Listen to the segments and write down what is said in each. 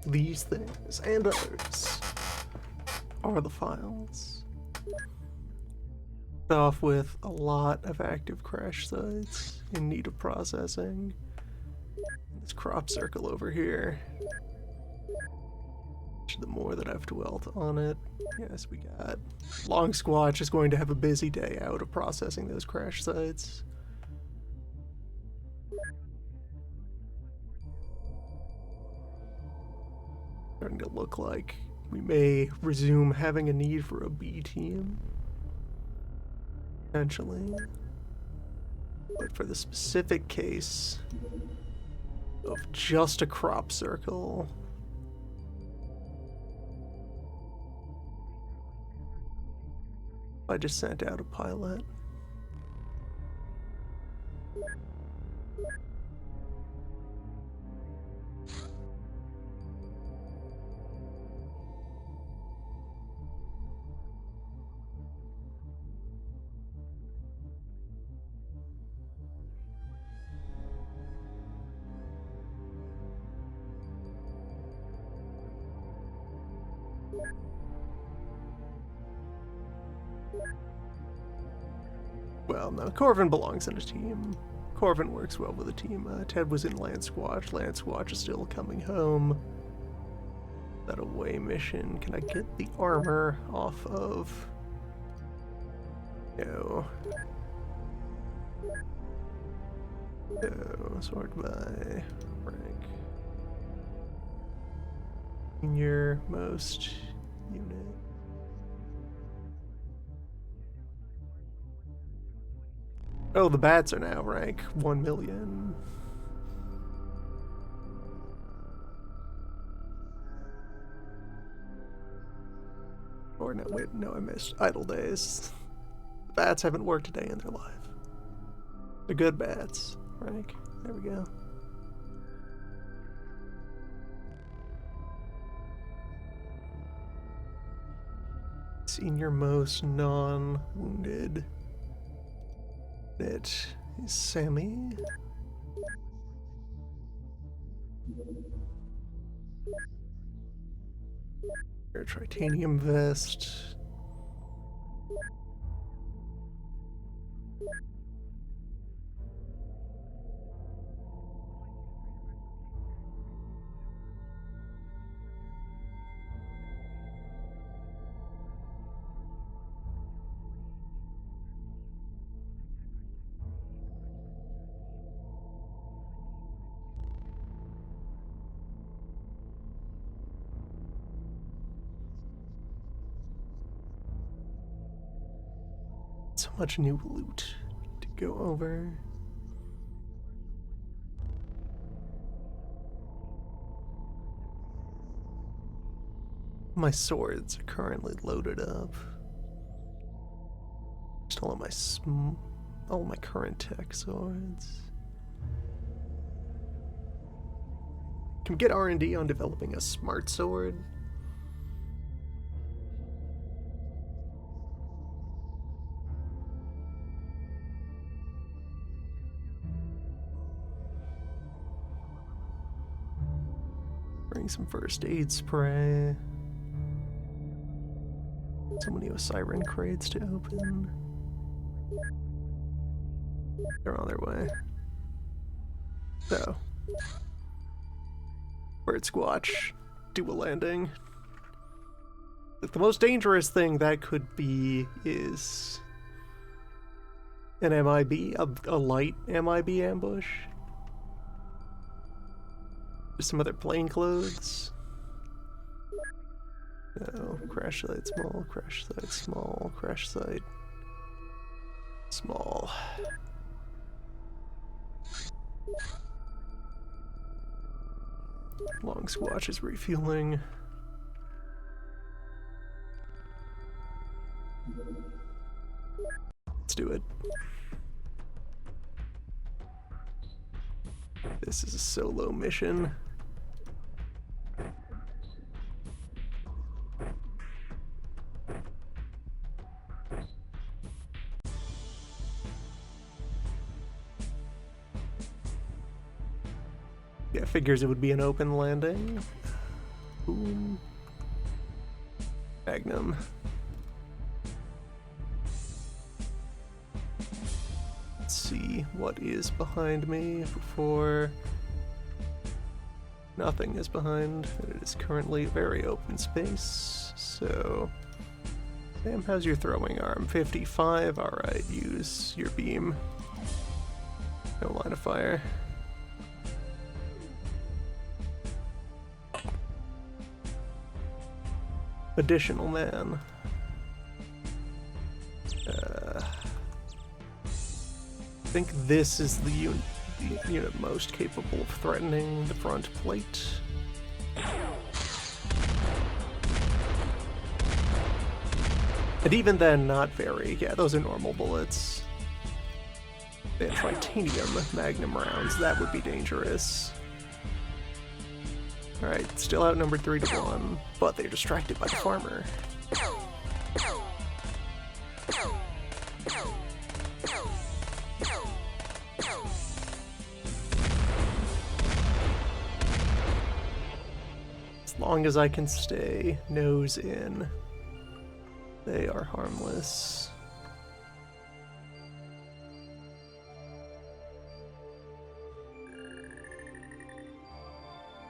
These things and others are the files. Off with a lot of active crash sites in need of processing. This crop circle over here. The more that I've dwelt on it, yes, we got Long Squatch is going to have a busy day out of processing those crash sites. Starting to look like we may resume having a need for a B team. Potentially. But for the specific case of just a crop circle, I just sent out a pilot. Well, no, Corvin belongs in a team. Corvin works well with a team. Ted was in Land Squatch. Land Squatch is still coming home. That away mission. Can I get the armor off of... No. No, sort by rank. Senior most unit. Oh, the bats are now rank 1 million. Or no, wait, no, I missed idle days. The bats haven't worked a day in their life. They're good bats. Rank. There we go. Senior most non-wounded. It is Sammy. Your titanium vest. So much new loot to go over. My swords are currently loaded up. Just all of my current tech swords. Can we get R&D on developing a smart sword? Bring some first aid spray. So many Osiren crates to open. They're on their way. So, Bird Squatch, do a landing. The most dangerous thing that could be is an MIB, a light MIB ambush. Just some other plainclothes. No, crash site small, crash site small, crash site small. Long Squatch is refueling. Let's do it. This is a solo mission. Yeah, figures it would be an open landing. Boom. Magnum. Let's see what is behind me before. Nothing is behind. It is currently a very open space. So, Sam, how's your throwing arm? 55. All right, use your beam. No line of fire. Additional man. I think this is the unit most capable of threatening the front plate. And even then, not very. Yeah, those are normal bullets. They have titanium magnum rounds. That would be dangerous. Alright, still outnumbered 3-1, but they're distracted by the farmer. As long as I can stay nose in, they are harmless.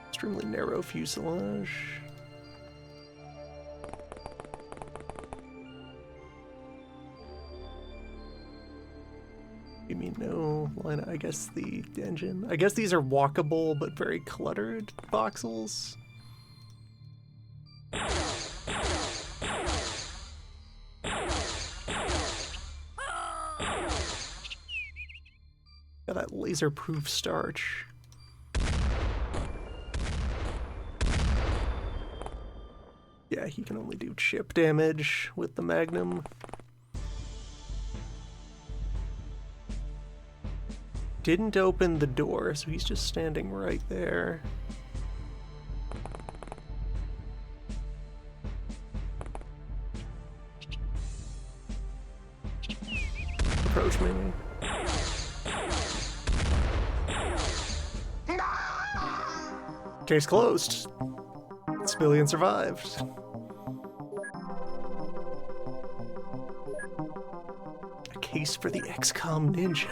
Extremely narrow fuselage. You mean no line? I guess the engine. I guess these are walkable but very cluttered voxels. Yeah, that laser-proof starch. Yeah, he can only do chip damage with the Magnum. Didn't open the door, so he's just standing right there. Approach me. Case closed. Civilian survived. A case for the XCOM ninja.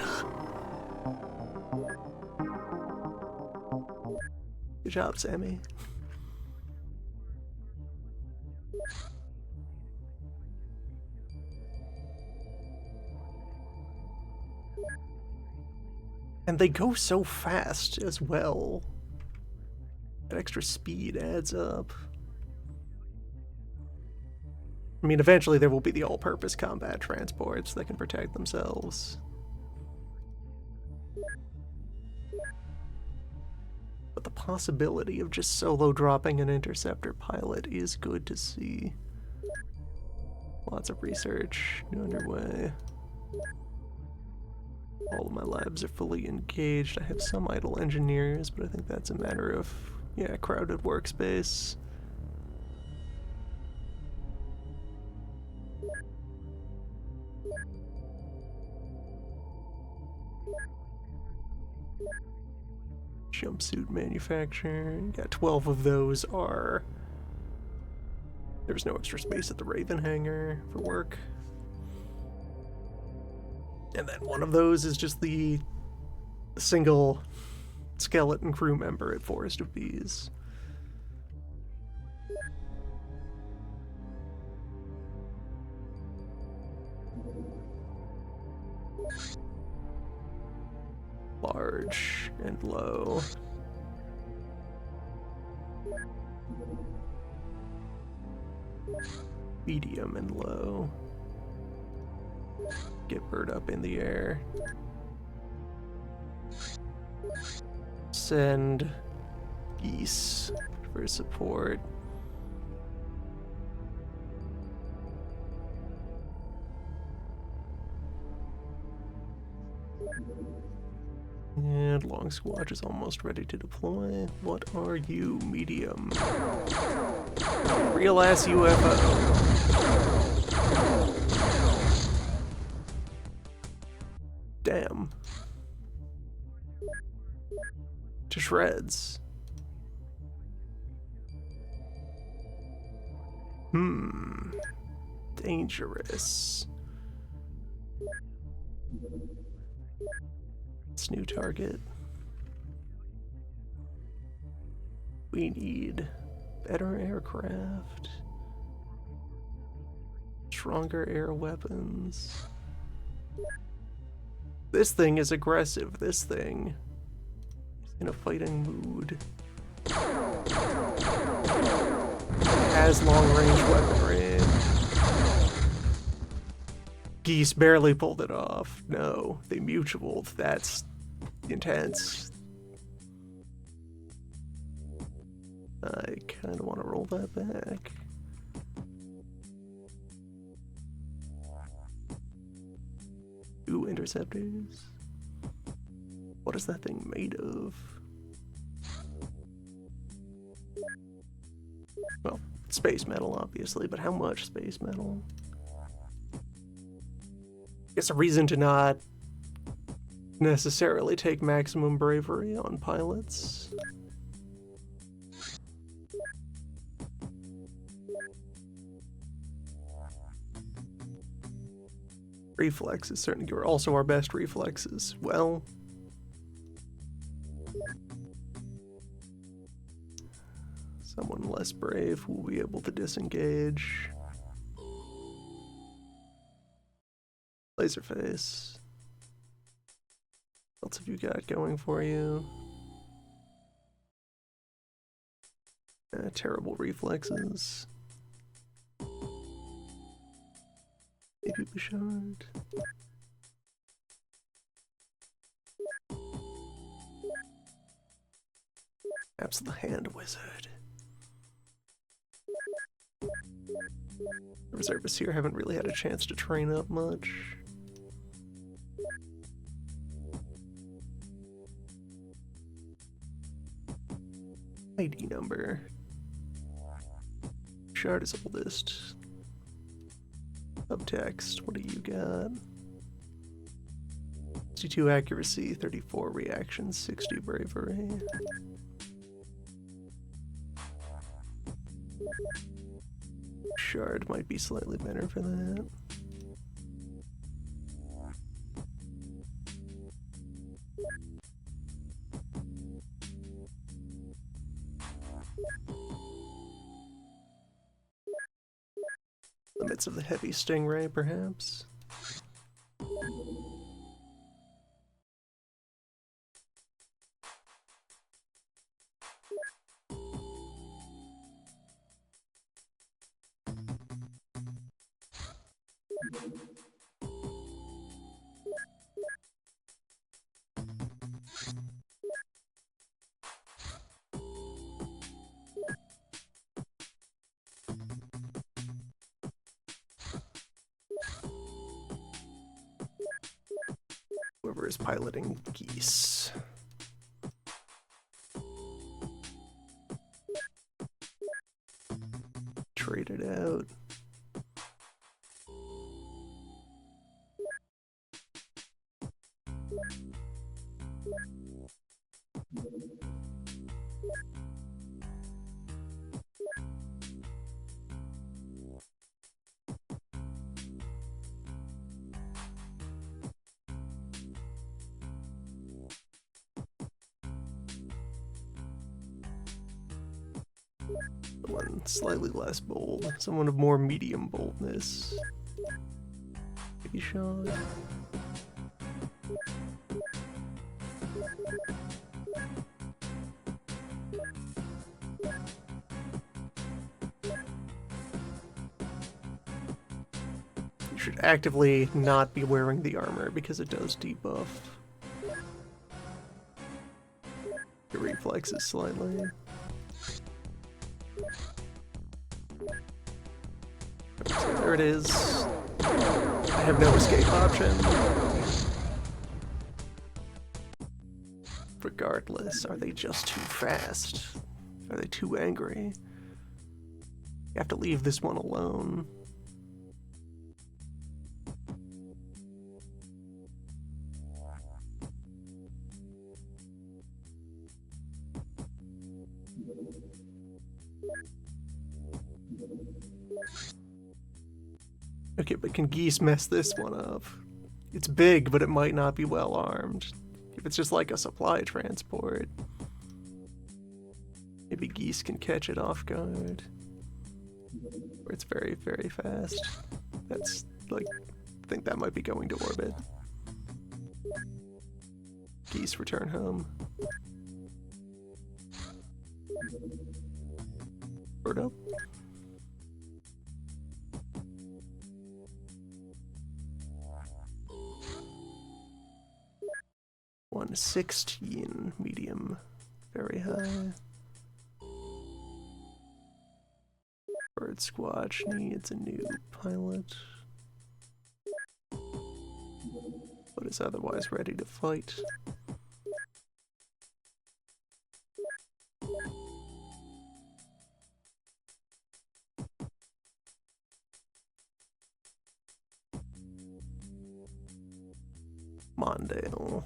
Good job, Sammy. And they go so fast as well. That extra speed adds up. I mean, eventually there will be the all-purpose combat transports that can protect themselves. But the possibility of just solo dropping an interceptor pilot is good to see. Lots of research underway. All of my labs are fully engaged. I have some idle engineers, but I think that's a matter of, yeah, crowded workspace. Jumpsuit manufacturer. Yeah, 12 of those are... There's no extra space at the Raven hangar for work. And then one of those is just the single skeleton crew member at Forest of Bees. Large and low. Medium and low. Get bird up in the air. Send geese for support. And Long Squatch is almost ready to deploy. What are you, medium? Real ass UFO. Damn. to shreds. Dangerous. It's new target. We need better aircraft, stronger air weapons. This thing is aggressive. This thing is in a fighting mood. Has long-range weaponry. Geese barely pulled it off. No, they mutualed. That's intense. I kind of want to roll that back. Two interceptors. What is that thing made of? Well, space metal, obviously, but how much space metal? It's a reason to not necessarily take maximum bravery on pilots. Reflexes certainly are also our best reflexes. Well, someone less brave will be able to disengage. Laserface. What else have you got going for you? Terrible reflexes. Maybe Bouchard. Perhaps the Hand Wizard. The reservists here haven't really had a chance to train up much. ID number. Bouchard is oldest. Subtext, what do you got? 62 accuracy, 34 reaction, 60 bravery. Shard might be slightly better for that. Limits of the heavy stingray, perhaps? Whoever is piloting geese. Trade it out. Someone slightly less bold, someone of more medium boldness. Maybe Sean. You should actively not be wearing the armor because it does debuff your reflexes slightly. There it is. I have no escape option. Regardless, are they just too fast? Are they too angry? You have to leave this one alone. Okay, but can geese mess this one up? It's big, but it might not be well armed. If it's just like a supply transport, maybe geese can catch it off guard. Or it's very, very fast. That's like, I think that might be going to orbit. Geese return home. Bird up. $116, medium, very high. Bird Squatch needs a new pilot, but is otherwise ready to fight. Mondale.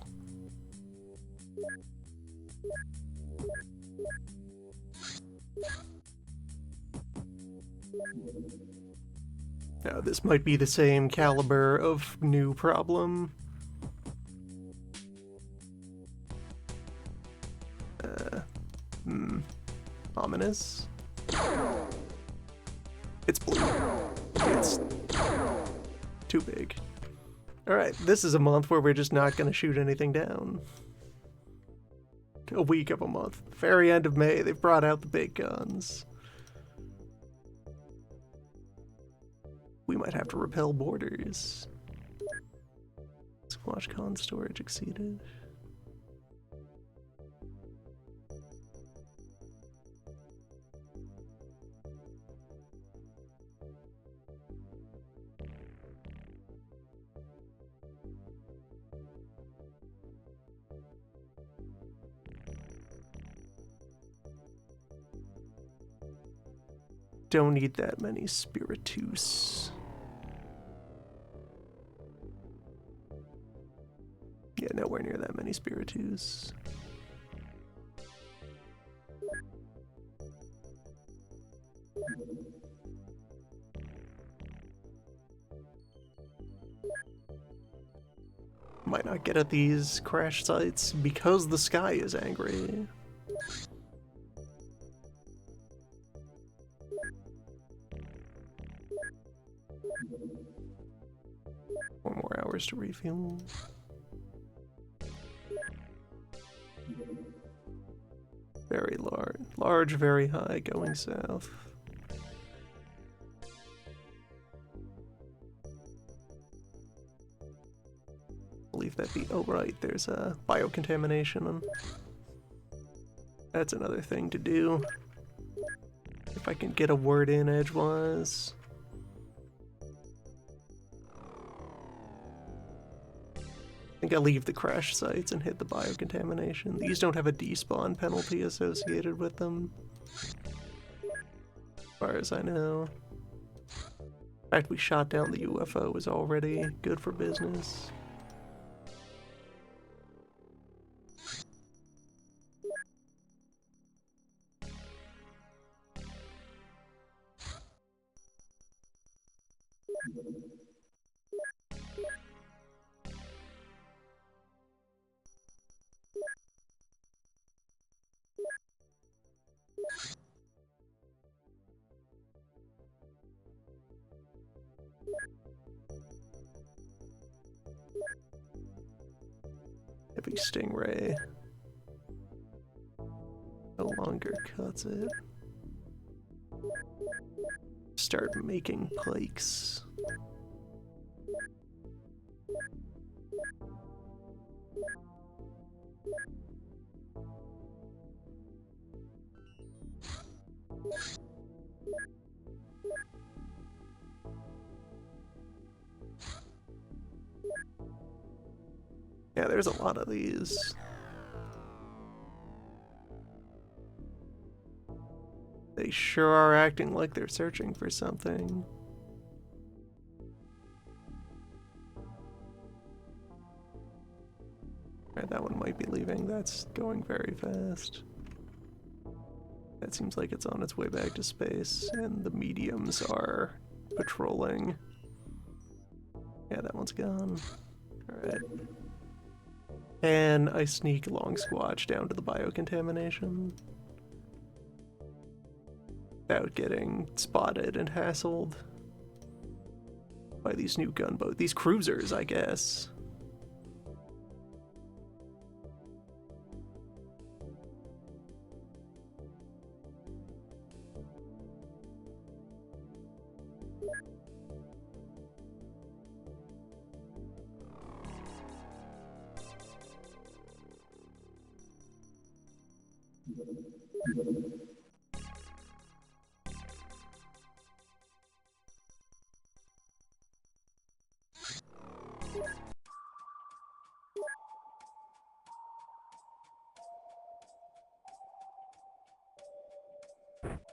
Now, this might be the same caliber of new problem. Ominous. It's blue. It's too big. Alright, this is a month where we're just not gonna shoot anything down. A week of a month. Very end of May, they've brought out the big guns. We might have to repel borders. SquatchCon storage exceeded. Don't need that many Spiritus. Yeah, nowhere near that many Spiritus. Might not get at these crash sites because the sky is angry. 4 more hours to refuel. Very large, very high, going south. Believe that be, oh right, there's a biocontamination. That's another thing to do. If I can get a word in edgewise. I think I'll leave the crash sites and hit the biocontamination. These don't have a despawn penalty associated with them, as far as I know. The fact we shot down the UFO is already good for business. Heavy Stingray no longer cuts it. Start making pikes. Yeah, there's a lot of these. They sure are acting like they're searching for something. Alright, that one might be leaving. That's going very fast. That seems like it's on its way back to space, and the mediums are patrolling. Yeah, that one's gone. Alright. And I sneak Long Squatch down to the biocontamination without getting spotted and hassled by these new gunboats. These cruisers, I guess.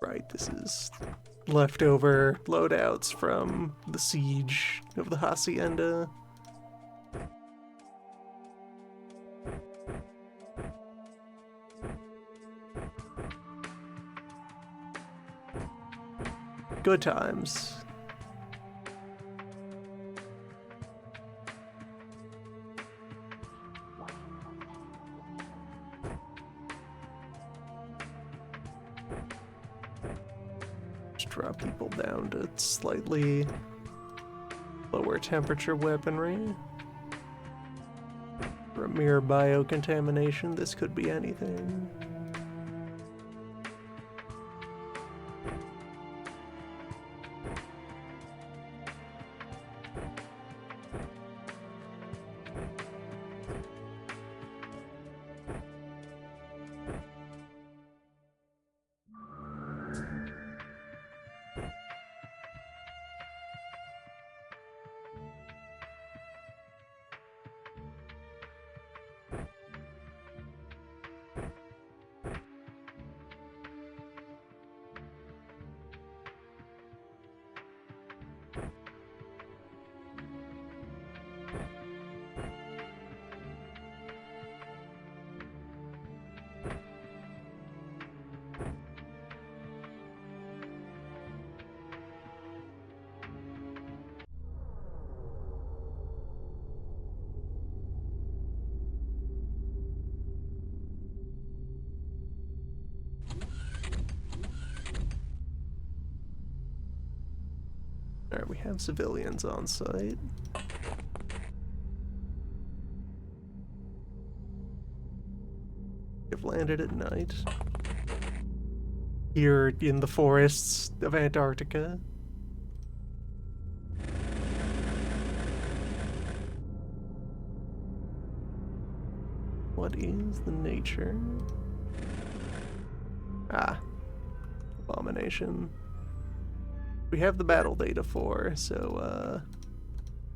Right, this is leftover loadouts from the siege of the Hacienda. Good times. Just drop people down to slightly lower temperature weaponry. For a mere biocontamination, this could be anything. Alright, we have civilians on site. We've landed at night. Here in the forests of Antarctica. What is the nature? Ah. Abomination. We have the battle data for, so,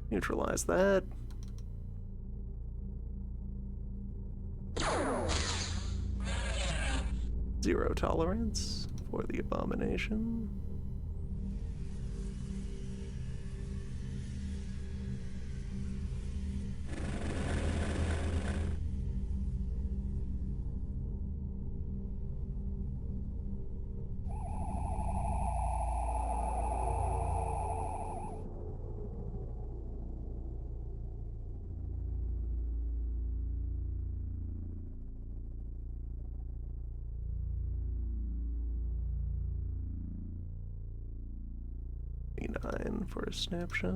neutralize that. Zero tolerance for the abomination. For a snapshot.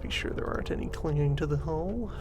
Be sure there aren't any clinging to the hull.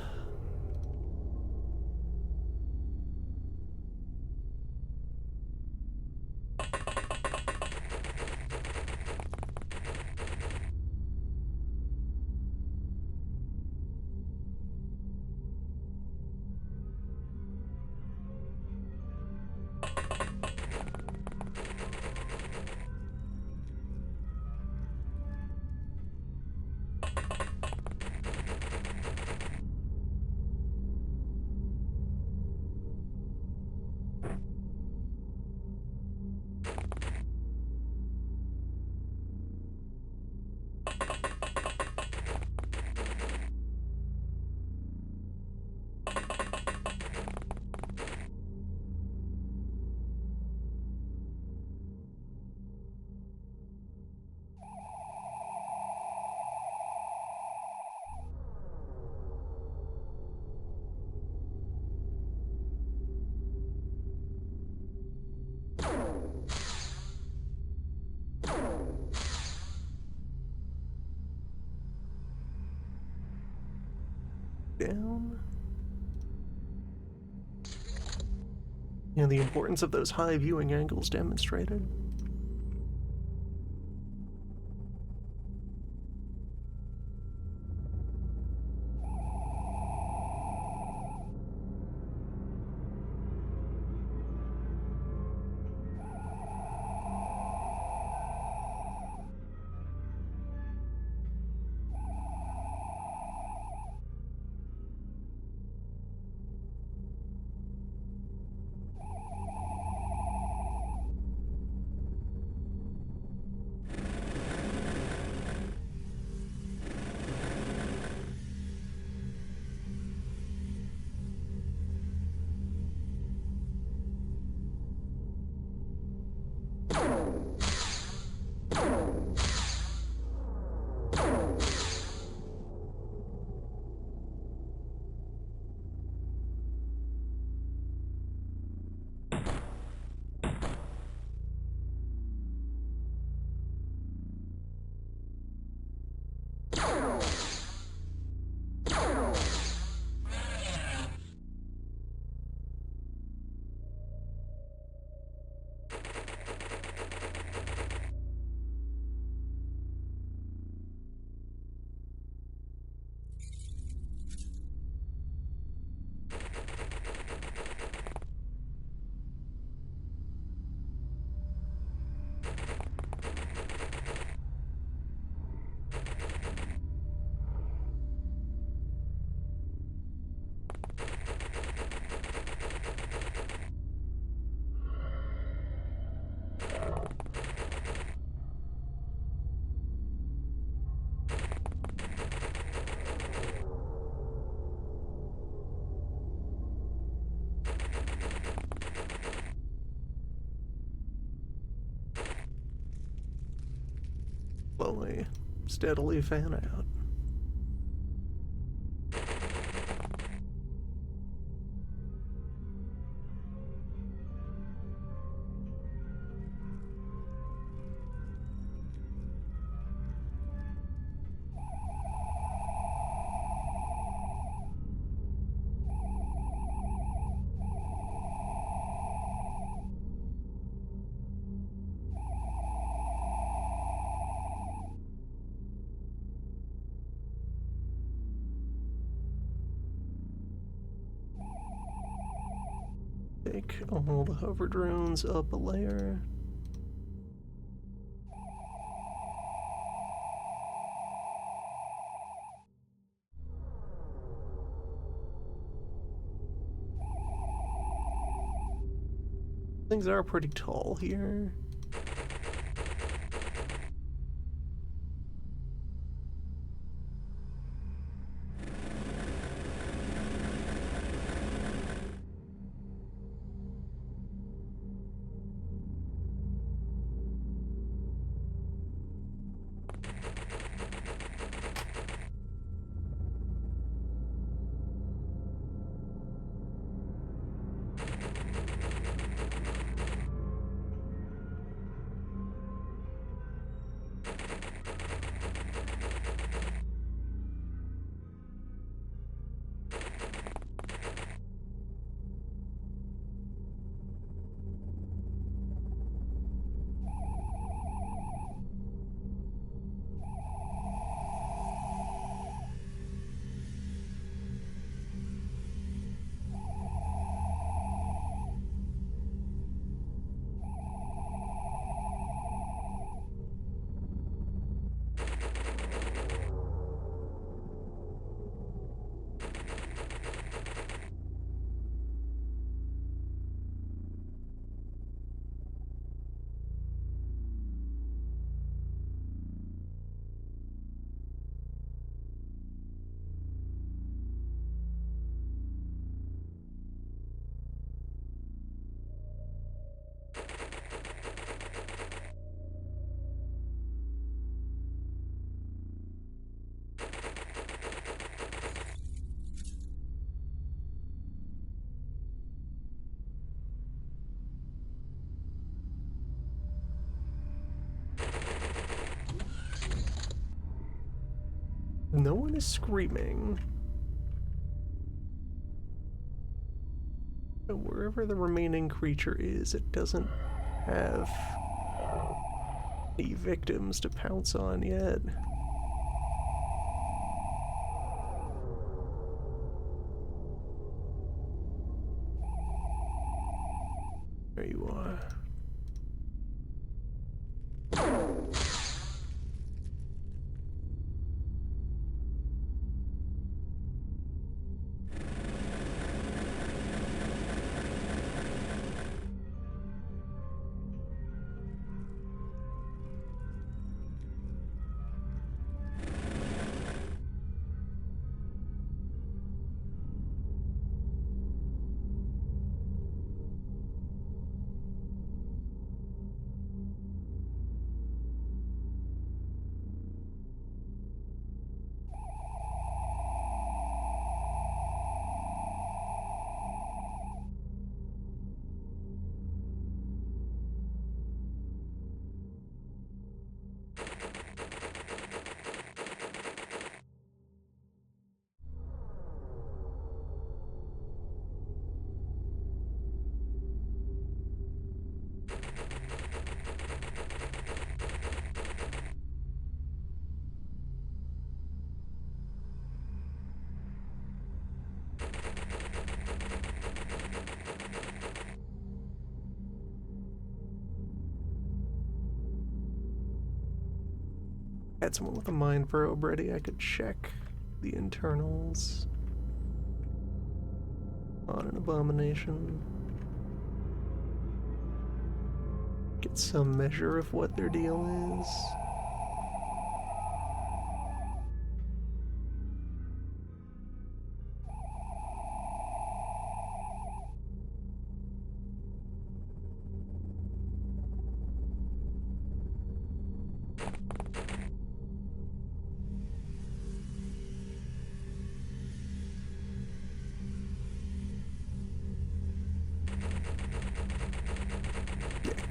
down. And the importance of those high viewing angles demonstrated. Slowly, steadily fan out. Take all the hover drones up a layer. Things are pretty tall here. No one is screaming. wherever the remaining creature is, it doesn't have any victims to pounce on yet. There you are. Had someone with a mind probe ready, I could check the internals on an abomination. Get some measure of what their deal is.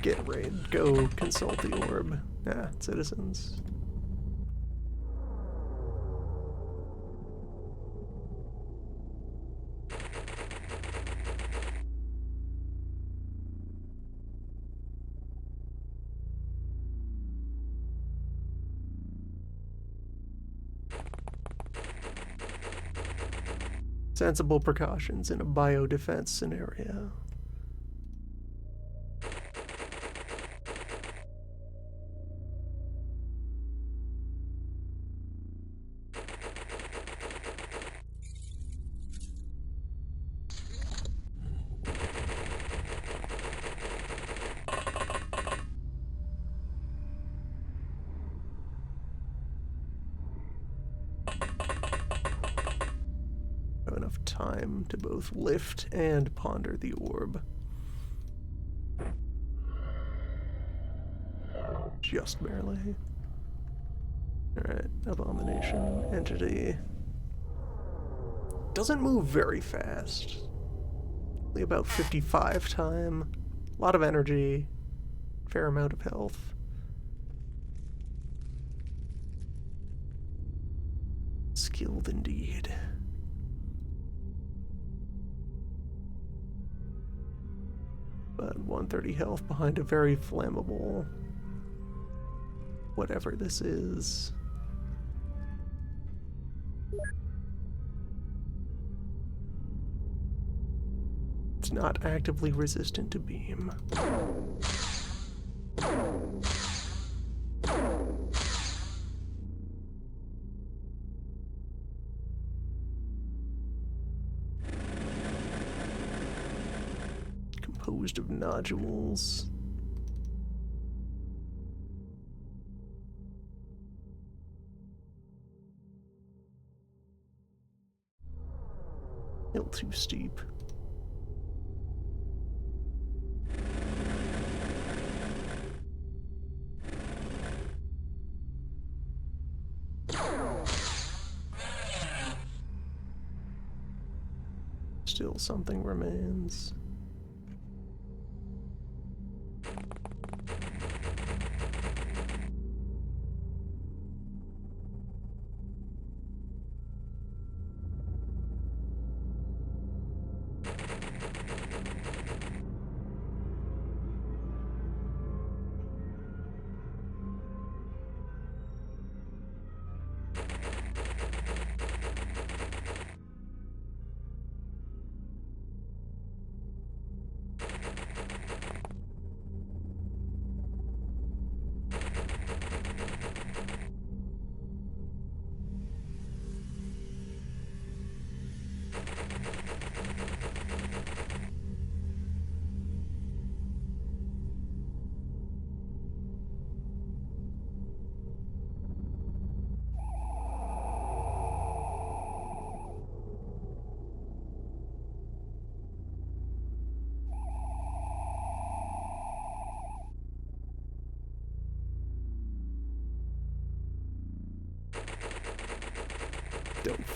Get raid. Go consult the orb. Ah, citizens. Sensible precautions in a biodefense scenario. Enough time to both lift and ponder the orb. Just barely. Alright, abomination, entity. Doesn't move very fast. Only about 55 time. A lot of energy. Fair amount of health. Skilled indeed. But 130 health behind a very flammable whatever this is. It's not actively resistant to beam. Composed of nodules. Hill too steep. Still something remains.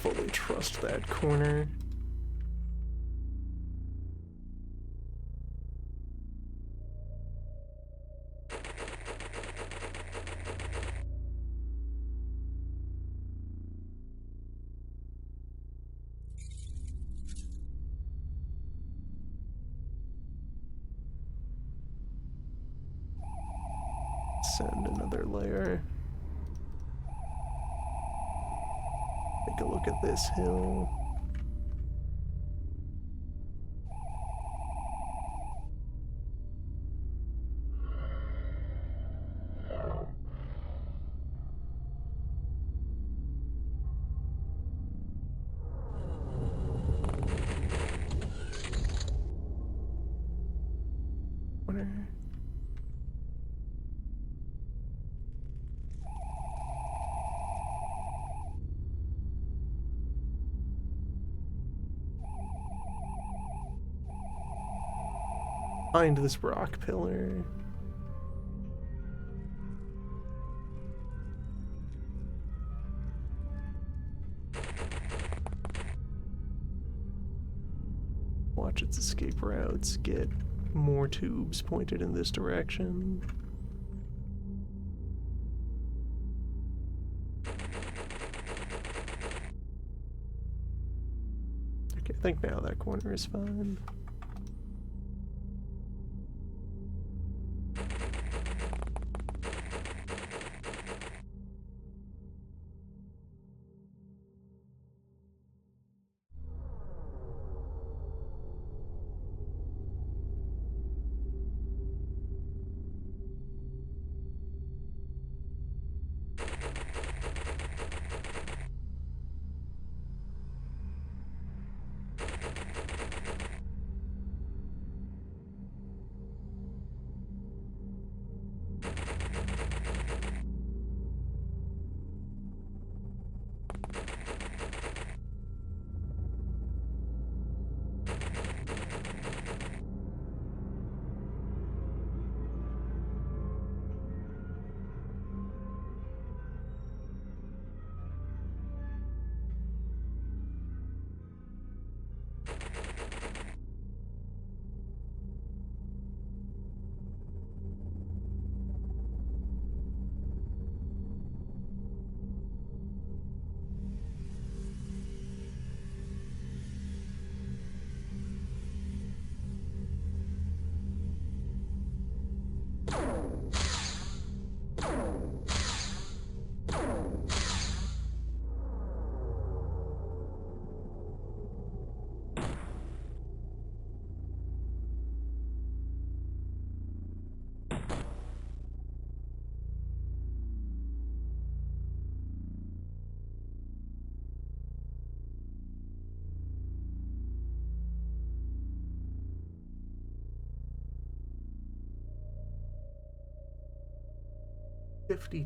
fully trust that corner. Send another layer. Take a look at this hill. Corner. Find this rock pillar. Watch its escape routes, get more tubes pointed in this direction. Okay, I think now that corner is fine.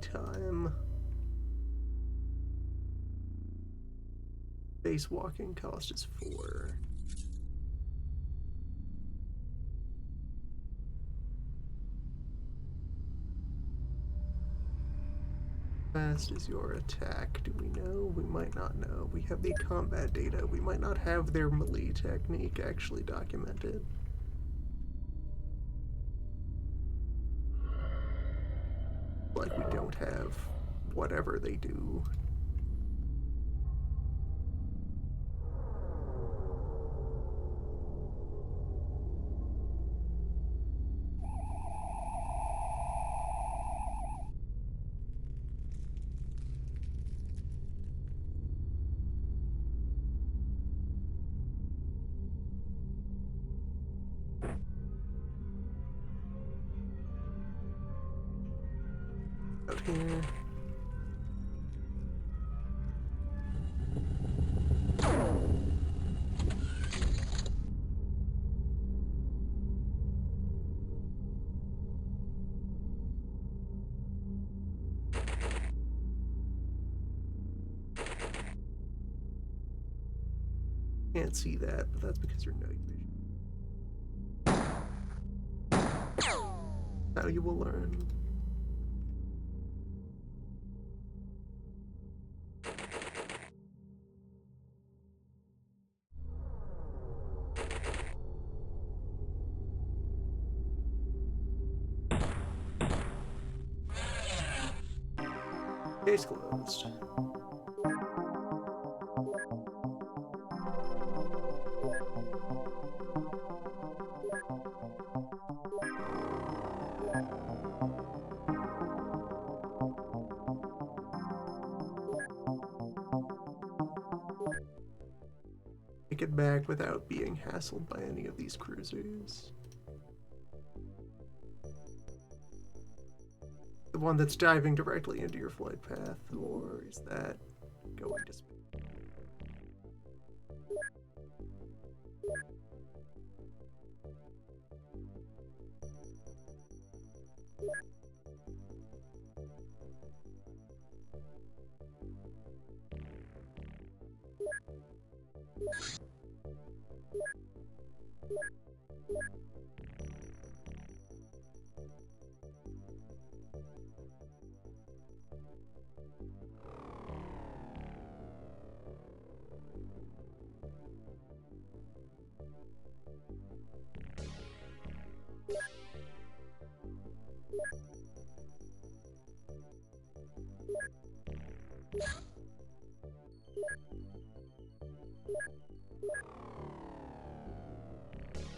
Time. Base walking cost is 4. Fast is your attack? Do we know? We might not know. We have the combat data. We might not have their melee technique actually documented. Like we don't have whatever they do. Out here. Can't see that, but that's because you're night vision. Now you will learn. Case closed. Make it back without being hassled by any of these cruisers. The one that's diving directly into your flight path, or is that going to space?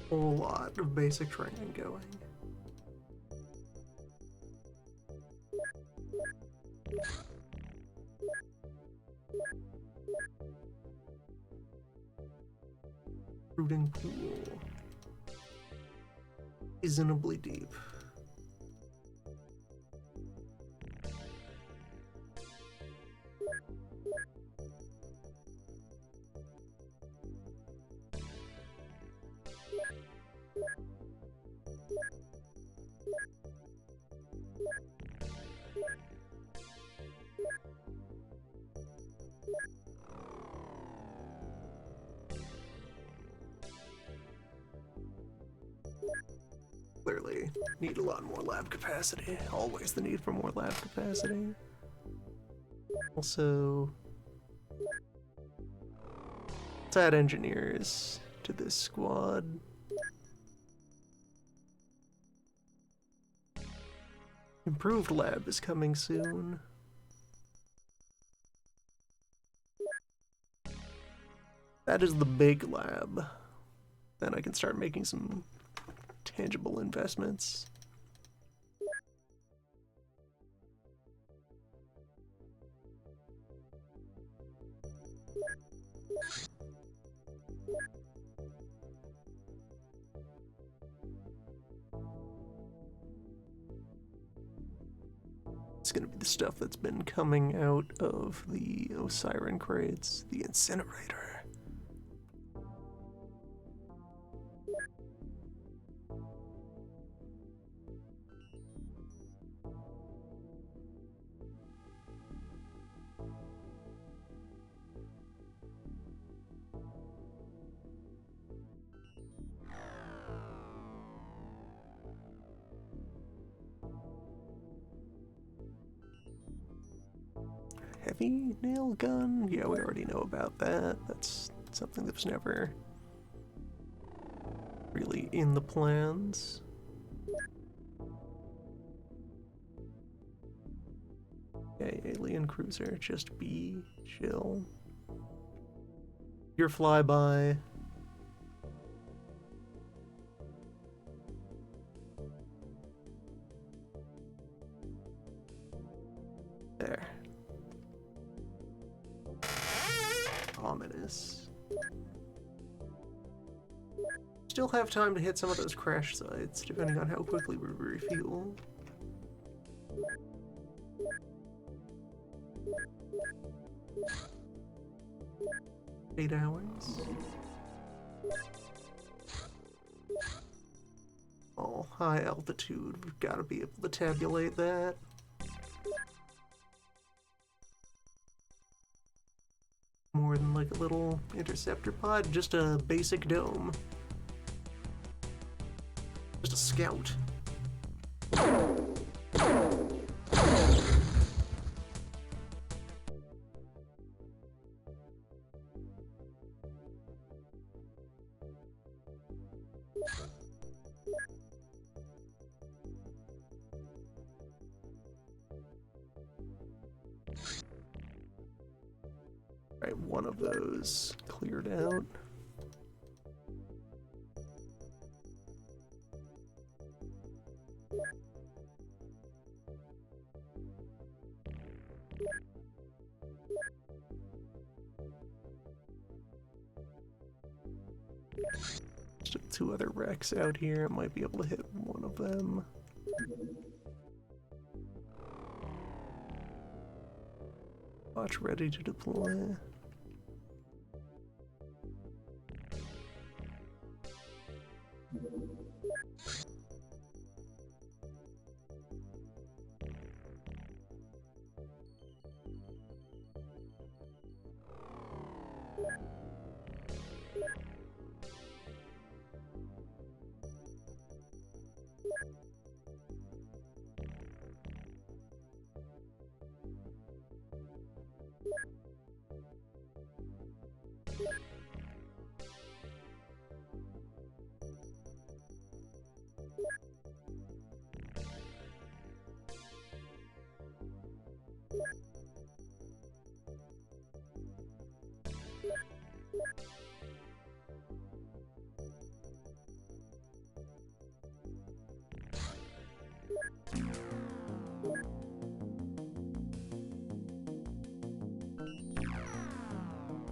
Whole lot of basic training going. Rooting pool. Reasonably deep. Clearly need a lot more lab capacity. Always the need for more lab capacity. Also, let's add engineers to this squad. Improved lab is coming soon. That is the big lab. Then I can start making some tangible investments. It's gonna be the stuff that's been coming out of the Osiren crates, the incinerator. Heavy nail gun? Yeah, we already know about that. That's something that was never really in the plans. Okay, alien cruiser, just be chill. Your flyby. There. Ominous. Still have time to hit some of those crash sites, depending on how quickly we refuel. Eight hours. Oh, high altitude. We've got to be able to tabulate that. More than like a little interceptor pod, just a basic dome. Just a scout. Right, one of those cleared out. Still two other wrecks out here. I might be able to hit one of them. Watch ready to deploy.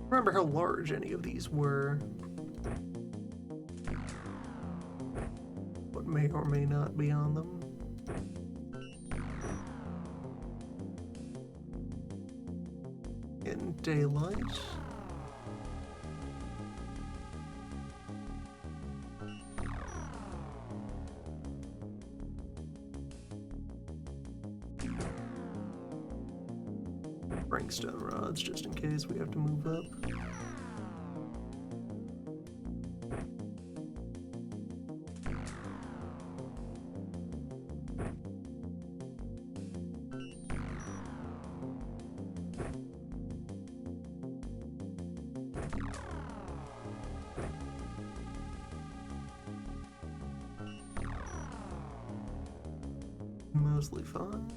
Remember how large any of these were. What may or may not be on them. In daylight. Stone rods just in case we have to move up. Mostly fine.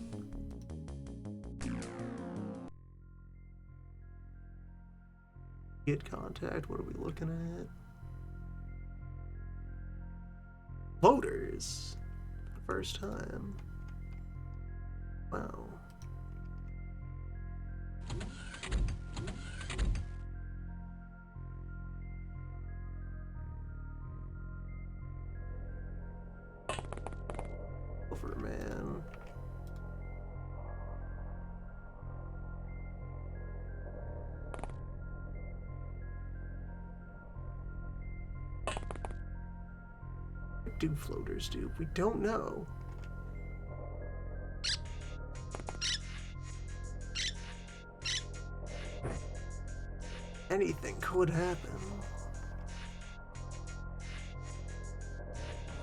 Get contact, what are we looking at? Loaders! For the first time. Wow. Overman. Do floaters do? We don't know. Anything could happen.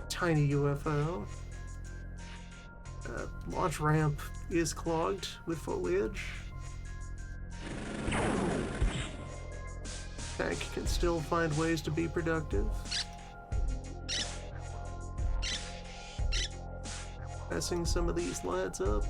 Tiny UFO. Launch ramp is clogged with foliage. Tank can still find ways to be productive. Messing some of these lads up.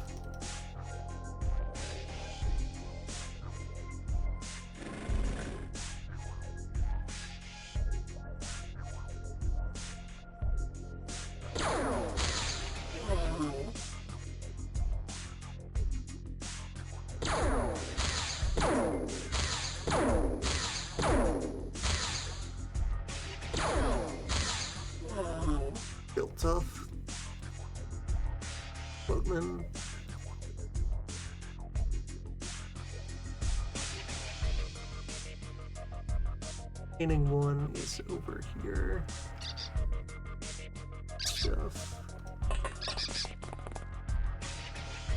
Built tough. Boatman. Remaining one is over here. Stuff.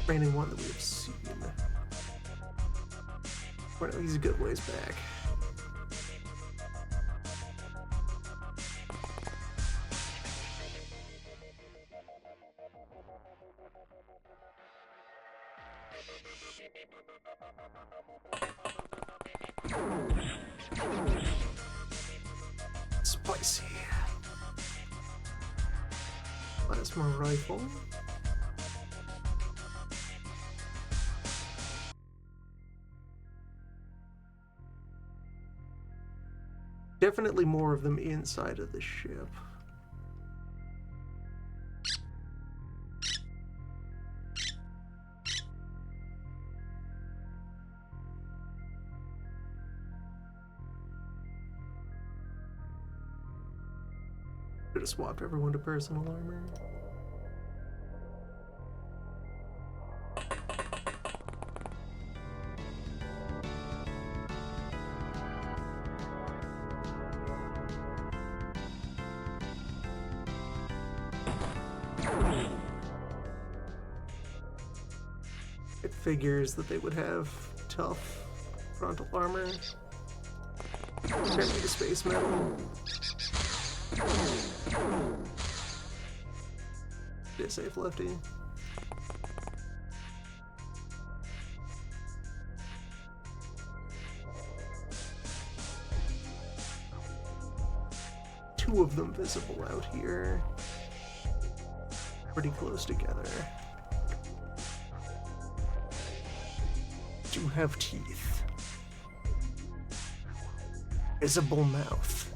Remaining one that we have seen. Well, he's a good ways back. Spicy. Plasma rifle. definitely more of them inside of the ship. Should have swapped everyone to personal armor. It figures that they would have tough frontal armor. Can't be the space metal. Stay safe, Lefty. Two of them visible out here. Pretty close together. Do have teeth. Visible mouth.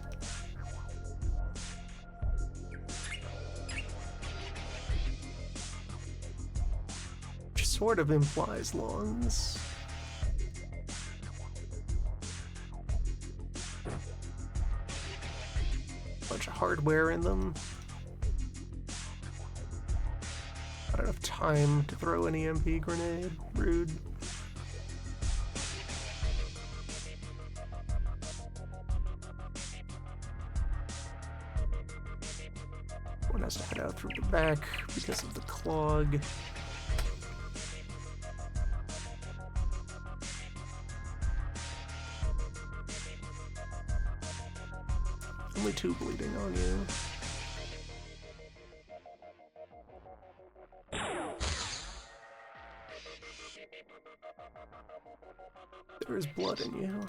Which sort of implies lungs. Bunch of hardware in them. Not enough time to throw an EMP grenade. Rude. One has to head out through the back because of the clog. Only two bleeding on you. There is blood in you.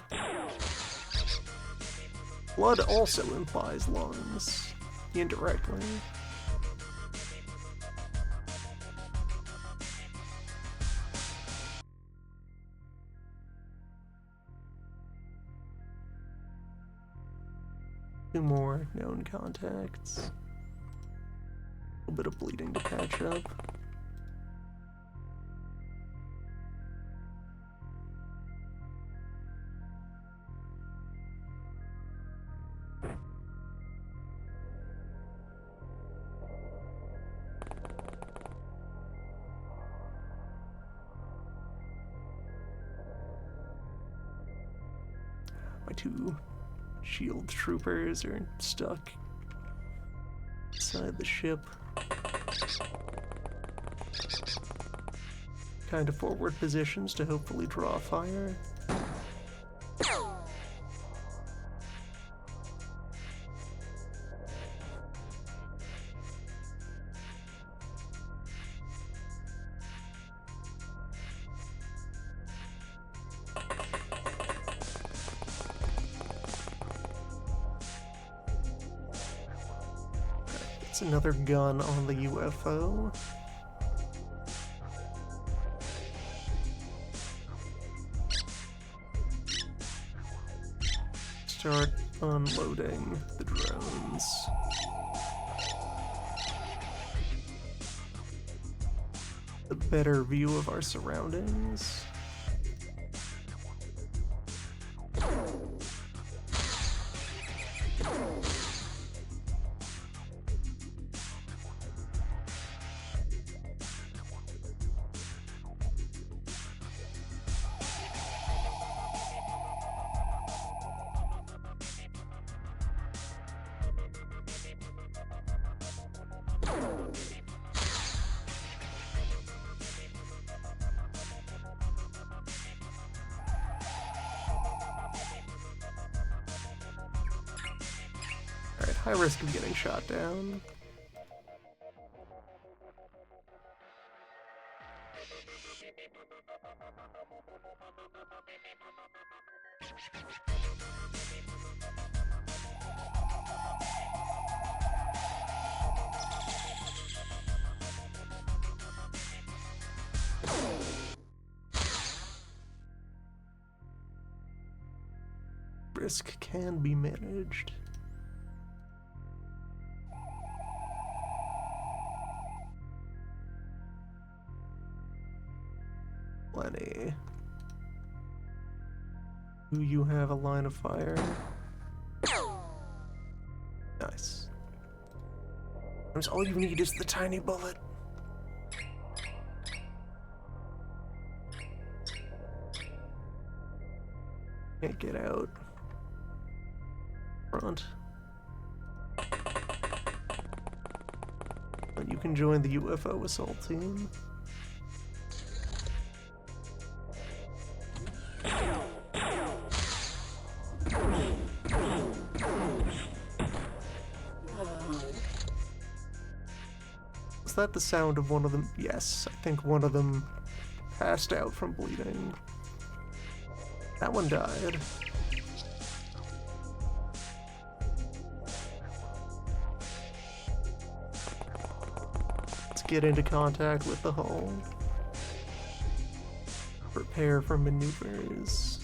Blood also implies lungs, indirectly. Two more known contacts. A little bit of bleeding to patch up. My two shield troopers are stuck inside the ship. Kind of forward positions to hopefully draw fire. It's another gun on the UFO. Start unloading the drones. A better view of our surroundings. Alright, high risk of getting shot down. risk can be managed. Lenny. Do you have a line of fire? Nice. Sometimes all you need is the tiny bullet. Can't get out. Front. And you can join the UFO assault team. Is that the sound of one of them? Yes, I think one of them passed out from bleeding. That one died. Let's get into contact with the hull. Prepare for maneuvers.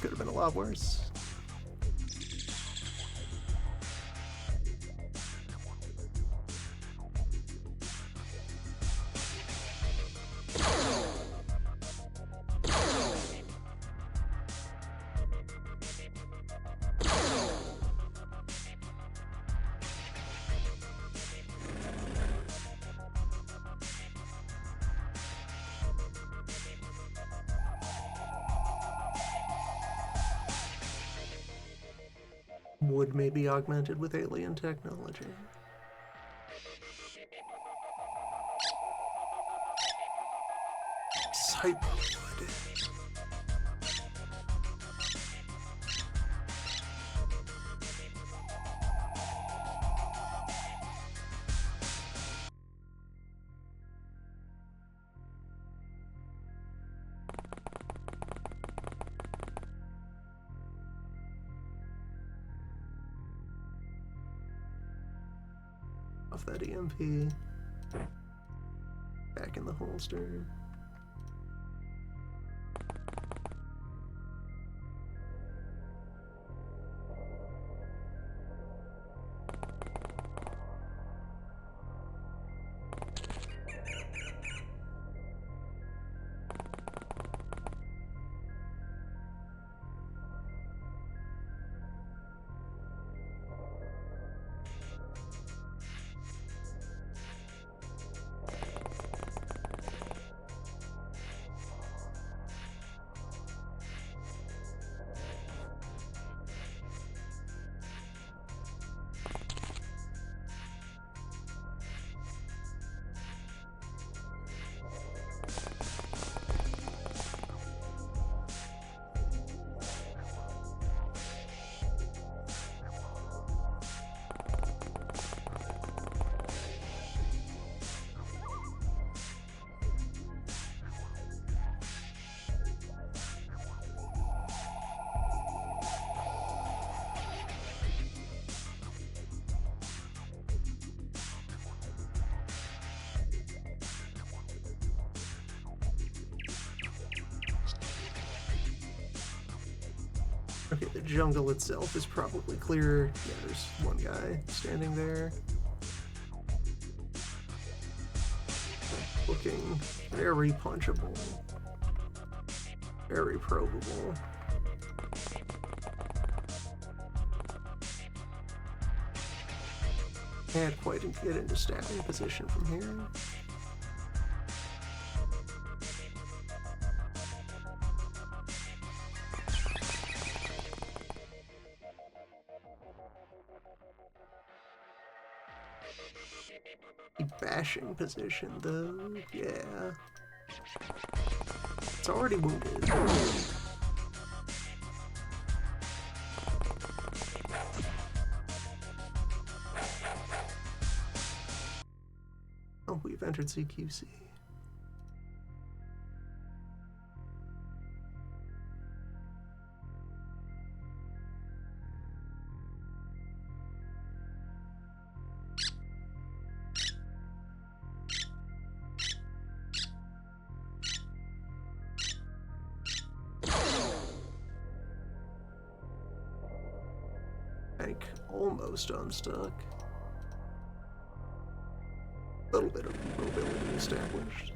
Could have been a lot worse. Wood may be augmented with alien technology. Cyberwood. Off that EMP. Back in the holster. Okay, the jungle itself is probably clear. Yeah, there's one guy standing there. Looking very punchable. Very probable. Can't quite get into stabbing position from here. Bashing position though, yeah. It's already wounded. Oh, we've entered CQC. almost unstuck. A little bit of mobility established.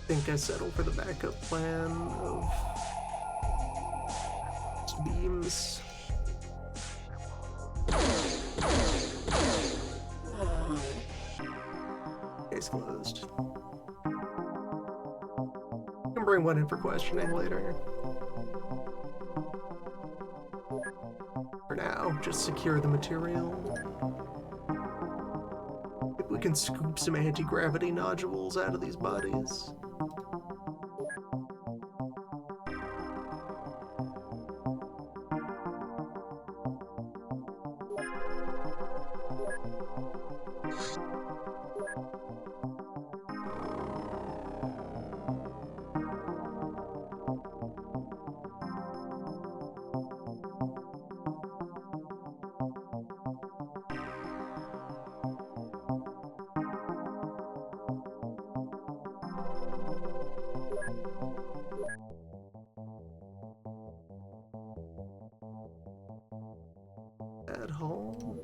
I think I settled for the backup plan of beams. Case closed. I can bring one in for questioning later. For now, just secure the material. If we can scoop some anti-gravity nodules out of these bodies. At home.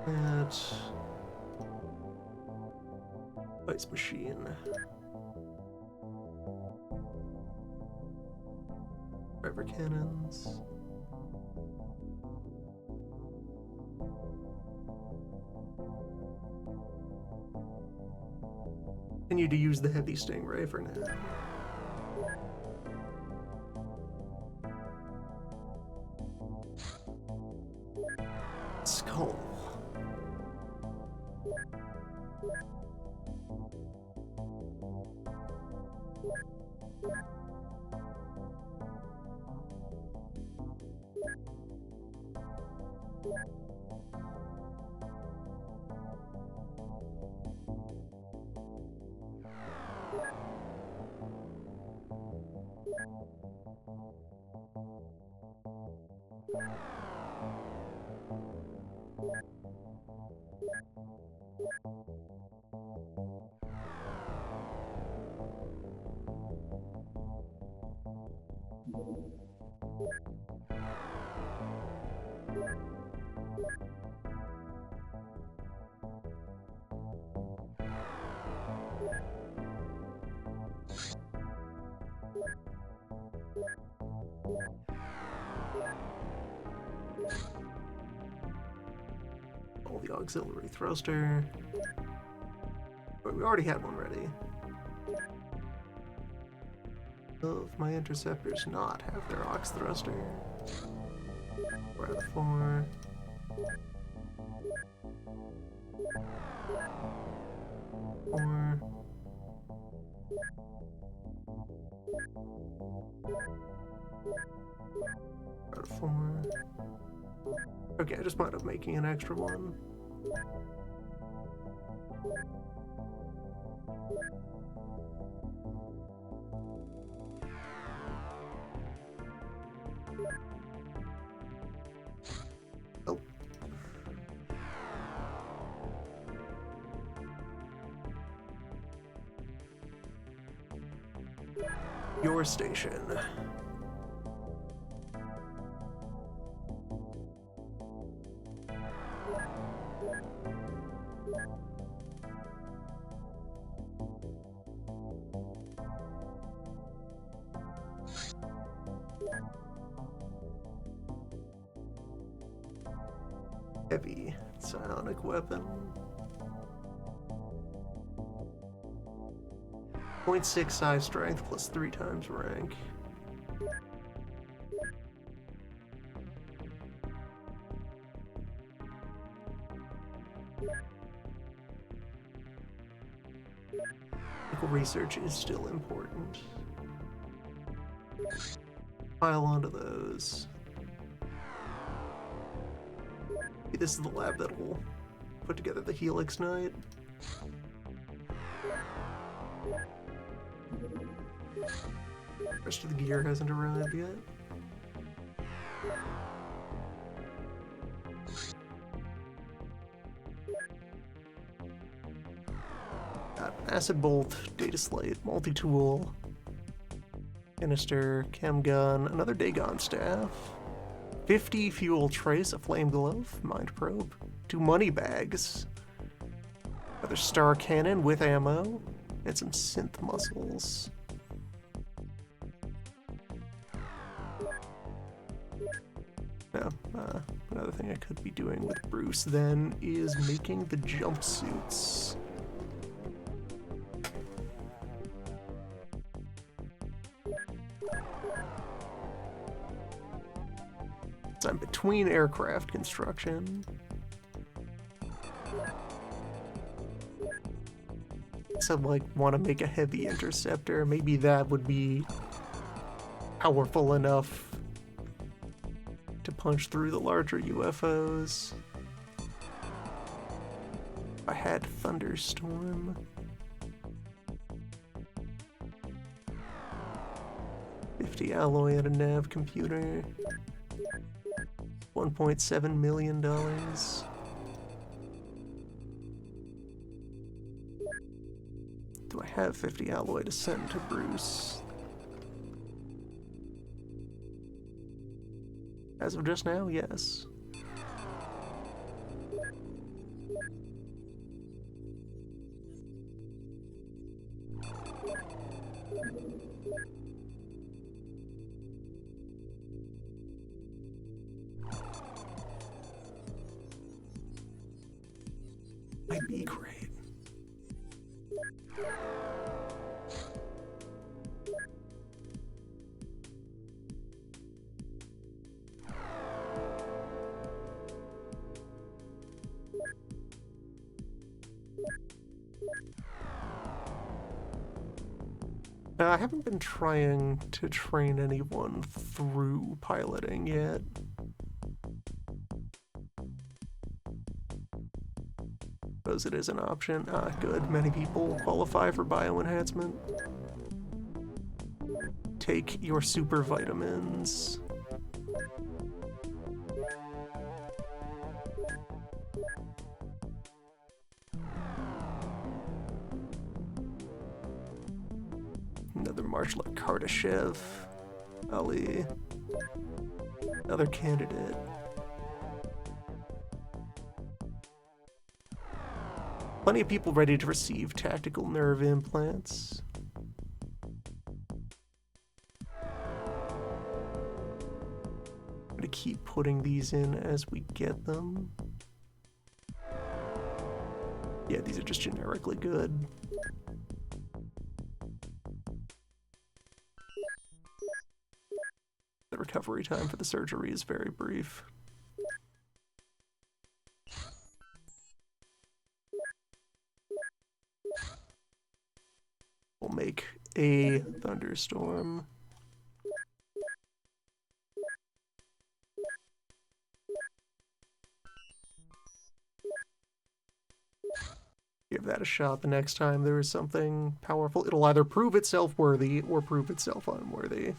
At ice machine. River cannons. Continue to use the heavy stingray for now. Skull. The auxiliary thruster. But we already had one ready. Will my interceptors not have their aux thruster? 4 out of 4. 4. Out of 4. Okay, I just wound up making an extra one. Oh. Your station. Heavy psionic weapon. 0.6 size strength plus 3 times rank. research is still important. Pile onto those. This is the lab that'll put together the Helix Knight. The rest of the gear hasn't arrived yet. Got Acid Bolt, Data Slate, Multi-Tool, Canister, Chem Gun, another Dagon Staff, 50 Fuel Trace, a Flame Glove, Mind Probe, 2 Money Bags, another Star Cannon with ammo, and some Synth Muscles. Yeah, another thing I could be doing with Bruce then is making the jumpsuits. So I'm between aircraft construction. So like want to make a heavy interceptor. Maybe that would be powerful enough to punch through the larger UFOs. I had Thunderstorm. $50 alloy at a nav computer. $1.7 million. Do I have 50 alloy to send to Bruce? As of just now, yes. Might be great. I haven't been trying to train anyone through piloting yet. Suppose it is an option. Ah, good. Many people qualify for bioenhancement. Take your super vitamins. Another March like Kardashev. Ali. Another candidate. Plenty of people ready to receive tactical nerve implants. I'm gonna keep putting these in as we get them. Yeah, these are just generically good. The recovery time for the surgery is very brief. We'll make a Thunderstorm. Give that a shot the next time there is something powerful. It'll either prove itself worthy or prove itself unworthy.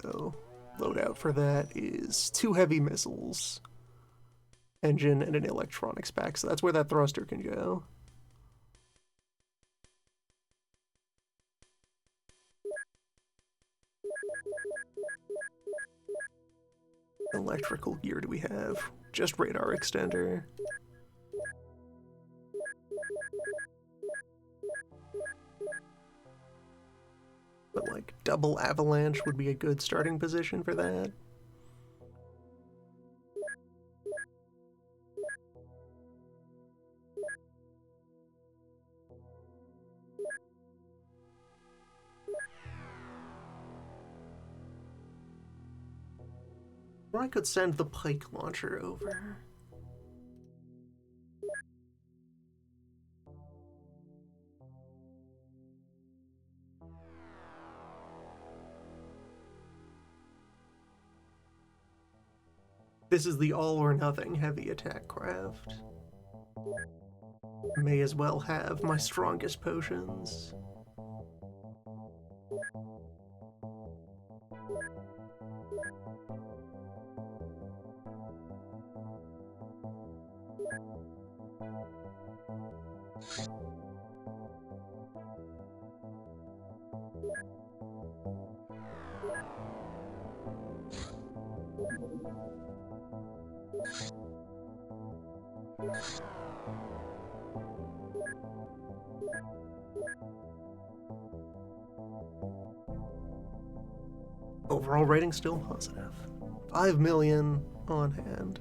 So, loadout for that is 2 heavy missiles, engine, and an electronics pack. So that's where that thruster can go. Electrical gear do we have? Just radar extender. But like double avalanche would be a good starting position for that. Or I could send the Pike launcher over. This is the all or nothing heavy attack craft. May as well have my strongest potions. Overall rating still positive. 5 million on hand.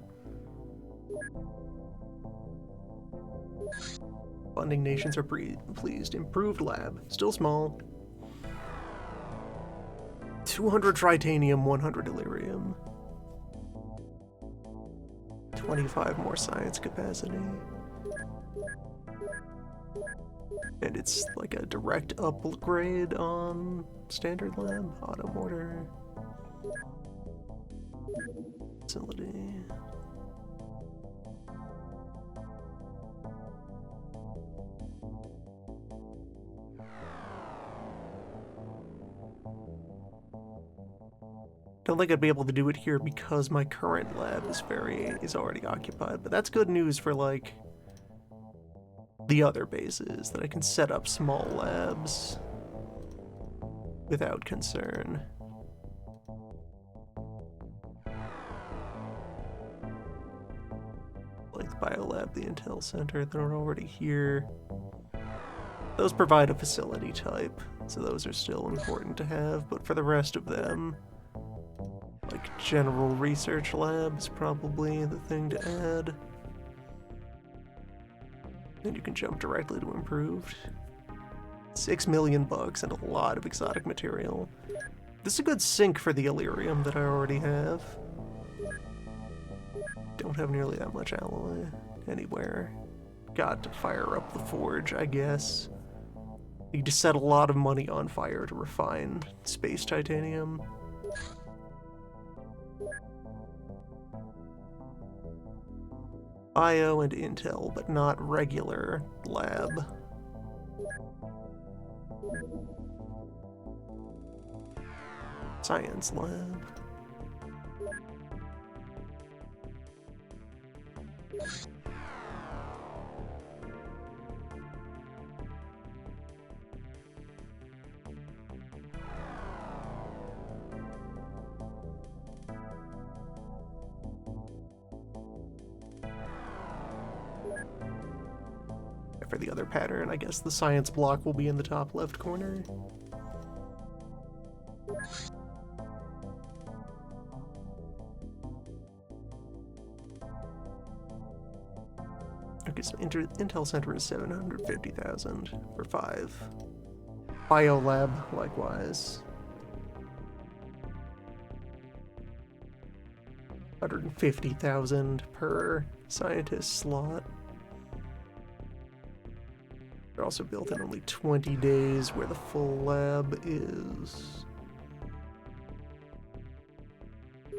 Funding nations are pleased. Improved lab. Still small. 200 tritanium, 100 delirium. 25 more science capacity. And it's like a direct upgrade on standard lab, auto mortar, facility. Don't think I'd be able to do it here because my current lab is already occupied, but that's good news for like the other bases, that I can set up small labs without concern. Like the Biolab, the Intel Center that are already here. Those provide a facility type, so those are still important to have, but for the rest of them, like general research lab is probably the thing to add. Then you can jump directly to improved. 6 million bucks and a lot of exotic material. This is a good sink for the Illyrium that I already have. Don't have nearly that much alloy anywhere. Got to fire up the forge, I guess. Need to set a lot of money on fire to refine space titanium. Bio and Intel, but not regular lab. Science lab. For the other pattern, I guess the science block will be in the top left corner. Okay, so Intel Center is 750,000 for 5. Biolab, likewise. 150,000 per scientist slot. They're also built in only 20 days, where the full lab is...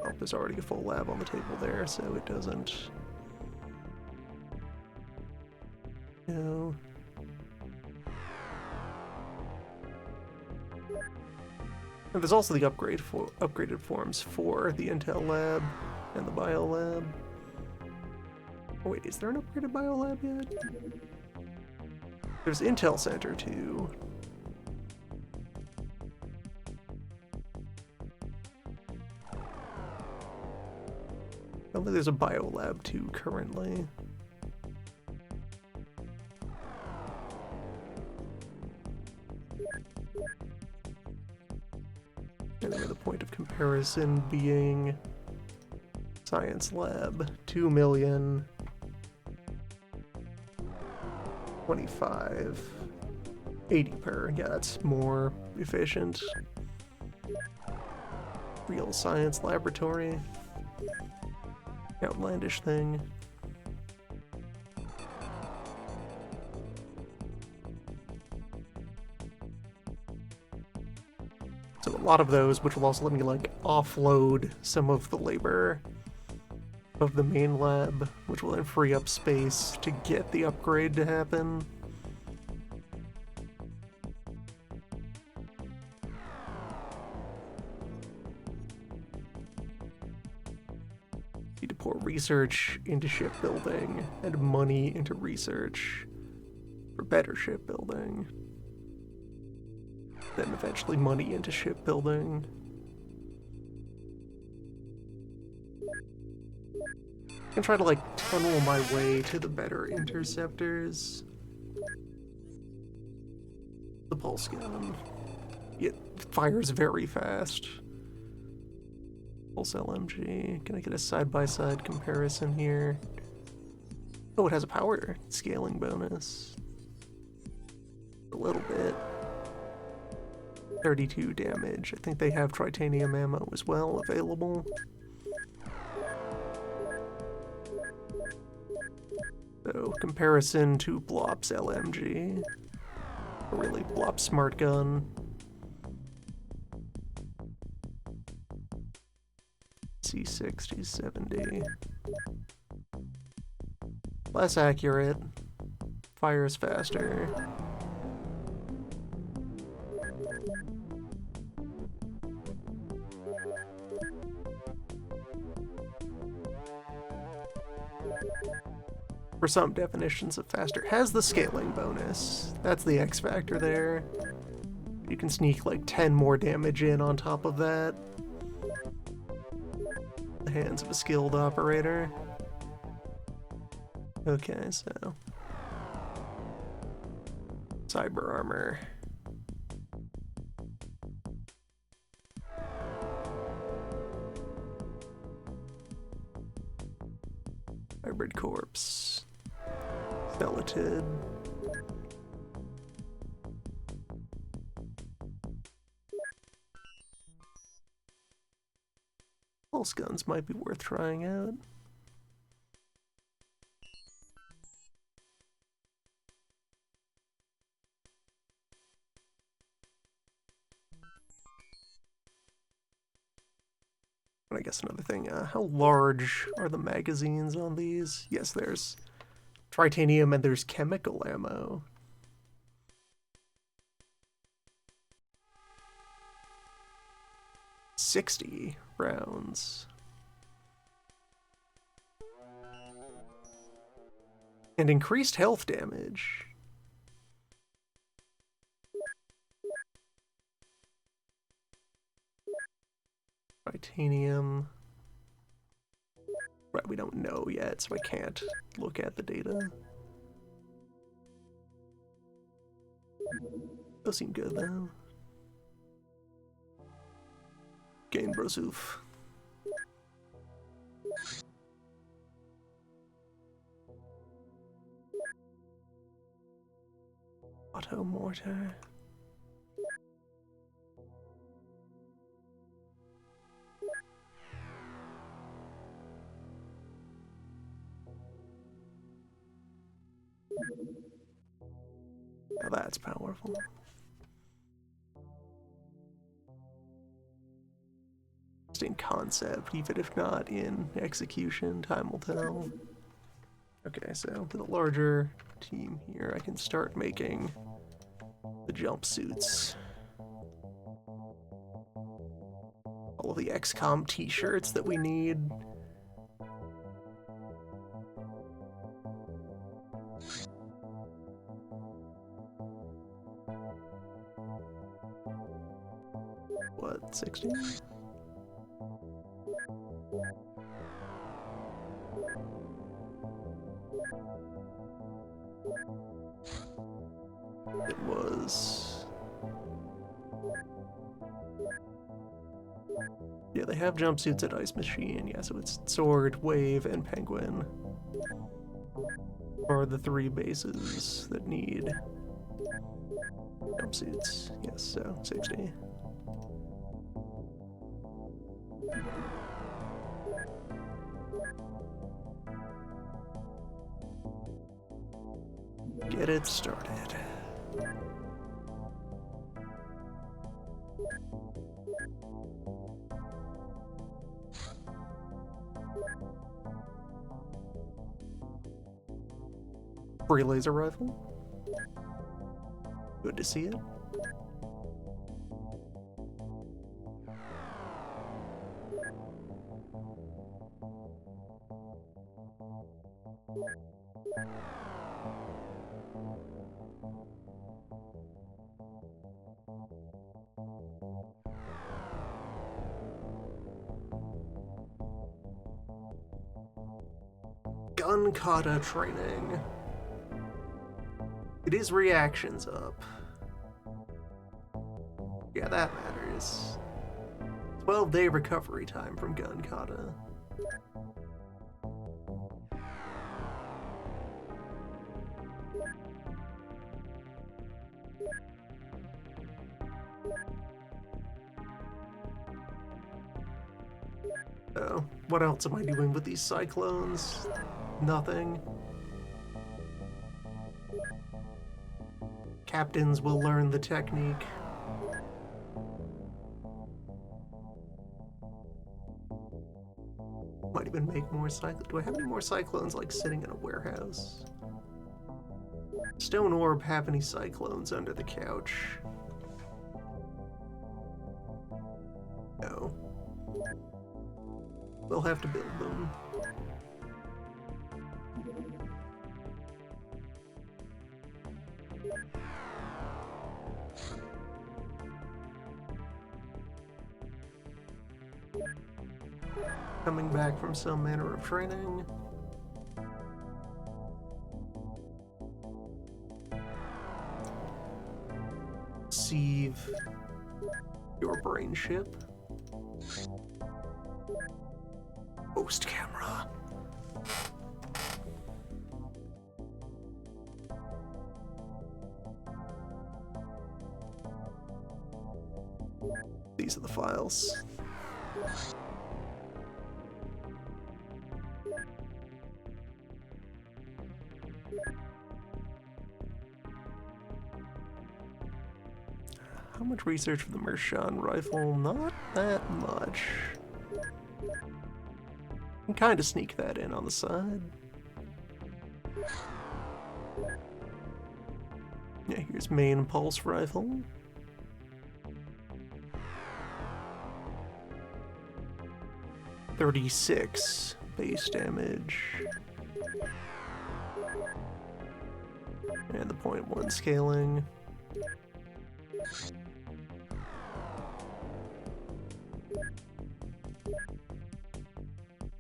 Oh, there's already a full lab on the table there, so it doesn't... No. And there's also the upgraded forms for the Intel lab and the Bio lab. Oh wait, is there an upgraded Bio lab yet? There's Intel Center too. I don't think there's a Biolab too currently. And then the point of comparison being Science Lab, 2 million. 25, 80 per. Yeah, that's more efficient. Real science laboratory. Outlandish thing. So a lot of those, which will also let me like offload some of the labor of the main lab, which will then free up space to get the upgrade to happen. Need to pour research into shipbuilding and money into research for better shipbuilding. Then eventually money into shipbuilding. I can try to like tunnel my way to the better interceptors. The pulse gun. It fires very fast. Pulse LMG. Can I get a side-by-side comparison here? Oh, it has a power scaling bonus. A little bit. 32 damage. I think they have titanium ammo as well available. So, comparison to Blop's LMG. Or really, Blop's smart gun. C60, 70. Less accurate. Fires faster. For some definitions of faster, has the scaling bonus. That's the X factor there. You can sneak like 10 more damage in on top of that. The hands of a skilled operator. Okay, so cyber armor. Hybrid corpse. Skeleton. Pulse guns might be worth trying out. And I guess another thing, how large are the magazines on these? Yes, there's titanium and there's chemical ammo. $60 rounds. And increased health damage. Titanium. Right, we don't know yet, so I can't look at the data. Those seem good though. Gain Brosoof. Auto mortar. Now that's powerful. Just in concept, even if not in execution, time will tell. Okay, so with a larger team here, I can start making the jumpsuits. All of the XCOM t-shirts that we need. What, 60? It was... Yeah, they have jumpsuits at Ice Machine. Yeah, so it's Sword, Wave, and Penguin are the 3 bases that need jumpsuits. Yes, so 60. Get it started. Free laser rifle. Good to see it. Gun kata training. It is reactions up. Yeah, that matters. 12-day recovery time from gun kata. Oh, what else am I doing with these cyclones? Nothing. Captains will learn the technique. Might even make more cyclones. Do I have any more cyclones like sitting in a warehouse? Stone Orb have any cyclones under the couch? No. We'll have to build them. Coming back from some manner of training. Sieve your brain ship. Host camera. These are the files. How much research for the Mershan rifle? Not that much. I can kind of sneak that in on the side. Yeah, here's main pulse rifle. .36 base damage. And the .1 scaling.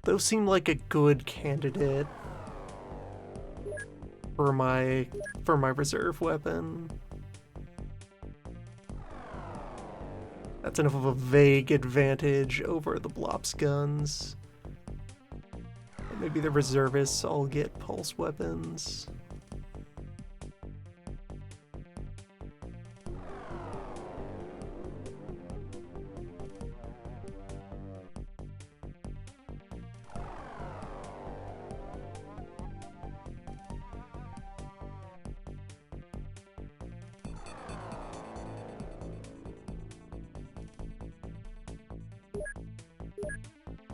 Those seem like a good candidate for my reserve weapon. That's enough of a vague advantage over the Blops guns. Maybe the reservists all get pulse weapons.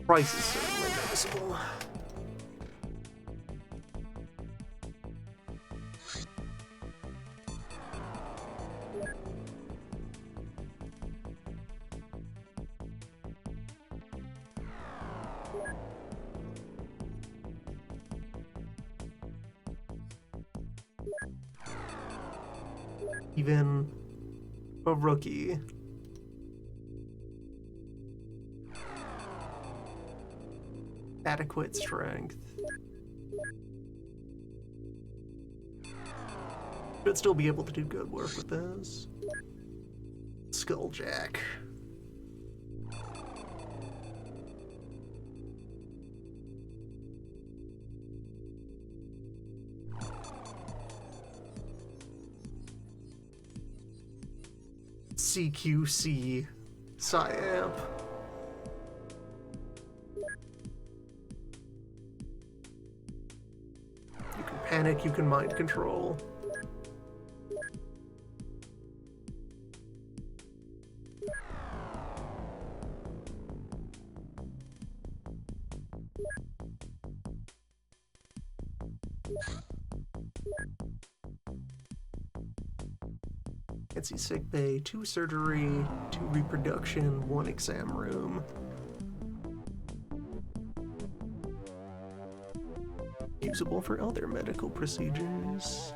Price is certainly noticeable. Even a rookie. Adequate strength. Should still be able to do good work with those. Skulljack. CQC Psyamp. You can panic, you can mind control. fancy sick bay, 2 surgery, 2 reproduction, 1 exam room. Usable for other medical procedures.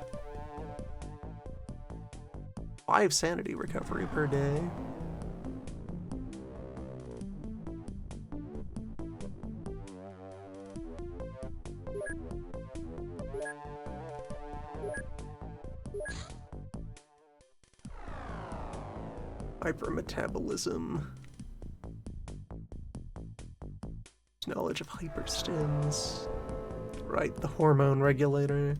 5 sanity recovery per day. Hypermetabolism. Knowledge of hyperstims. Right, the hormone regulator.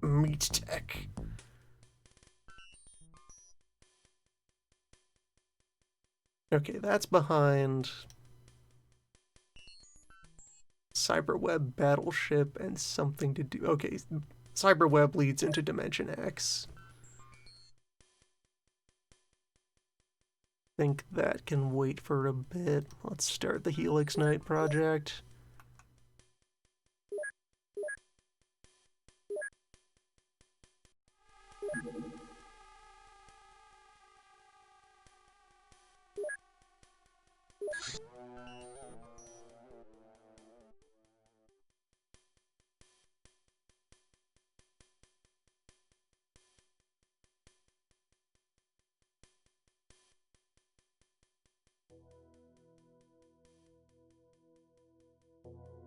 Meat tech. Okay, that's behind Cyberweb Battleship and something to do. Okay, Cyberweb leads into Dimension X. Think that can wait for a bit. Let's start the Helix Knight project.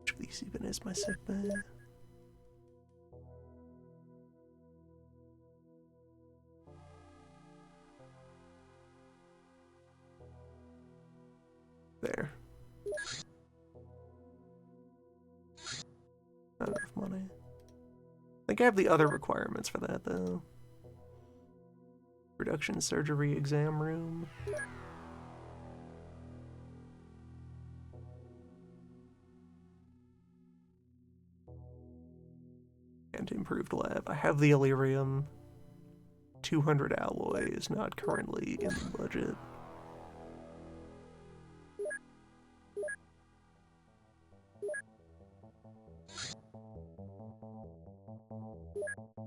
Which these even is my sick bay? There. Not enough money. I think I have the other requirements for that, though. Reduction surgery exam room. And improved lab. I have the Elerium. 200 alloy is not currently in the budget.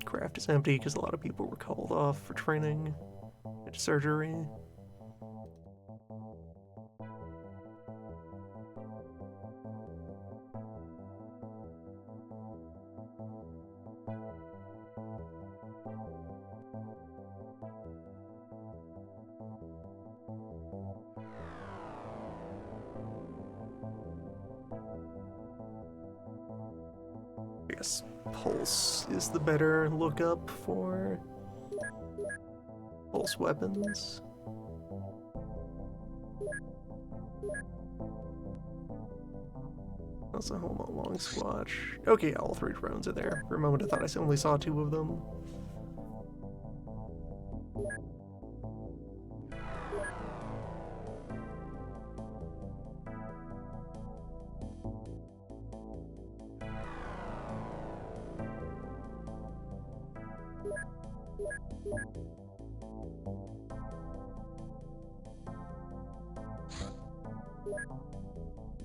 Craft is empty because a lot of people were called off for training and surgery. I guess Pulse is the better lookup for Pulse weapons. Also, hold on, long squatch. Okay, all 3 drones are there. For a moment I thought I only saw 2 of them.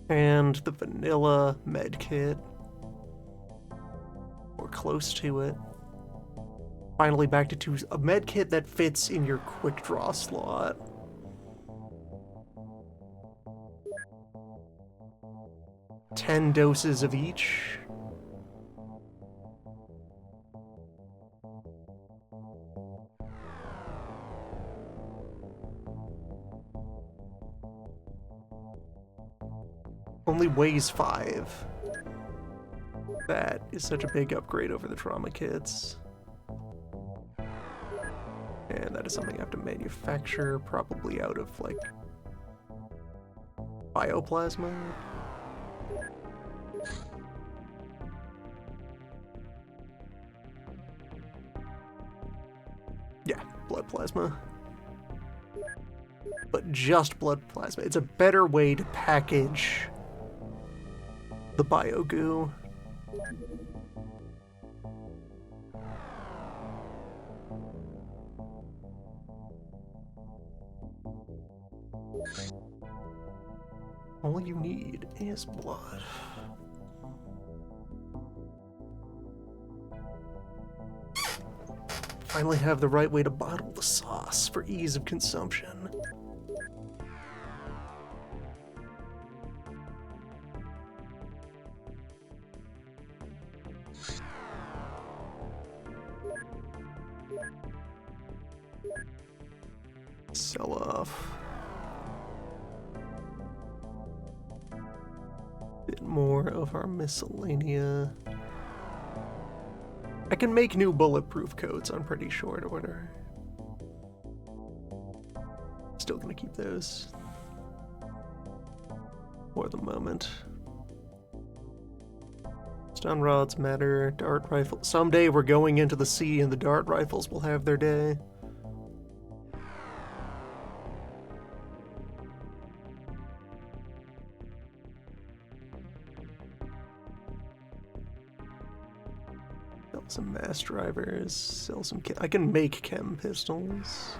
And the vanilla med kit. Or close to it. Finally back to 2. A med kit that fits in your quick draw slot. Ten doses of each. Only weighs 5. That is such a big upgrade over the trauma kits. And that is something I have to manufacture, probably out of, like, bioplasma. Yeah, blood plasma. But just blood plasma. It's a better way to package the bio goo. All you need is blood. Finally have the right way to bottle the sauce for ease of consumption. Sell off. Bit more of our miscellanea. I can make new bulletproof coats on pretty short order. Still gonna keep those for the moment. Stun rods matter, dart rifle. Someday we're going into the sea and the dart rifles will have their day. Sell some mass drivers, sell some I can make chem pistols.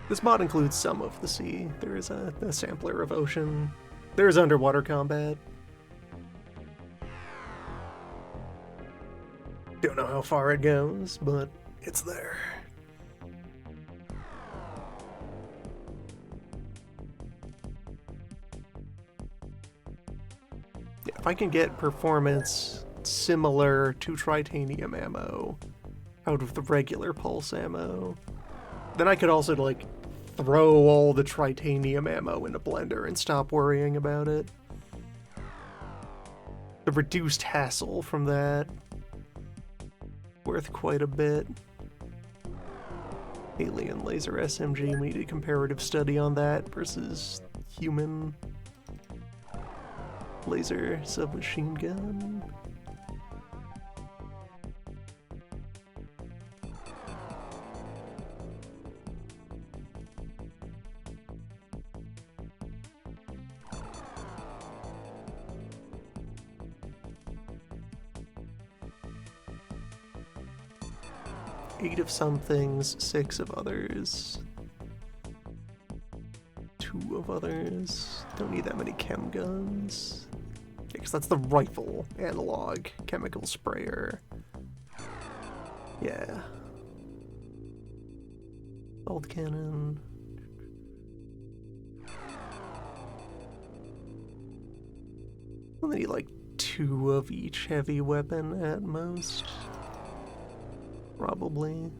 This mod includes some of the sea. There is a sampler of ocean. There is underwater combat. Don't know how far it goes, but it's there. Yeah, if I can get performance similar to Tritanium ammo out of the regular pulse ammo, then I could also, like, throw all the Tritanium ammo in a blender and stop worrying about it. The reduced hassle from that, worth quite a bit. Alien laser SMG, we need a comparative study on that versus human laser submachine gun. Eight of some things, 6 of others. 2 of others. Don't need that many chem guns. Yeah, because that's the rifle analog chemical sprayer. Yeah. Bolt cannon. Only need like 2 of each heavy weapon at most. Probably.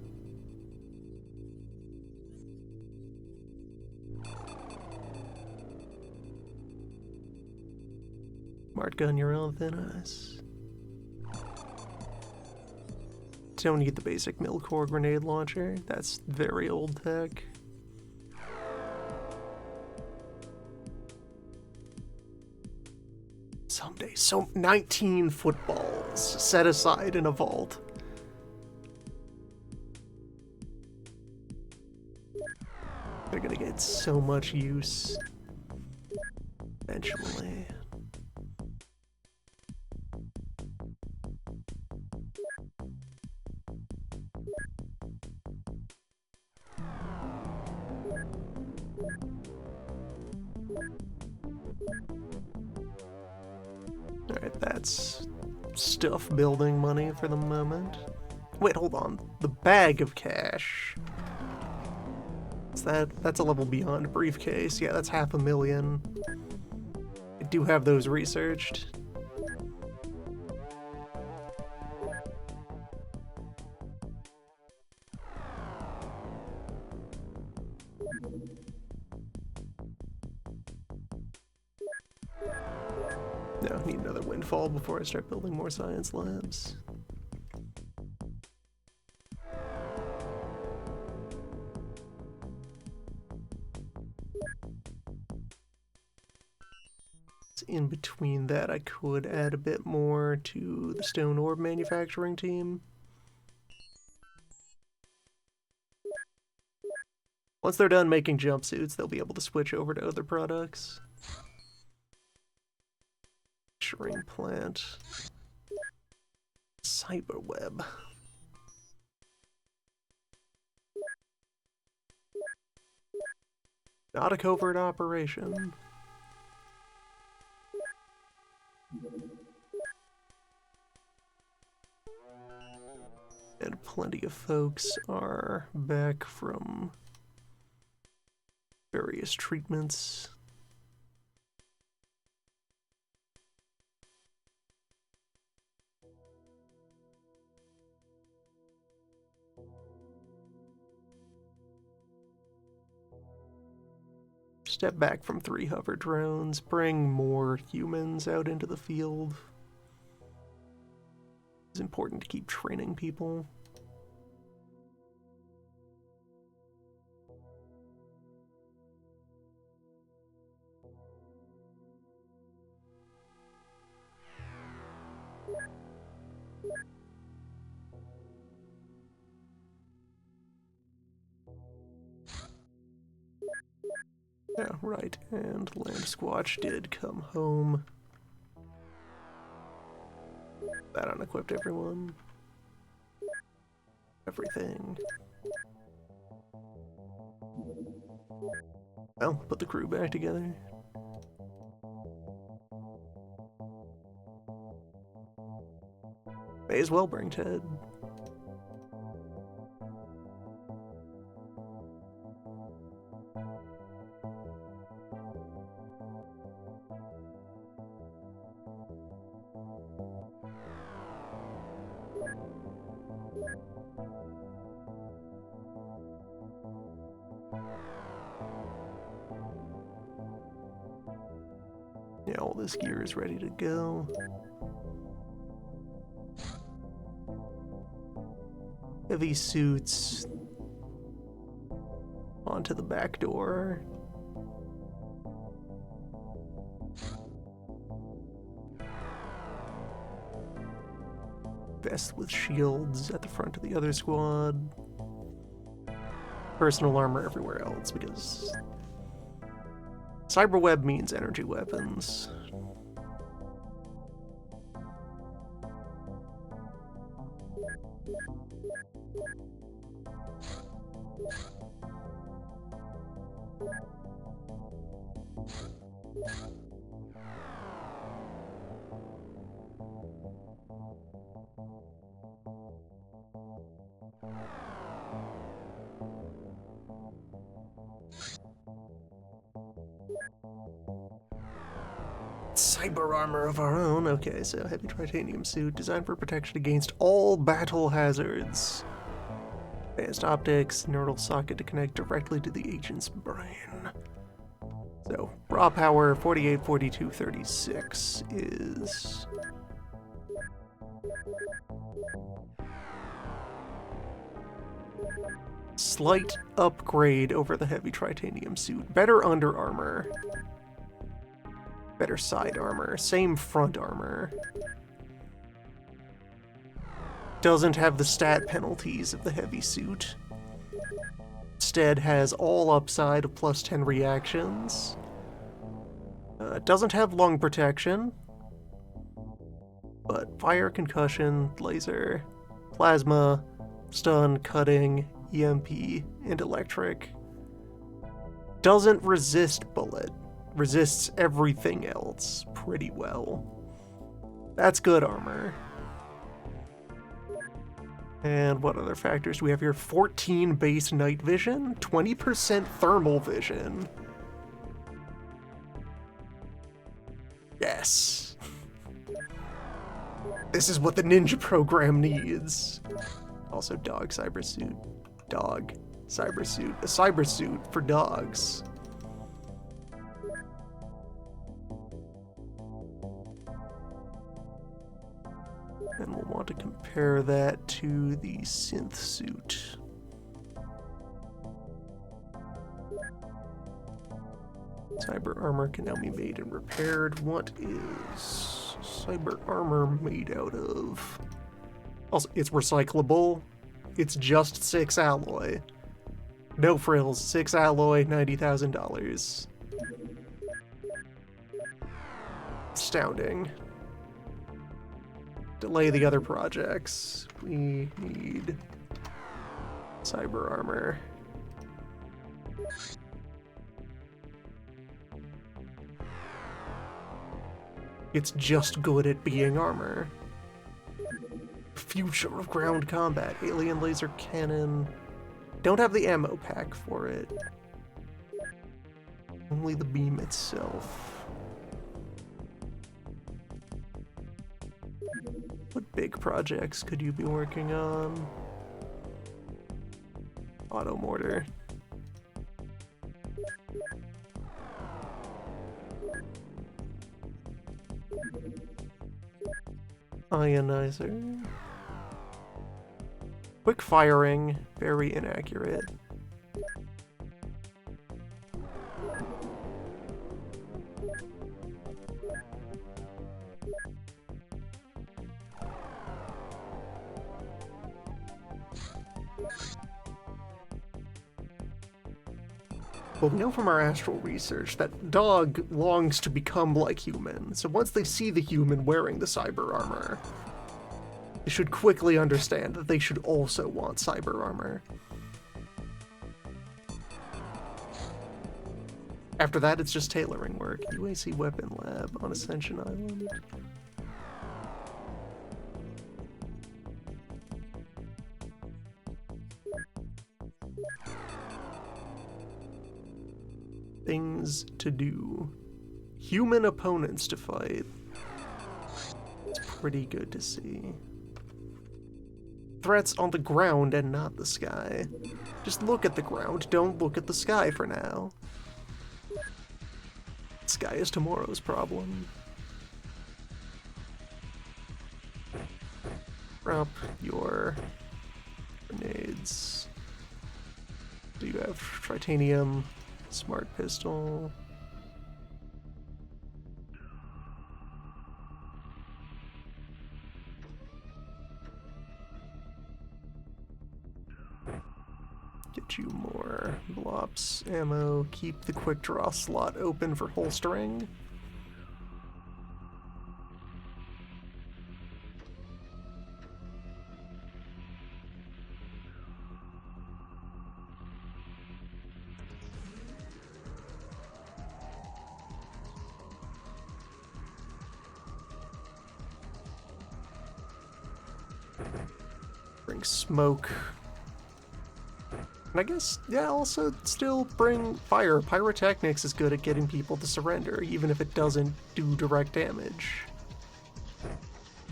Smart gun, you're on thin ice. Don't need the basic Milcore grenade launcher. That's very old tech. Someday, so 19 footballs set aside in a vault. They're gonna get so much use eventually. Alright, that's stuff building money for the moment. Wait, hold on. The bag of cash. That's a level beyond briefcase. Yeah, that's 500,000. I do have those researched. No, I need another windfall before I start building more science labs. In between that, I could add a bit more to the stone orb manufacturing team. Once they're done making jumpsuits, they'll be able to switch over to other products. Shrink plant. Cyberweb. Not a covert operation. And plenty of folks are back from various treatments. Step back from 3 hover drones, bring more humans out into the field. It's important to keep training people. Yeah, right, and Land Squatch did come home. That unequipped everyone. Everything. Well, put the crew back together. May as well bring Ted. Yeah, all this gear is ready to go. Heavy suits onto the back door. Vest with shields at the front of the other squad. Personal armor everywhere else, because cyberweb means energy weapons. Cyber armor of our own. Okay, so heavy titanium suit designed for protection against all battle hazards. Advanced optics, neural socket to connect directly to the agent's brain. So, raw power 48, 42, 36 is... slight upgrade over the heavy titanium suit. Better under armor. Better side armor. Same front armor. Doesn't have the stat penalties of the heavy suit. Instead has all upside of plus 10 reactions. Doesn't have lung protection. But fire, concussion, laser, plasma, stun, cutting, EMP, and electric. Doesn't resist bullet. Resists everything else pretty well. That's good armor. And what other factors do we have here? 14 base night vision, 20% thermal vision. Yes. This is what the ninja program needs. Also dog cyber suit. Dog cyber suit. A cyber suit for dogs. And we'll want to compare that to the synth suit. Cyber armor can now be made and repaired. What is cyber armor made out of? Also, it's recyclable. It's just 6 alloy. No frills, 6 alloy, $90,000. Astounding. Delay the other projects. We need cyber armor. It's just good at being armor. Future of ground combat, alien laser cannon. Don't have the ammo pack for it. Only the beam itself. What big projects could you be working on? Auto mortar. Ionizer. Quick firing, very inaccurate. Well, we know from our astral research that dog longs to become like human, so once they see the human wearing the cyber armor, they should quickly understand that they should also want cyber armor. After that, it's just tailoring work. UAC Weapon Lab on Ascension Island. Things to do. Human opponents to fight. It's pretty good to see. Threats on the ground and not the sky. Just look at the ground, don't look at the sky for now. Sky is tomorrow's problem. Drop your grenades. Do you have tritanium? Smart pistol. Get you more blops, ammo, keep the quick draw slot open for holstering. Bring smoke. And I guess, yeah, also still bring fire. Pyrotechnics is good at getting people to surrender, even if it doesn't do direct damage.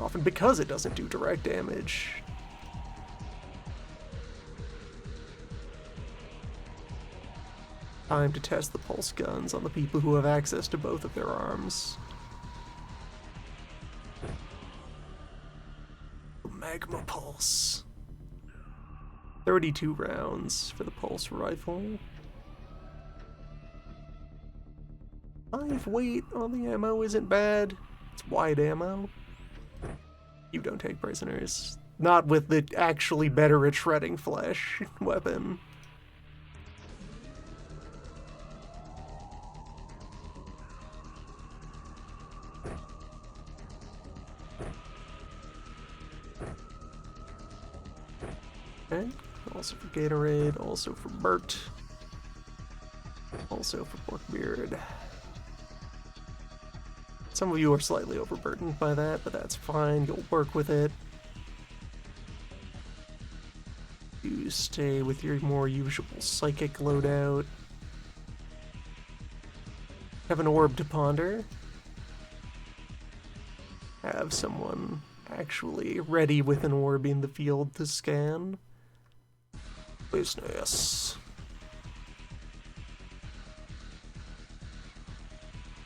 Often because it doesn't do direct damage. Time to test the pulse guns on the people who have access to both of their arms. Magma Pulse. 32 rounds for the pulse rifle. 5 weight on the ammo isn't bad. It's wide ammo. You don't take prisoners. Not with the actually better at shredding flesh weapon. Okay. Also for Gatorade, also for Bert, also for Porkbeard. Some of you are slightly overburdened by that, but that's fine. You'll work with it. You stay with your more usual psychic loadout. Have an orb to ponder. Have someone actually ready with an orb in the field to scan. Business.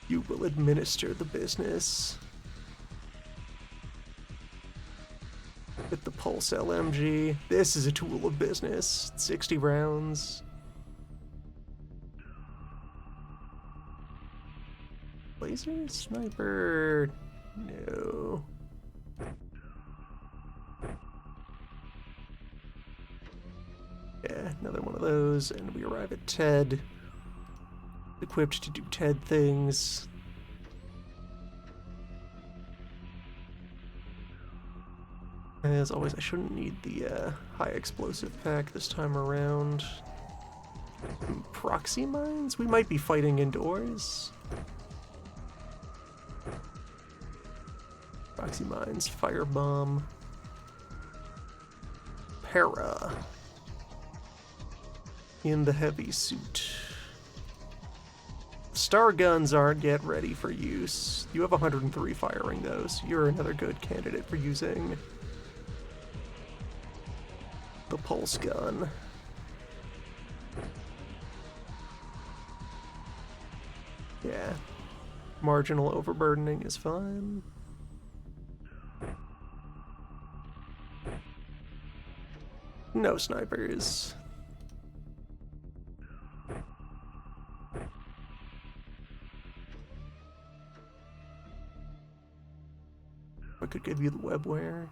You will administer the business with the Pulse LMG. This is a tool of business. 60 rounds. Laser sniper. No. Yeah, another one of those, and we arrive at TED. Equipped to do TED things. As always, I shouldn't need the high explosive pack this time around. Proxy mines? We might be fighting indoors. proxy mines, firebomb, para in the heavy suit. Star guns aren't yet ready for use. You have 103 firing those. You're another good candidate for using the pulse gun. Yeah. Marginal overburdening is fine. No snipers. I could give you the webware.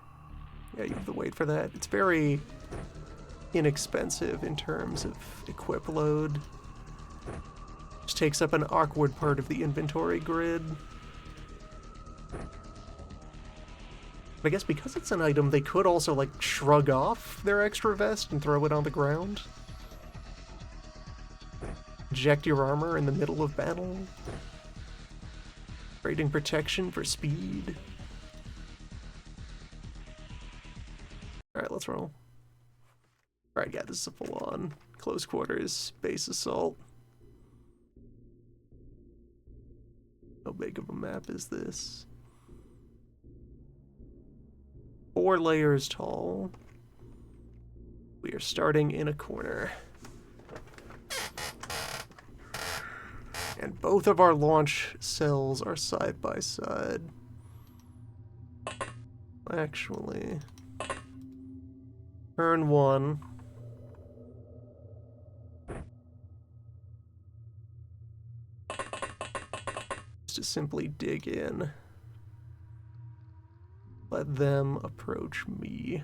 Yeah, you have to wait for that. It's very inexpensive in terms of equip load. Just takes up an awkward part of the inventory grid. But I guess because it's an item, they could also, like, shrug off their extra vest and throw it on the ground. Eject your armor in the middle of battle. Trading protection for speed. Alright, let's roll. Alright, yeah, this is a full-on close quarters base assault. How big of a map is this? 4 layers tall. We are starting in a corner. And both of our launch cells are side by side. Actually, turn 1. Just to simply dig in. Let them approach me.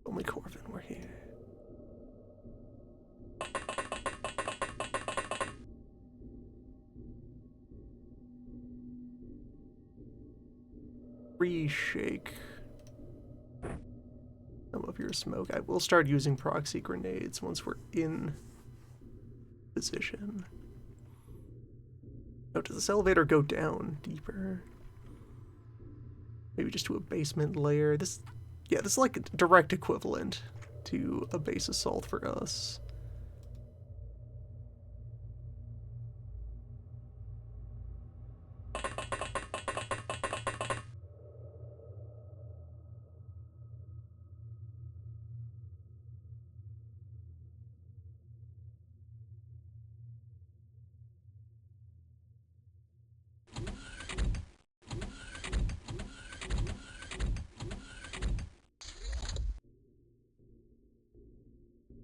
Only Corvin were here. Reshake some of your smoke. I will start using proxy grenades once we're in position. Oh, does this elevator go down deeper? Maybe just to a basement layer. This is like a direct equivalent to a base assault for us.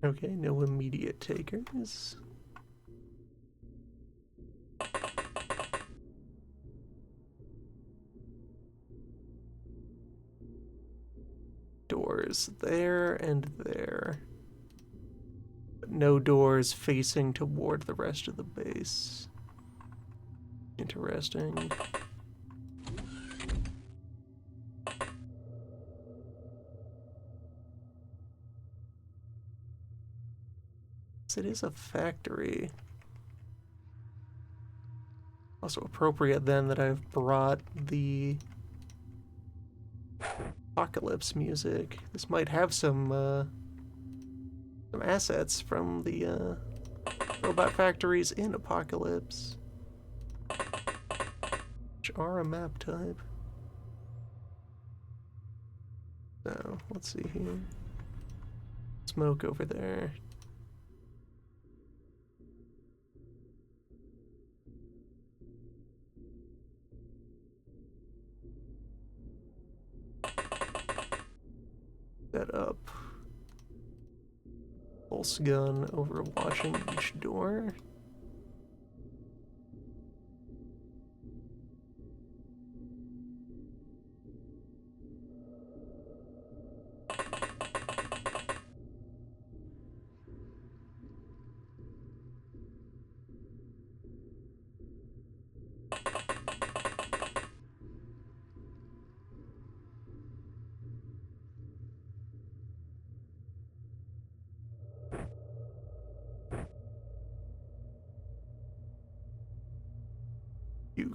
Okay, no immediate takers. Doors there and there. But no doors facing toward the rest of the base. Interesting. It is a factory. Also appropriate then that I've brought the Apocalypse music. This might have some assets from the robot factories in Apocalypse, which are a map type. So let's see here. Smoke over there. Set up pulse gun over watching each door.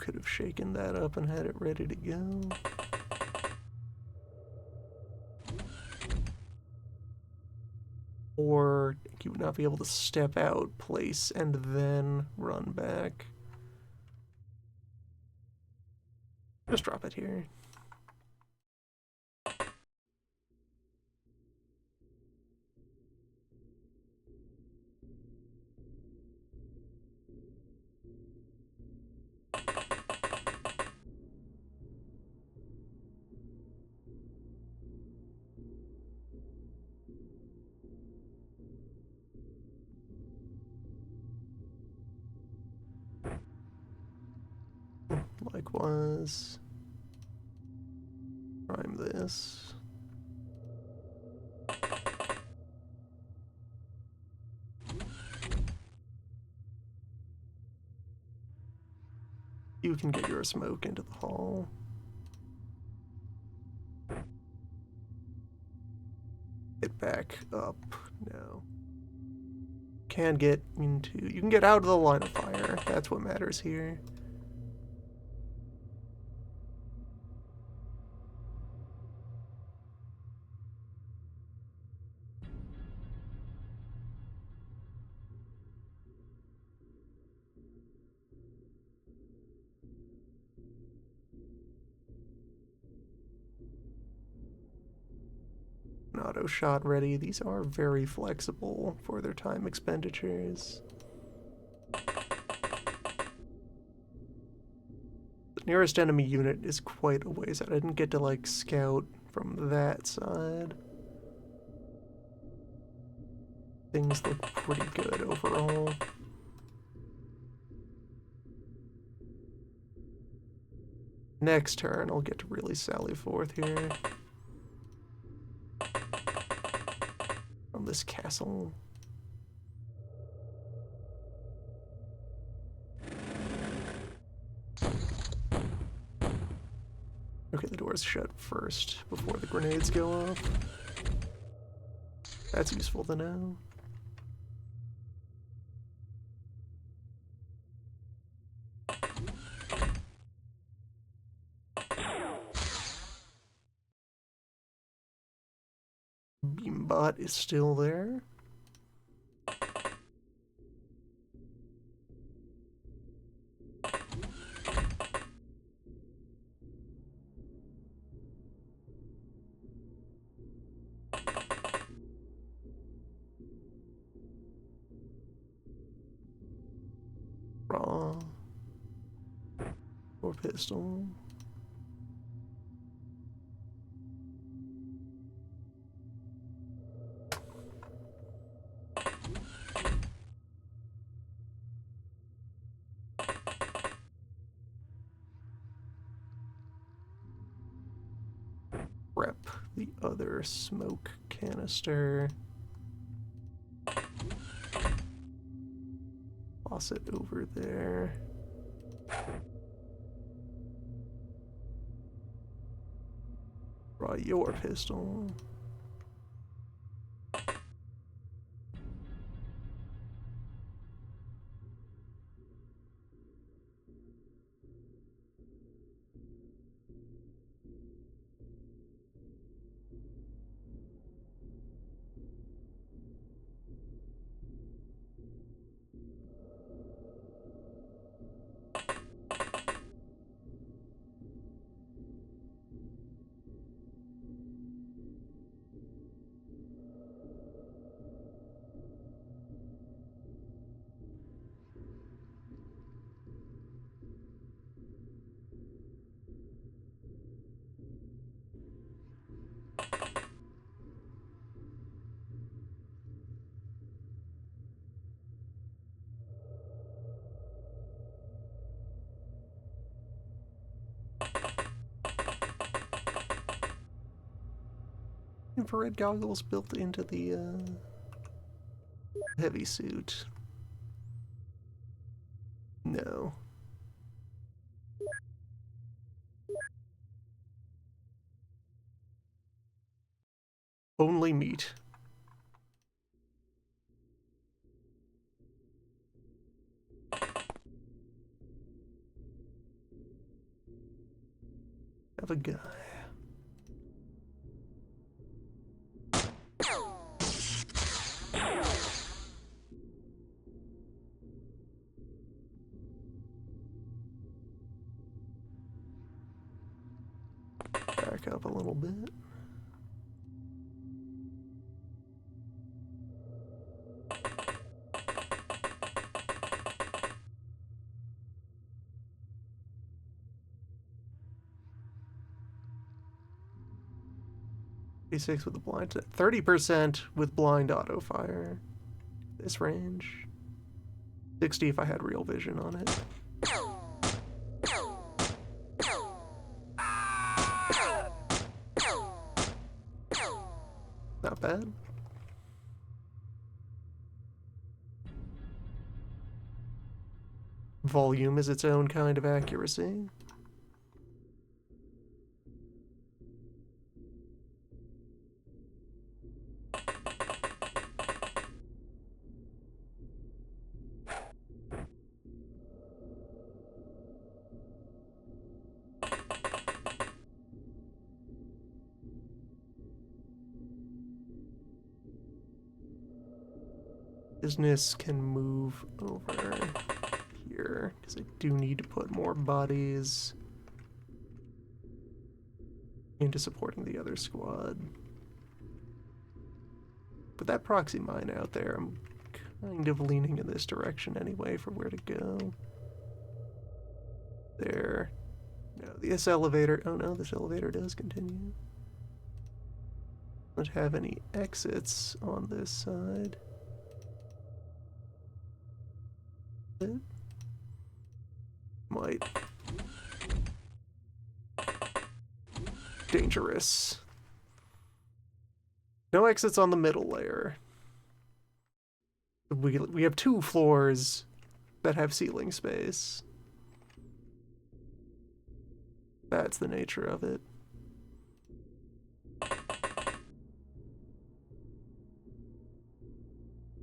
could have shaken that up and had it ready to go. Or you would not be able to step out, place, and then run back. Just drop it here. Likewise, prime this. You can get your smoke into the hall. Get back up now. Can get into... You can get out of the line of fire. That's what matters here. Auto shot ready. These are very flexible for their time expenditures. The nearest enemy unit is quite a ways out. I didn't get to like scout from that side. Things look pretty good overall. Next turn, I'll get to really sally forth here. From this castle. Okay, the door's shut first before the grenades go off. That's useful to know. Beambot is still there. Raw. Or pistol. Rep the other smoke canister. Toss it over there. Draw your pistol. Infrared goggles built into the heavy suit. No. Only meat. of a guy. Back up a little bit. Six with the blind, 30% with blind auto fire. This range. 60 if I had real vision on it. Not bad. Volume is its own kind of accuracy. Business can move over here, because I do need to put more bodies into supporting the other squad. But that proxy mine out there, I'm kind of leaning in this direction anyway for where to go. There. No, this elevator, oh no, this elevator does continue. Don't have any exits on this side. It might. Dangerous. No exits on the middle layer. We have 2 floors that have ceiling space. That's the nature of it.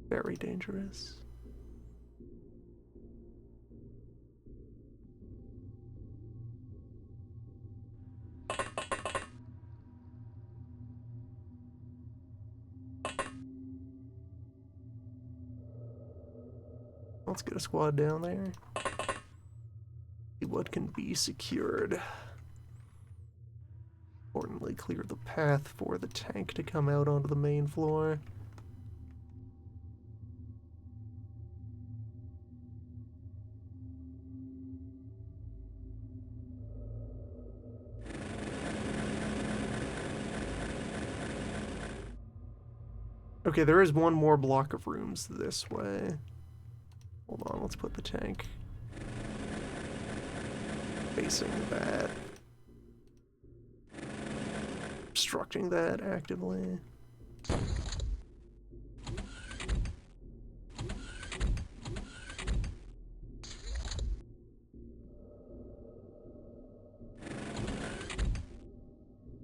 Very dangerous. Let's get a squad down there. See what can be secured. Importantly, clear the path for the tank to come out onto the main floor. Okay, there is one more block of rooms this way. Hold on, let's put the tank facing that. Obstructing that actively.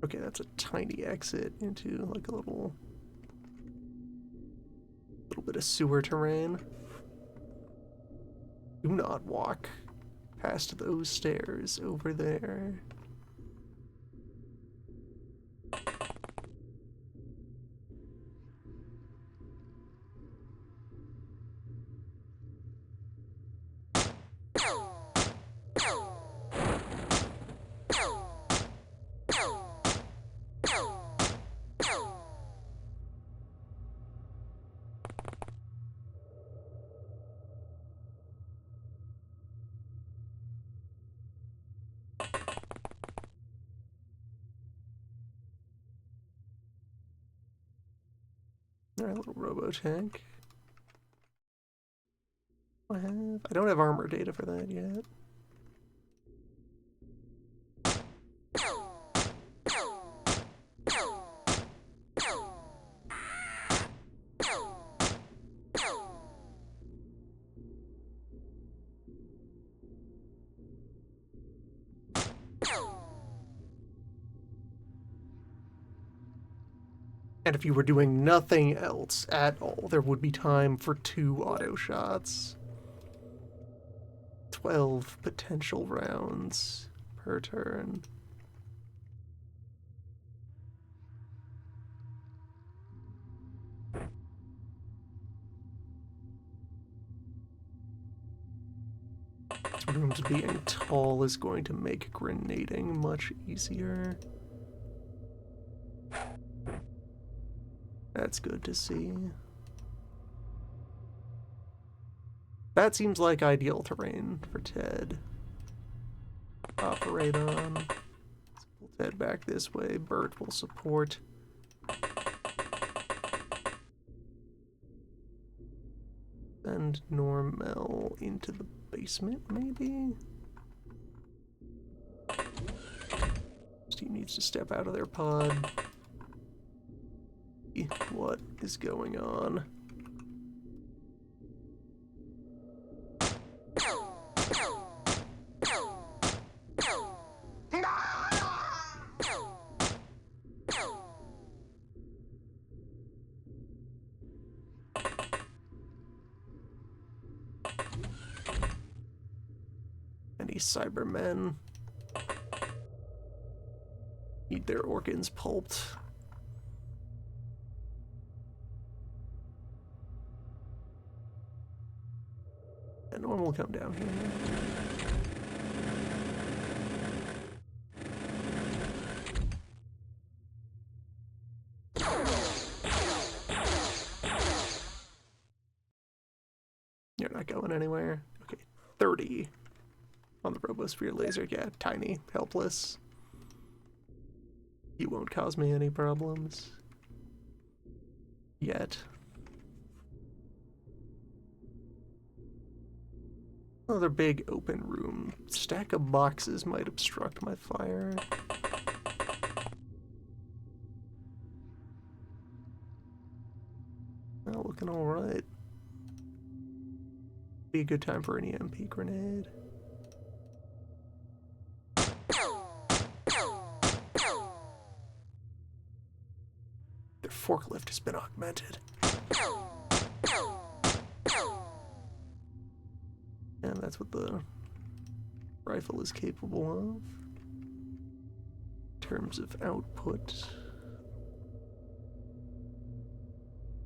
Okay, that's a tiny exit into like a little bit of sewer terrain. Do not walk past those stairs over there. Alright, little robo tank. I don't have armor data for that yet. And if you were doing nothing else at all, there would be time for 2 auto shots. 12 potential rounds per turn. Rooms being tall is going to make grenading much easier. That's good to see. That seems like ideal terrain for Ted. Operate on. Let's pull Ted back this way. Bert will support. Send Normel into the basement, maybe? Steve needs to step out of their pod. What is going on? Any Cybermen need their organs pulped. And Norm will come down here. You're not going anywhere. Okay, 30 on the Robosphere laser. Yeah, tiny, helpless. You won't cause me any problems. Yet. Another big open room. Stack of boxes might obstruct my fire. Well, looking alright. Be a good time for an EMP grenade. Their forklift has been augmented. And that's what the rifle is capable of. In terms of output,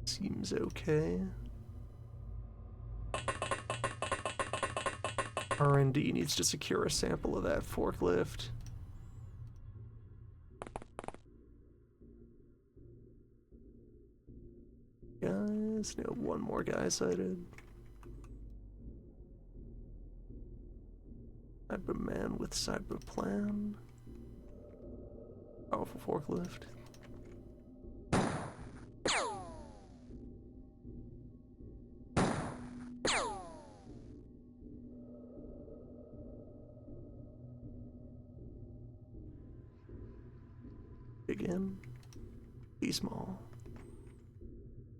seems okay. R&D needs to secure a sample of that forklift. Guys, no, one more guy sighted. Cyberman with Cyberplan. Powerful forklift. Big in. Be small.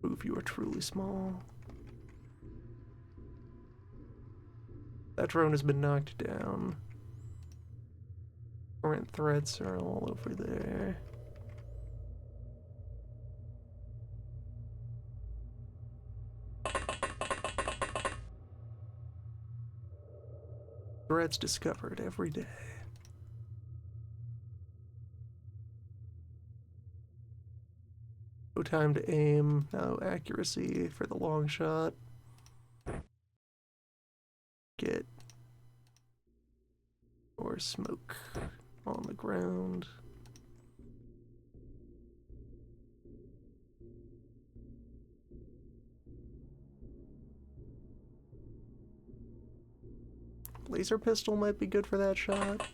Prove you are truly small. That drone has been knocked down. Current threats are all over there. Threats discovered every day. No time to aim, no accuracy for the long shot. Get or smoke on the ground. Laser pistol might be good for that shot.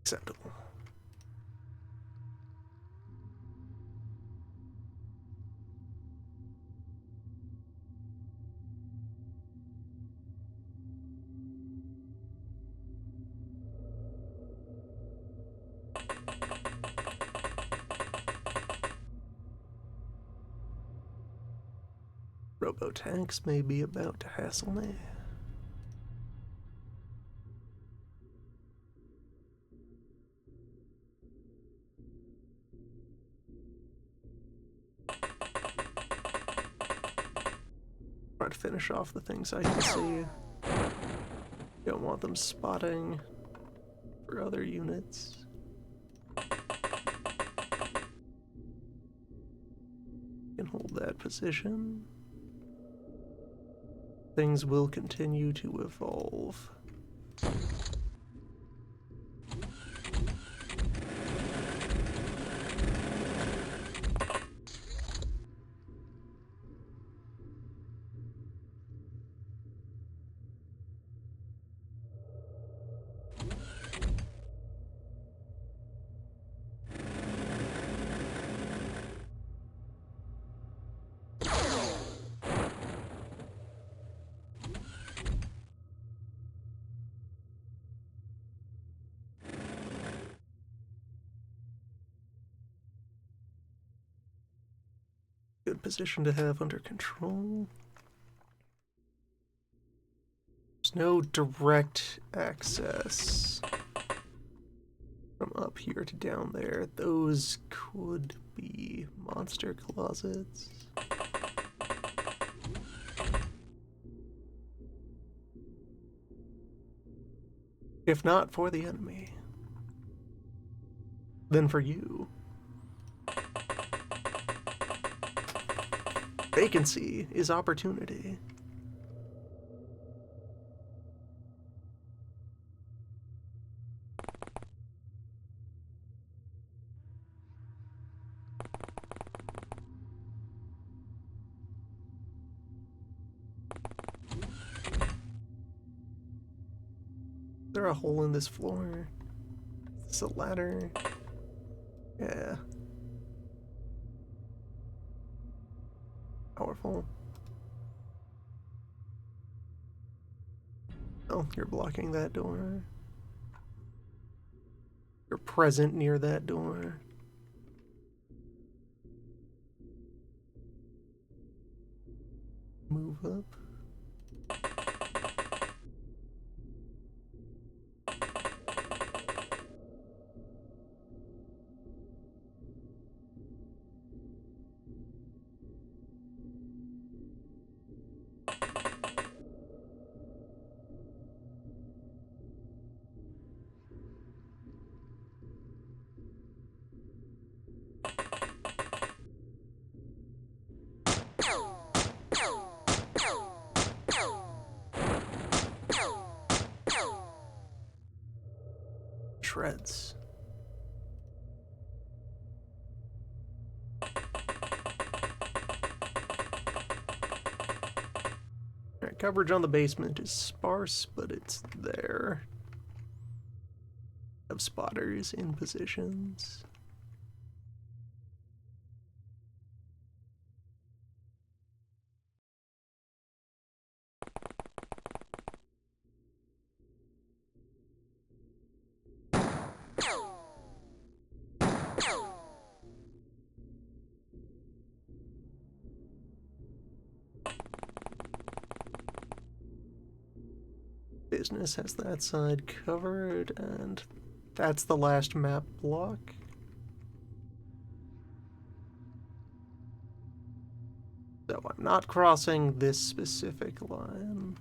Acceptable. Robotanks may be about to hassle me. Try to finish off the things I can see. Don't want them spotting for other units. Can hold that position. Things will continue to evolve. Good position to have under control. There's no direct access from up here to down there. Those could be monster closets. If not for the enemy, then for you. Vacancy is opportunity. Is there a hole in this floor? Is this a ladder? Yeah. Powerful. Oh, you're blocking that door. You're present near that door. Move up. Shreds. Alright, coverage on the basement is sparse, but it's there. Have spotters in positions. Business has that side covered, and that's the last map block. So I'm not crossing this specific line.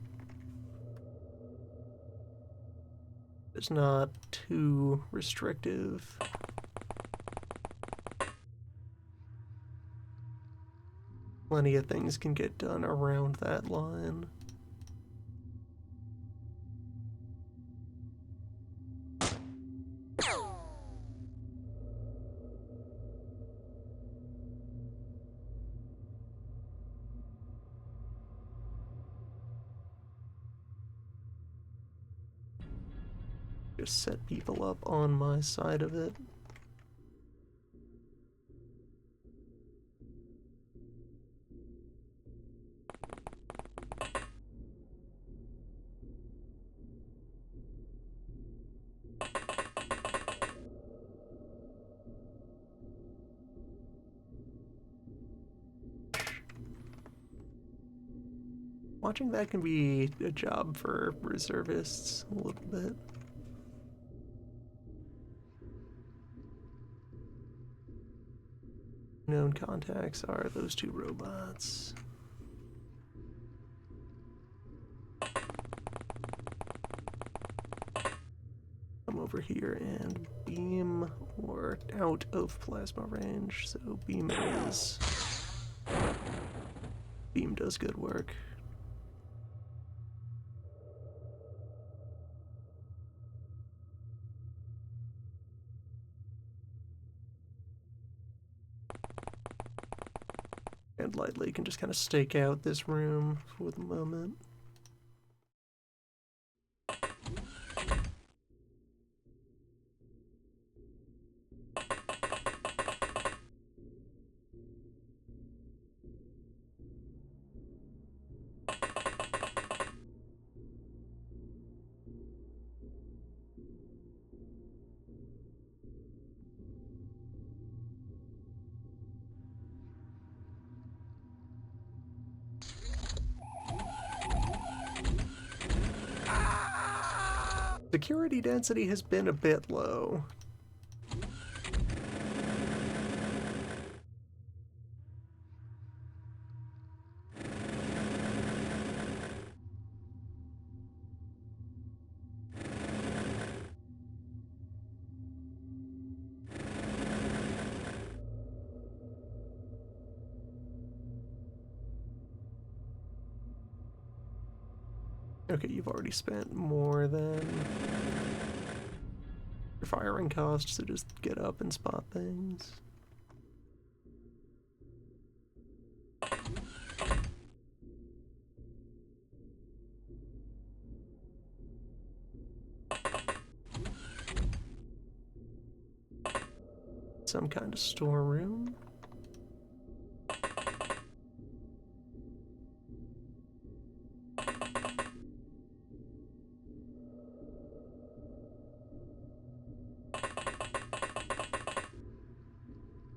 It's not too restrictive. Plenty of things can get done around that line. Just set people up on my side of it. Watching that can be a job for reservists a little bit. Known contacts are those two robots. over here and beam or out of plasma range, so beam is... Beam does good work. And Lightly can just kind of stake out this room for the moment. Security density has been a bit low. Okay, you've already spent more than your firing cost, so just get up and spot things. Some kind of storeroom.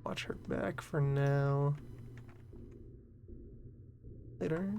Watch her back for now. Later.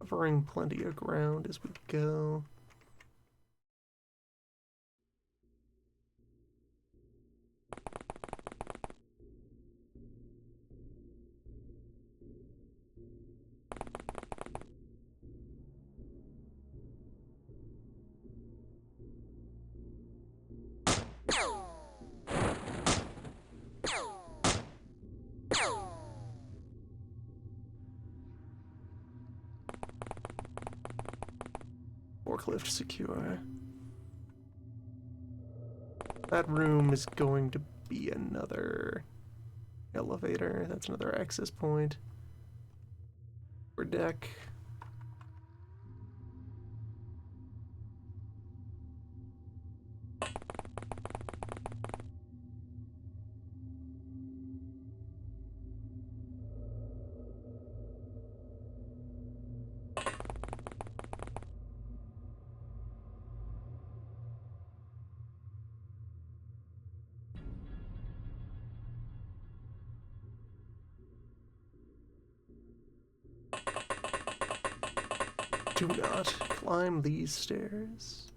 Covering plenty of ground as we go. Forklift secure. That room is going to be another elevator. That's another access point. For deck. Do not climb these stairs.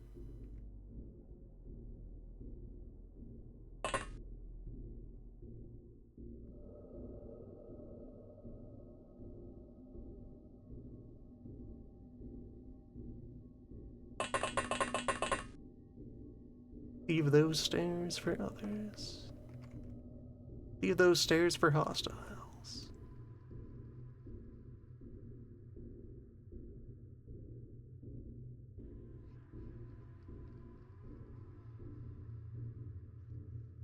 Leave those stairs for others. Leave those stairs for hostiles.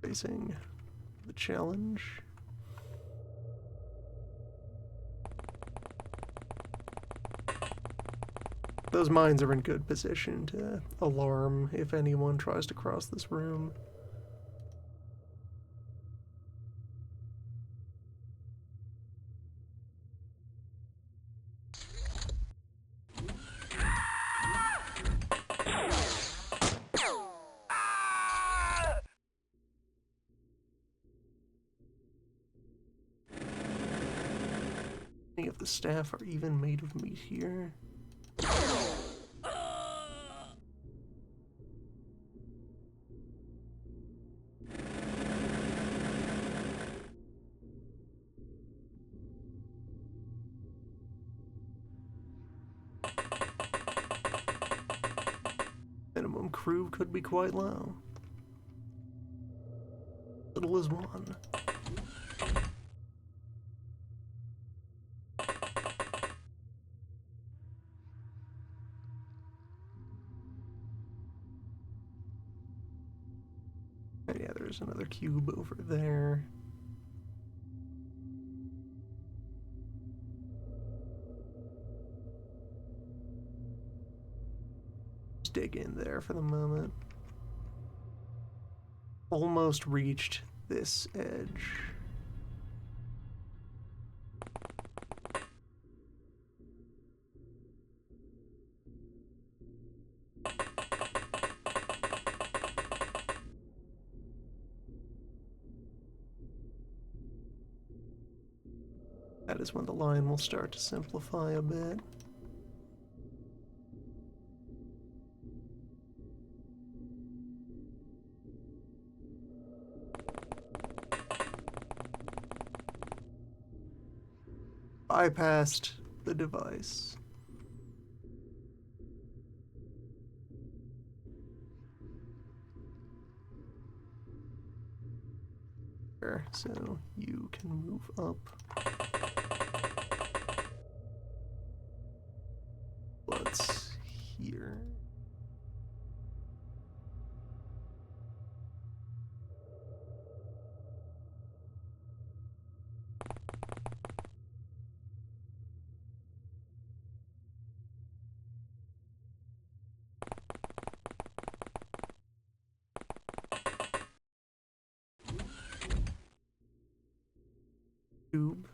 Facing the challenge. Those mines are in good position to alarm if anyone tries to cross this room. Any of the staff are even made of meat here. Minimum crew could be quite low. Little as one. And yeah, there's another cube over there. Just dig in there for the moment. Almost reached this edge. That is when the line will start to simplify a bit. Bypassed the device. So you can move up. What's here? Tube.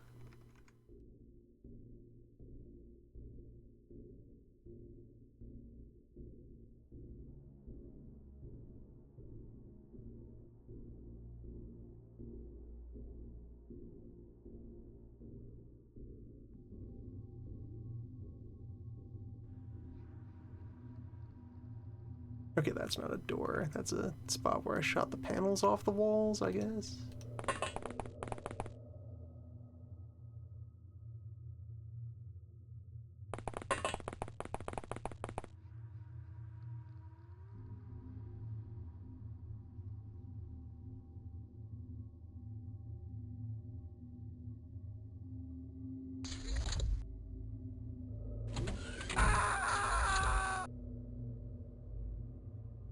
Okay, that's not a door. That's a spot where I shot the panels off the walls, I guess.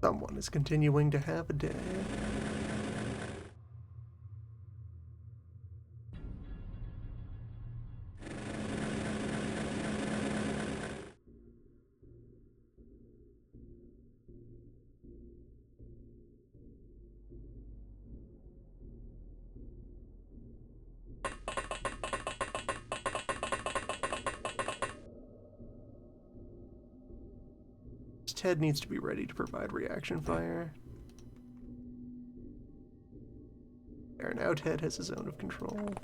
Someone is continuing to have a day. Ted needs to be ready to provide reaction fire. There, now Ted has a zone of control.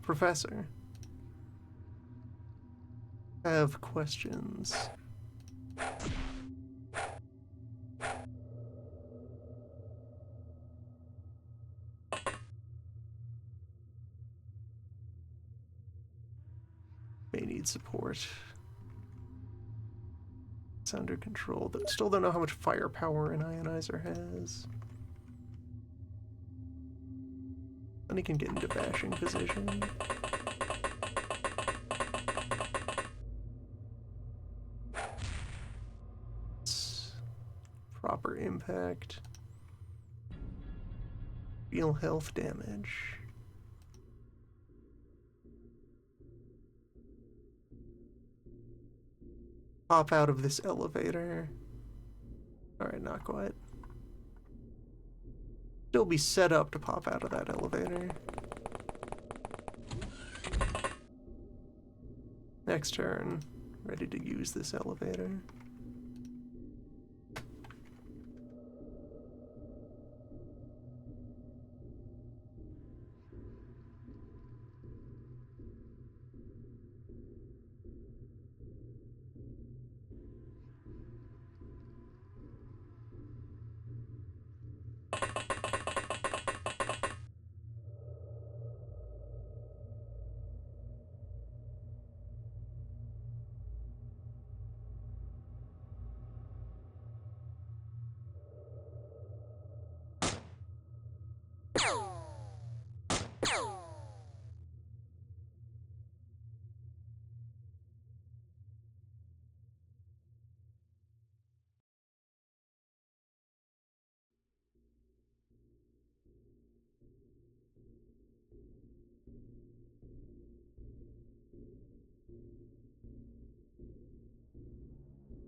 Professor. I have questions. support. It's under control. Still don't know how much firepower an ionizer has. Then he can get into bashing position. Proper impact. Feel health damage. Pop out of this elevator. Alright, not quite. Still be set up to pop out of that elevator. Next turn, ready to use this elevator.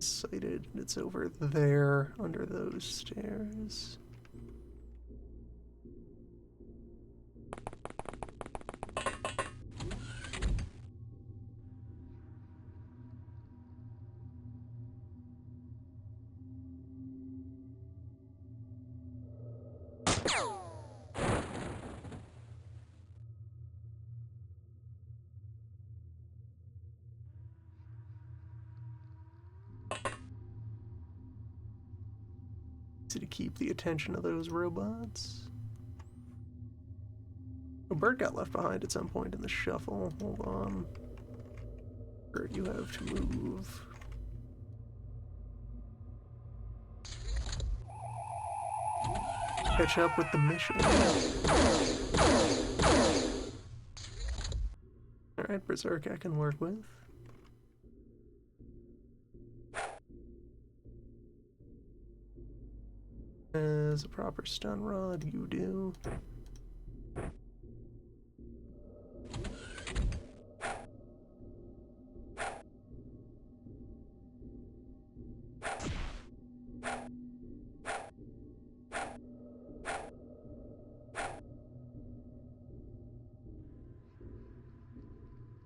Sighted. It's over there under those stairs. To keep the attention of those robots. A bird got left behind at some point in the shuffle. Hold on. Bird, you have to move. Catch up with the mission. Alright, Berserk I can work with. As a proper stun rod, you do.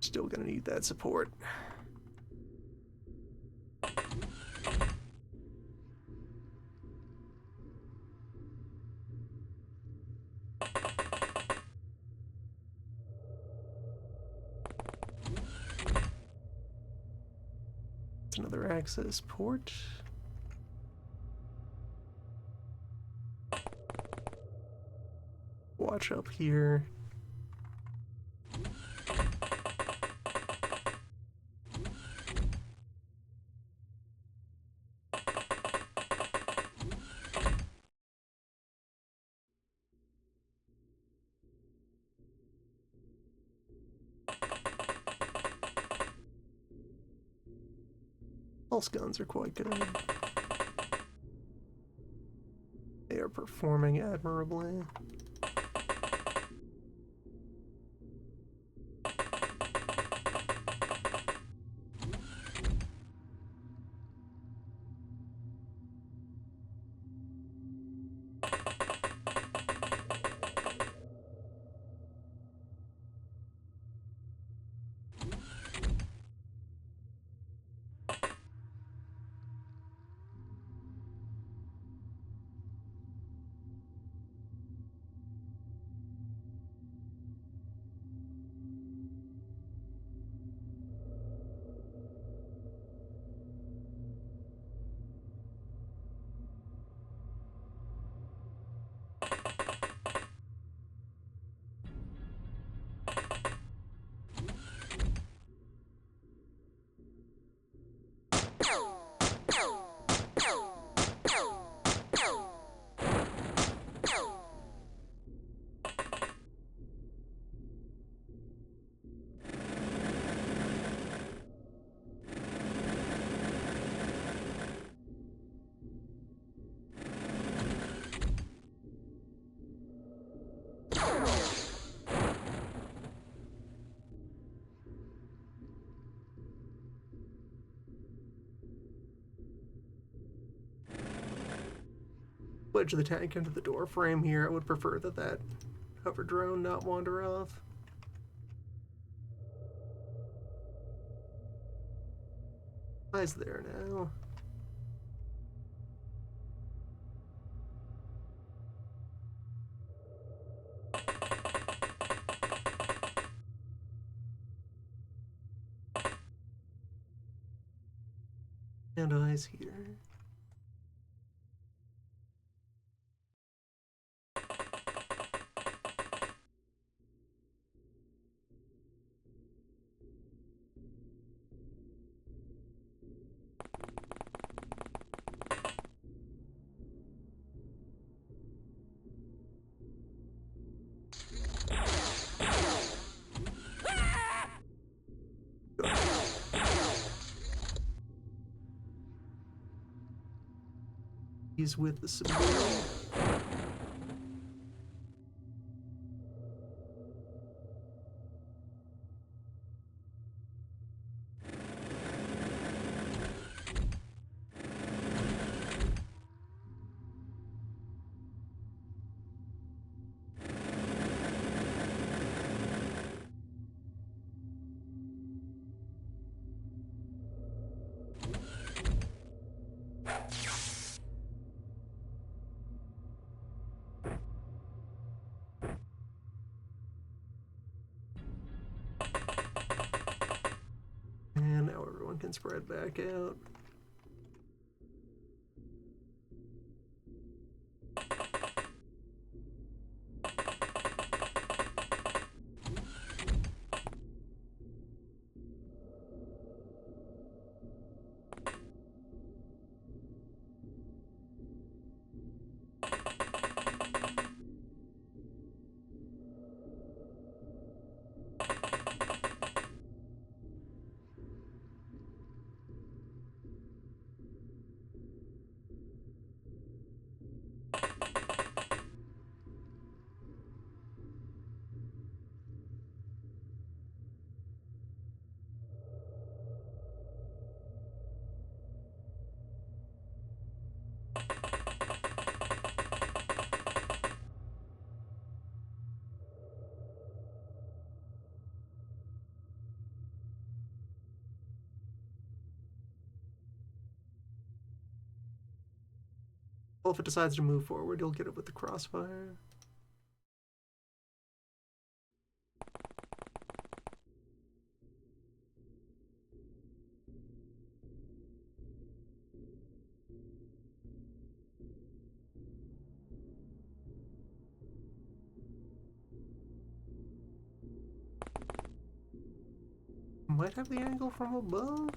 Still gonna need that support. Another access port. Watch up here. Pulse guns are quite good. They are performing admirably. wedge the tank into the door frame here. I would prefer that hover drone not wander off. Eyes there now. And eyes here. He's with the civilian. And now everyone can spread back out. Well, if it decides to move forward, you'll get it with the crossfire. Might have the angle from above?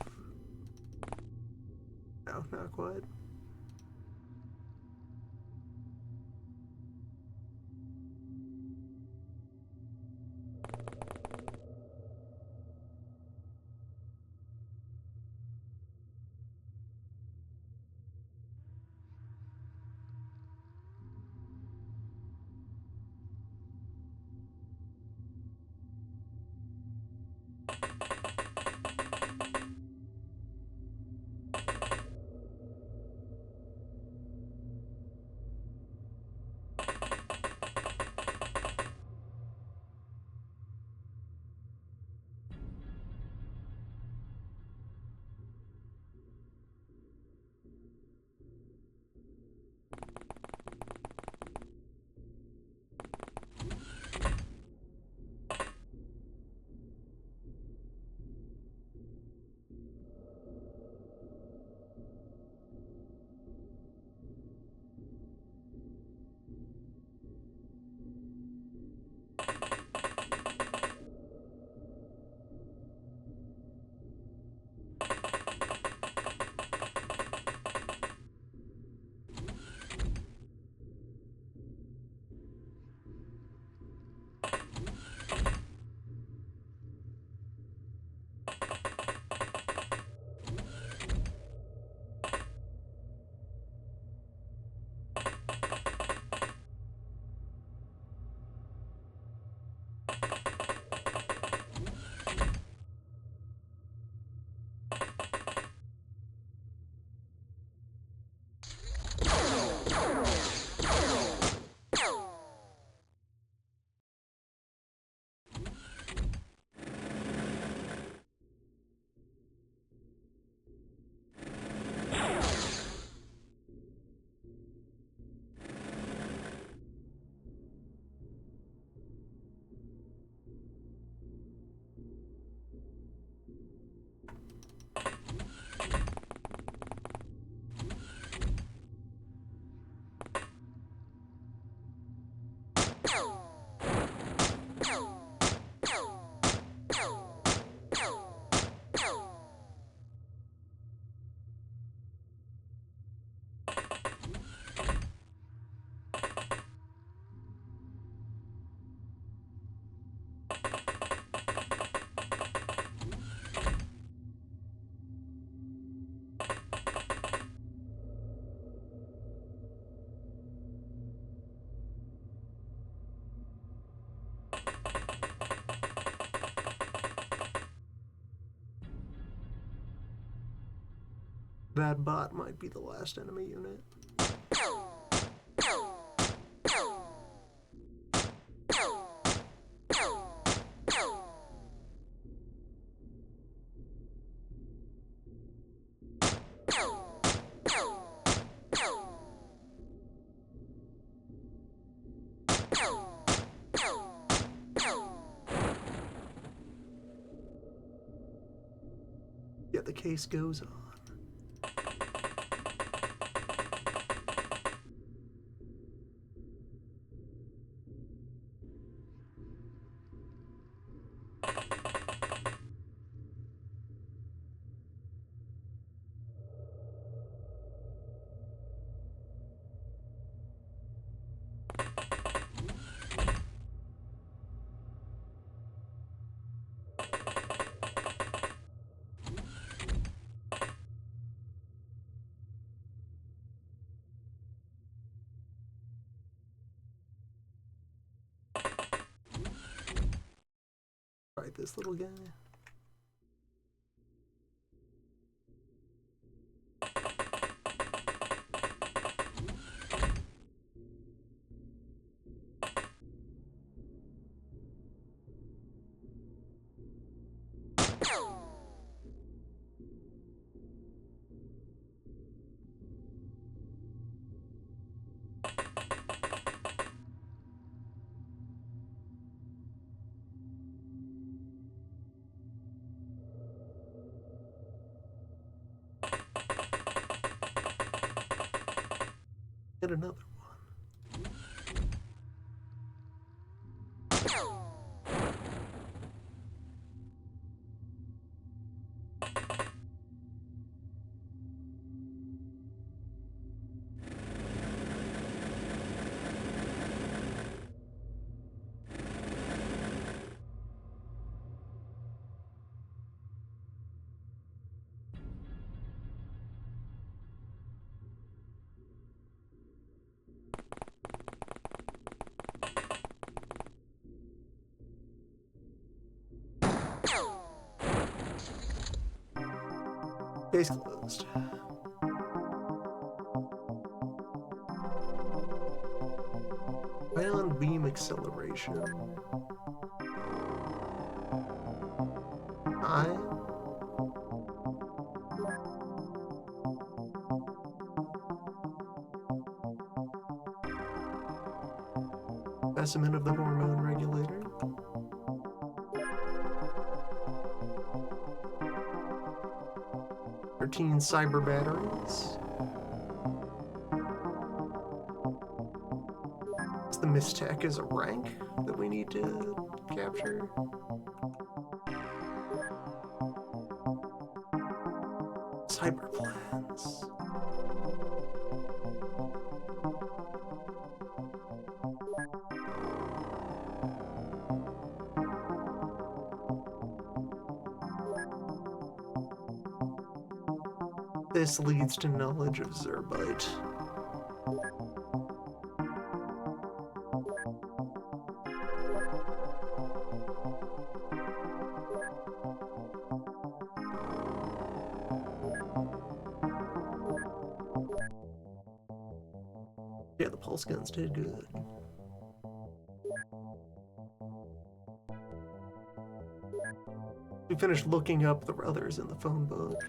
No, not quite. That bot might be the last enemy unit. Yeah, the case goes on. Right, this little guy. Get another one. Case closed. Ion beam acceleration. Specimen of the hormone regulator. Cyber batteries. The Mistech is a rank that we need to capture. Cyber plans. This leads to knowledge of Zerbite. Yeah, the pulse guns did good. We finished looking up the others in the phone book.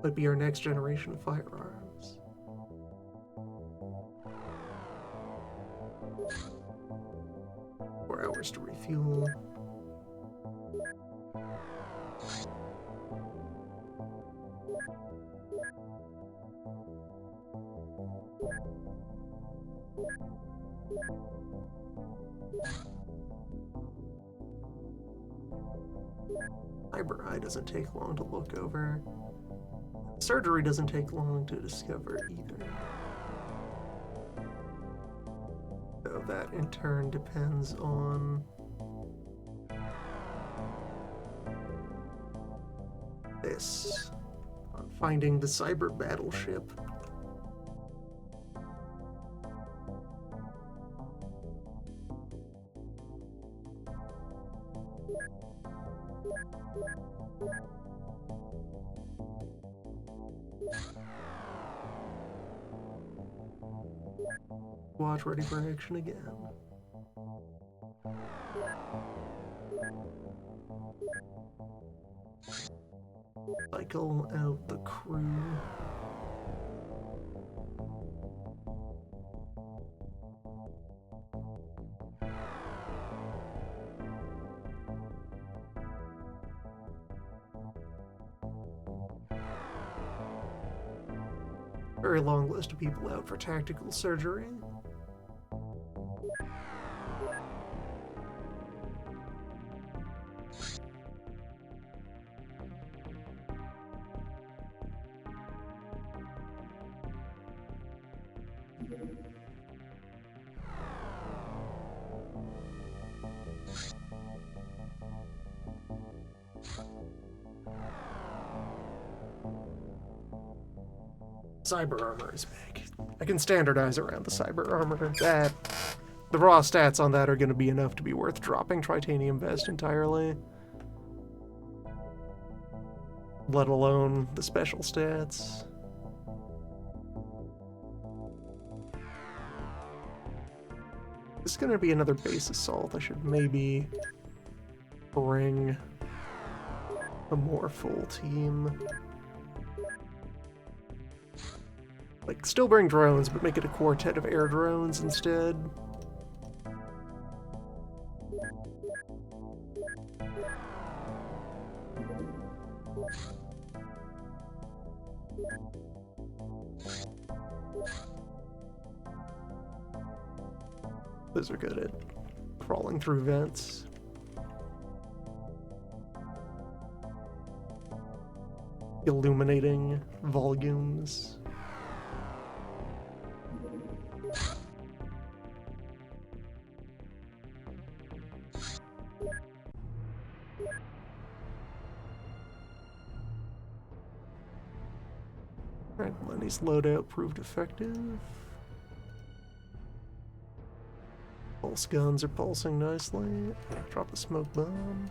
Might be our next generation of firearms. 4 hours to refuel. Cyber Eye doesn't take long to look over. Surgery doesn't take long to discover either. So that in turn depends on this, on finding the cyber battleship. Watch ready for action again. Cycle out the crew. Very long list of people out for tactical surgery. Cyber armor is big. I can standardize around the cyber armor. That the raw stats on that are going to be enough to be worth dropping Tritanium Vest entirely. Let alone the special stats. This is going to be another base assault. I should maybe bring a more full team. Like, still bring drones, but make it a quartet of air drones instead. Those are good at crawling through vents. Illuminating volumes. Alright, Lenny's loadout proved effective. Pulse guns are pulsing nicely. Drop the smoke bomb.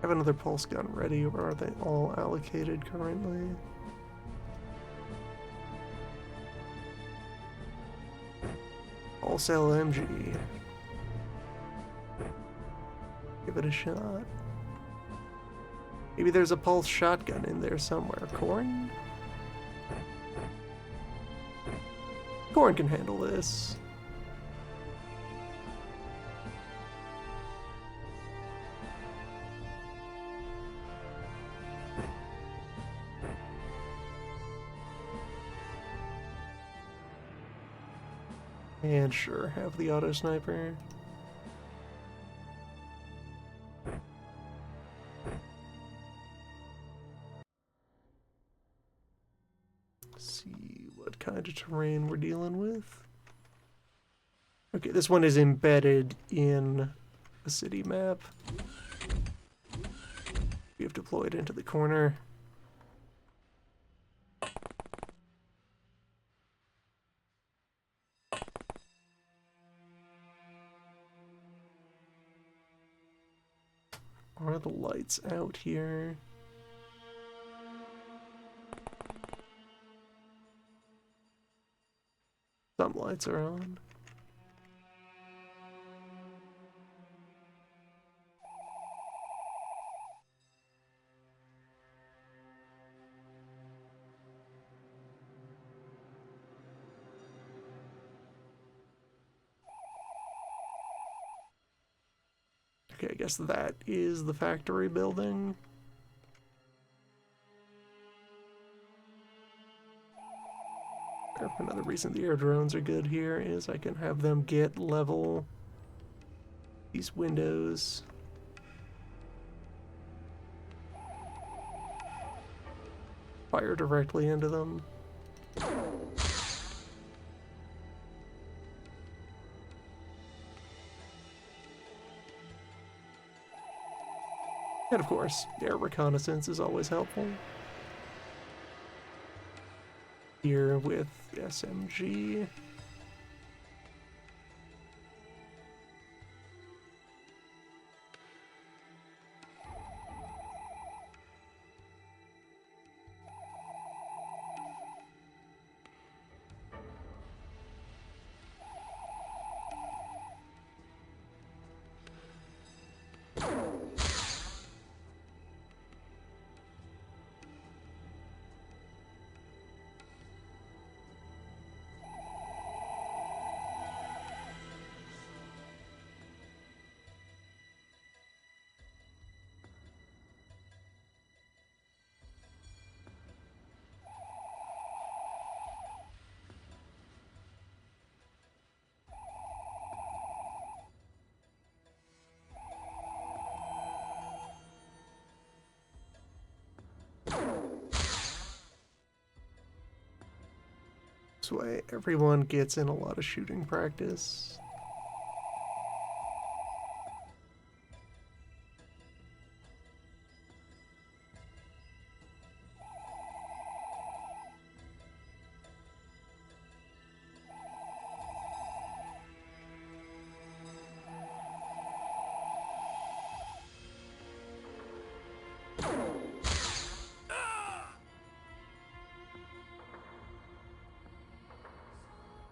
Have another pulse gun ready, or are they all allocated currently? Pulse LMG. Give it a shot. Maybe there's a pulse shotgun in there somewhere. Corn? Corn can handle this. And sure, have the auto sniper. See what kind of terrain we're dealing with. Okay, this one is embedded in a city map. We have deployed into the corner. Are the lights out here? Some lights are on. Okay, I guess that is the factory building. Another reason the air drones are good here is I can have them get level these windows. Fire directly into them. And of course, air reconnaissance is always helpful. Here with SMG. This way, everyone gets in a lot of shooting practice.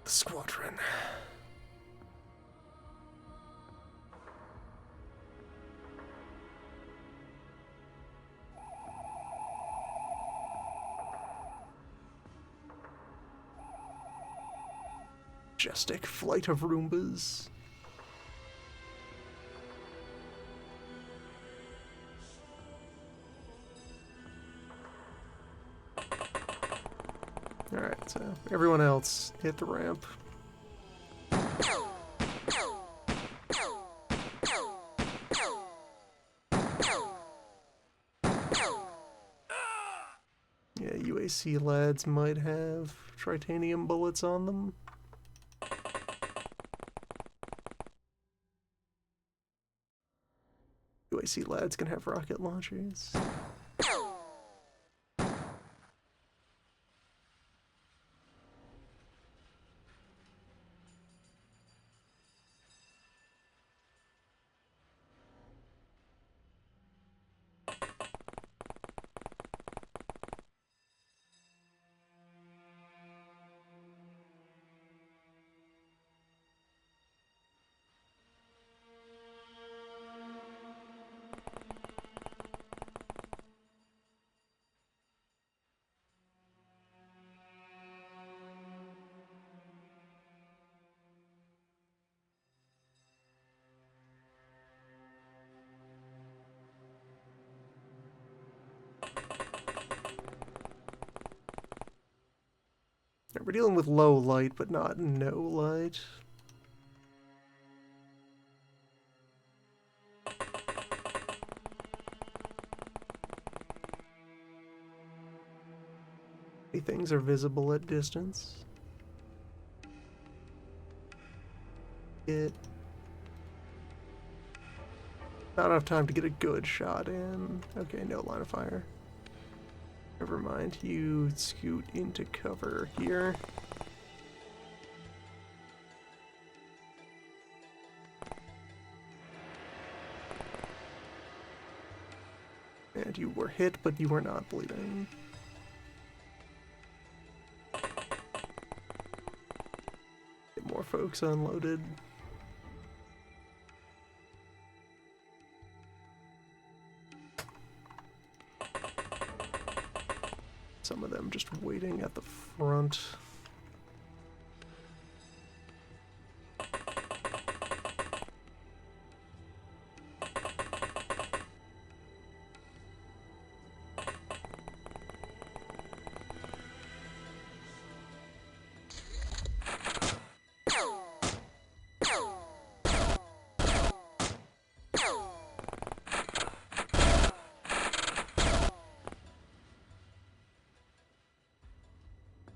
Squadron. Majestic flight of Roombas. Alright, so everyone else hit the ramp. Yeah, UAC lads might have tritanium bullets on them. UAC lads can have rocket launchers. We're dealing with low light, but not no light. Things are visible at distance. Not enough time to get a good shot in. Okay, no line of fire. Never mind, you scoot into cover here. And you were hit, but you were not bleeding. Get more folks unloaded. Some of them just waiting at the front.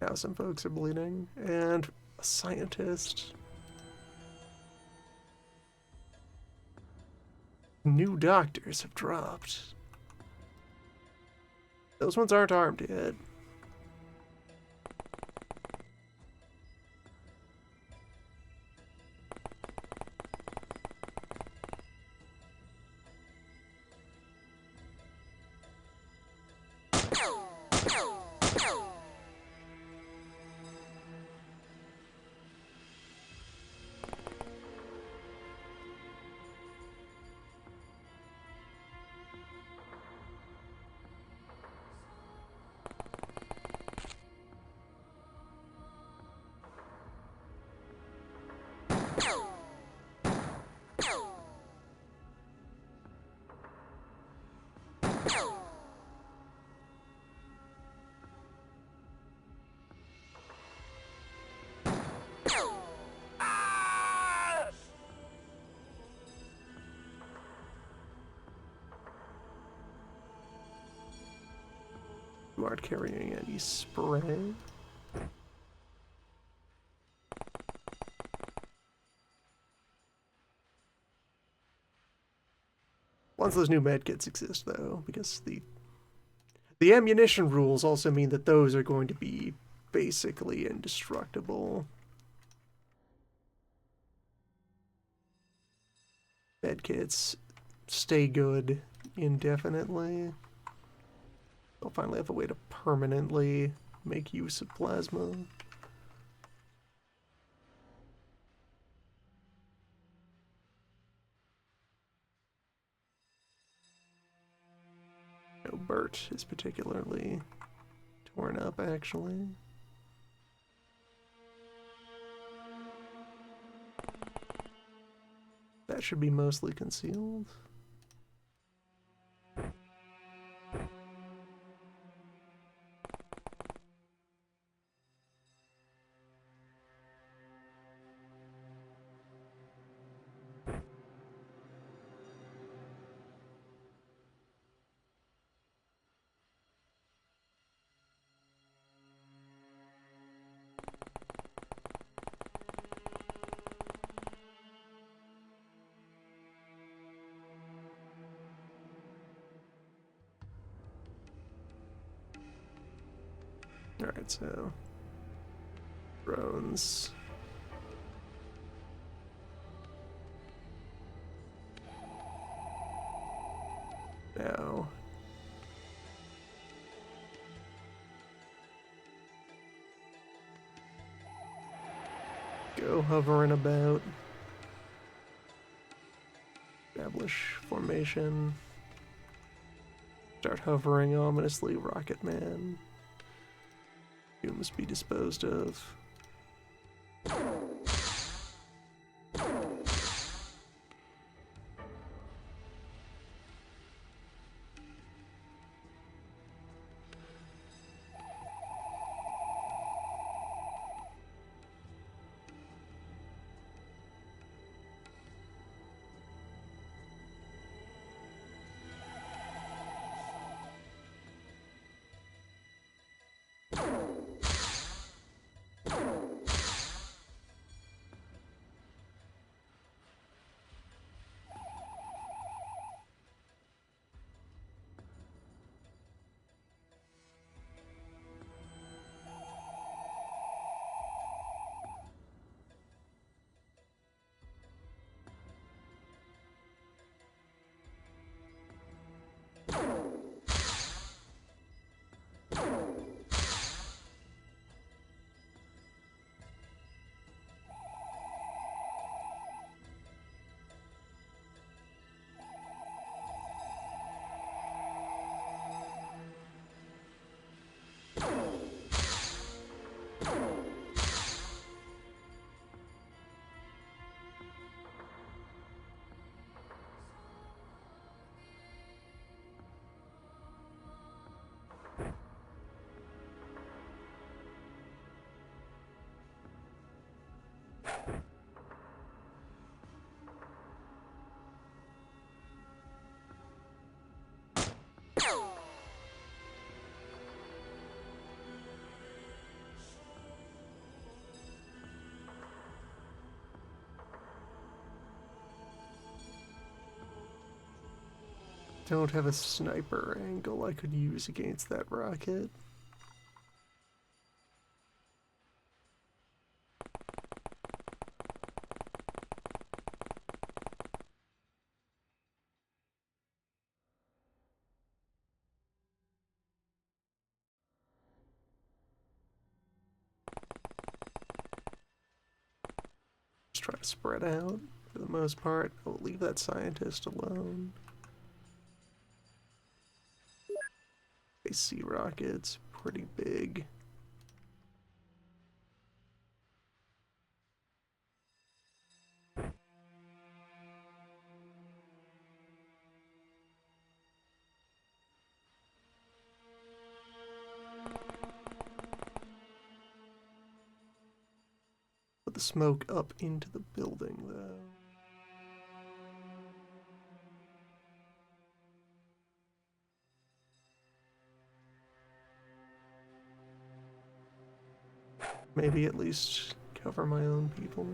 Now some folks are bleeding, and a scientist. New doctors have dropped. Those ones aren't armed yet. You aren't carrying any spray. Once those new medkits exist, though, because the ammunition rules also mean that those are going to be basically indestructible. Medkits stay good indefinitely. I'll finally have a way to permanently make use of plasma. No, Bert is particularly torn up, actually. That should be mostly concealed. Alright, so drones. Now go hovering about. Establish formation. Start hovering ominously, Rocket Man. You must be disposed of. don't have a sniper angle I could use against that rocket. Just try to spread out for the most part. I'll leave that scientist alone. AC rockets, pretty big. Put the smoke up into the building, though. Maybe at least cover my own people.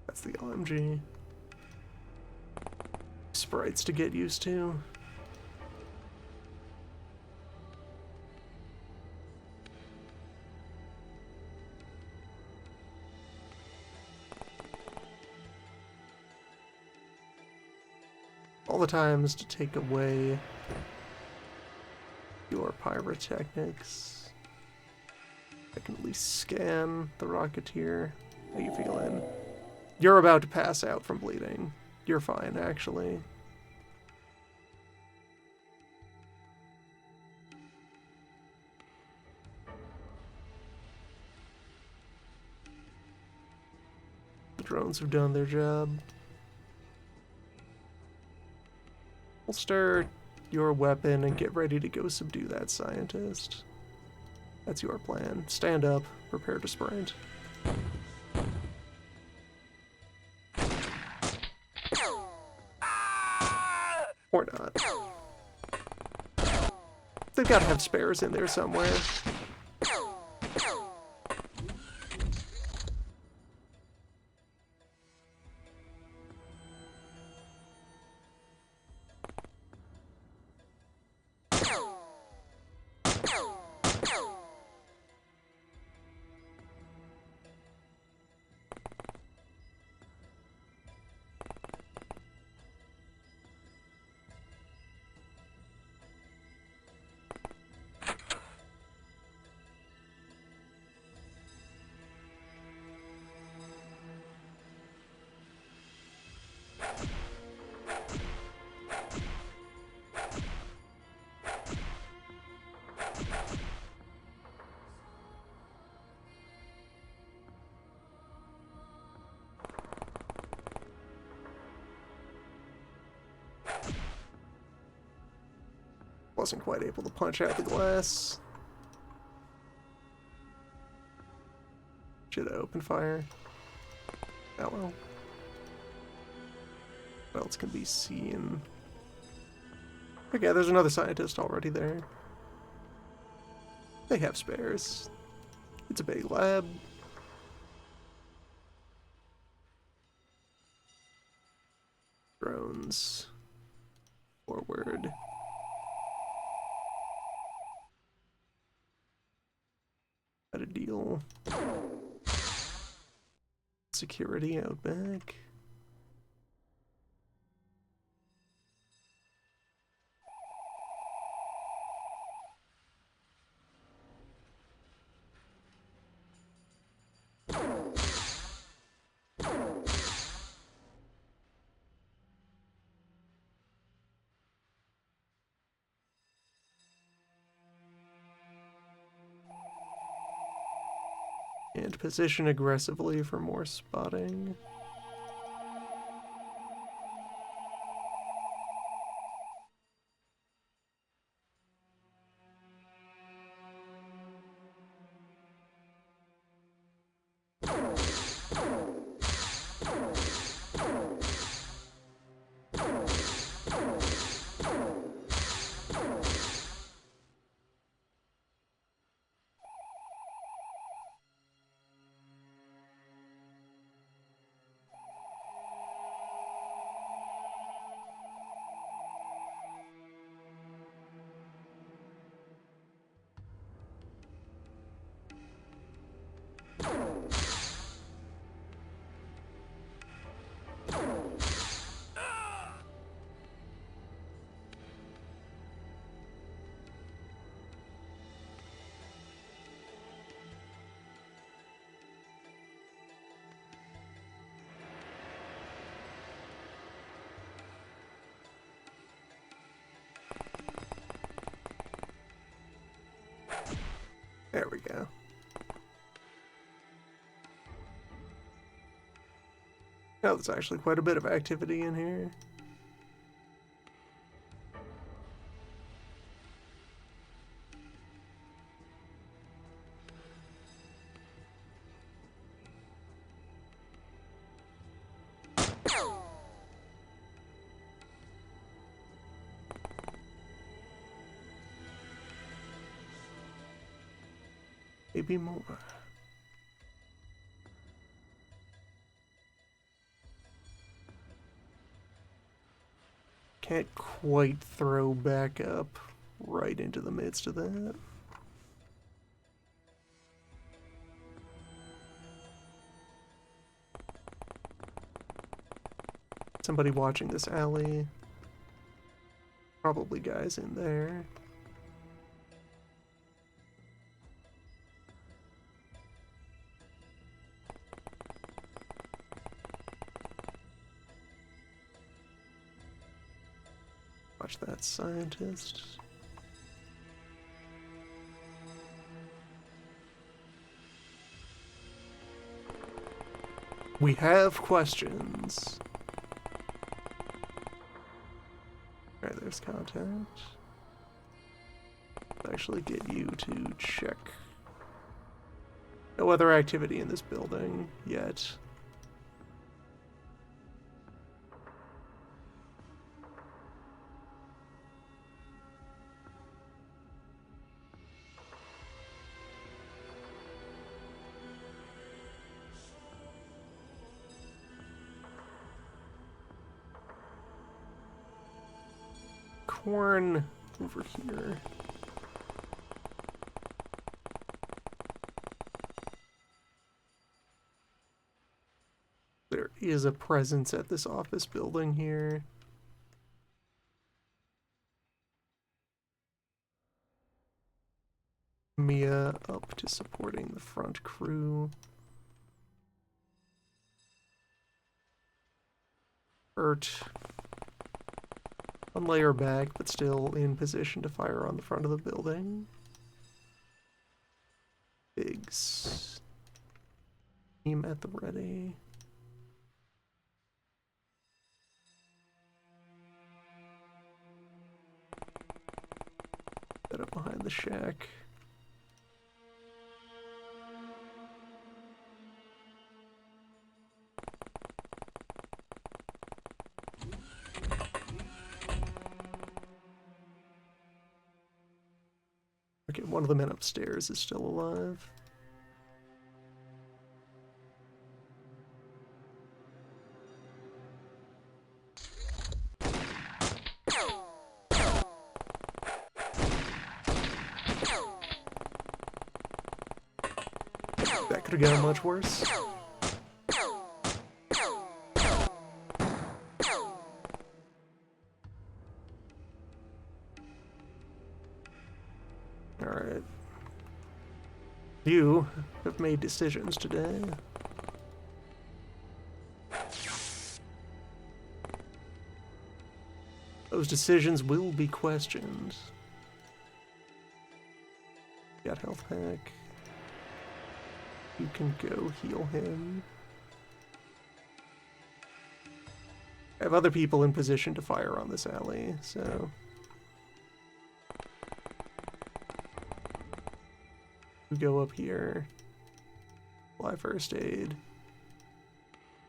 That's the LMG. Sprites to get used to. All the times to take away your pyrotechnics. I can at least scan the Rocketeer. How you feeling? You're about to pass out from bleeding. You're fine, actually. The drones have done their job. Holster your weapon and get ready to go subdue that scientist. That's your plan. Stand up, prepare to sprint. Or not. They've got to have spares in there somewhere. Wasn't quite able to punch out the glass. Should have opened fire. Oh well. What else can be seen? Okay, there's another scientist already there. They have spares. It's a big lab. Drones. Forward. Got a deal. Security out back. And position aggressively for more spotting. There we go. Oh, there's actually quite a bit of activity in here. Maybe more. Can't quite throw back up right into the midst of that. Somebody watching this alley. Probably guys in there. Watch that scientist. We have questions. Alright, there's contact. Let's actually get you to check. No other activity in this building yet. Corn over here. There is a presence at this office building here. Mia up to supporting the front crew. Bert. One layer back, but still in position to fire on the front of the building. Biggs. Team at the ready. Set up behind the shack. Okay, one of the men upstairs is still alive. That could have gone much worse. Alright. You have made decisions today. Those decisions will be questioned. Got health pack. You can go heal him. I have other people in position to fire on this alley, so... You go up here. Apply first aid.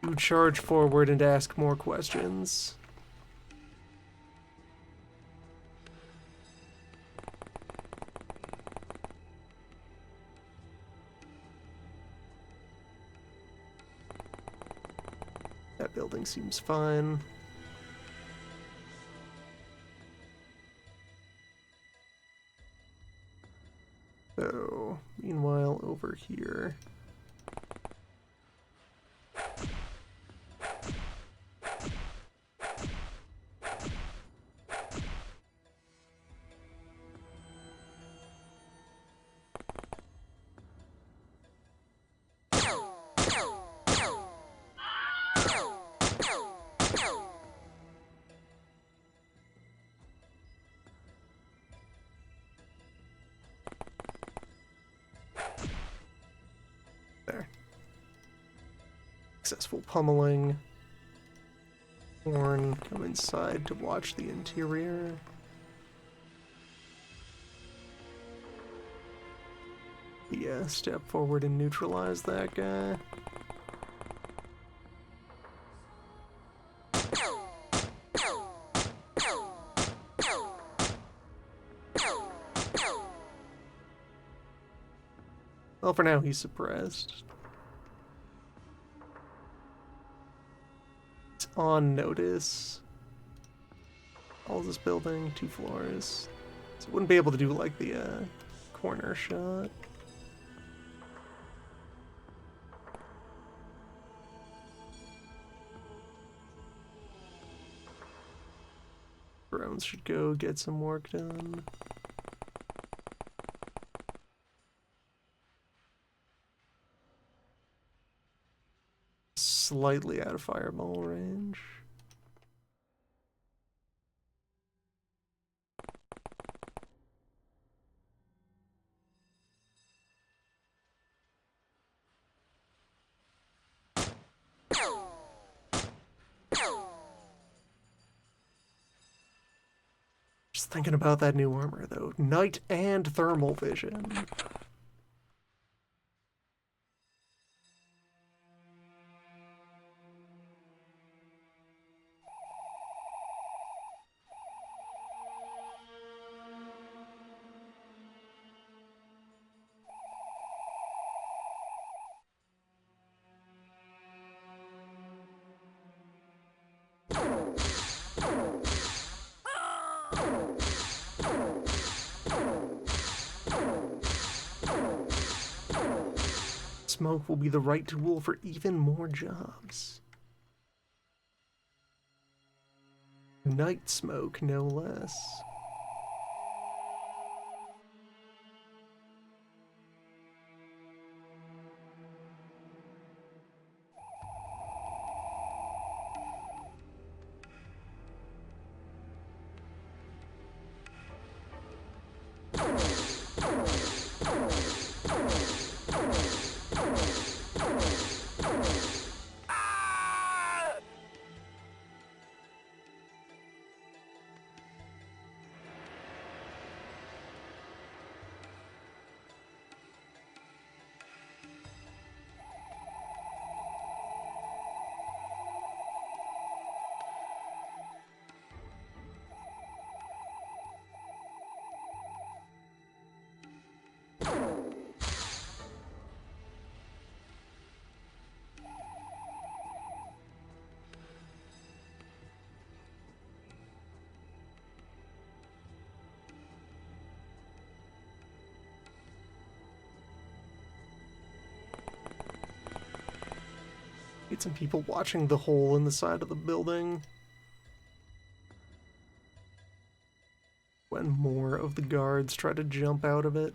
You charge forward and ask more questions. That building seems fine. So, meanwhile, over here. Successful pummeling. Horn, come inside to watch the interior. Yeah, step forward and neutralize that guy. Well, for now, he's suppressed. It's on notice. All this building, 2 floors. So it wouldn't be able to do, like, the, corner shot. Drones should go get some work done. Slightly out of fireball range. Just thinking about that new armor, though. Night and thermal vision. Smoke will be the right tool for even more jobs. Night smoke, no less. Get some people watching the hole in the side of the building. When more of the guards try to jump out of it.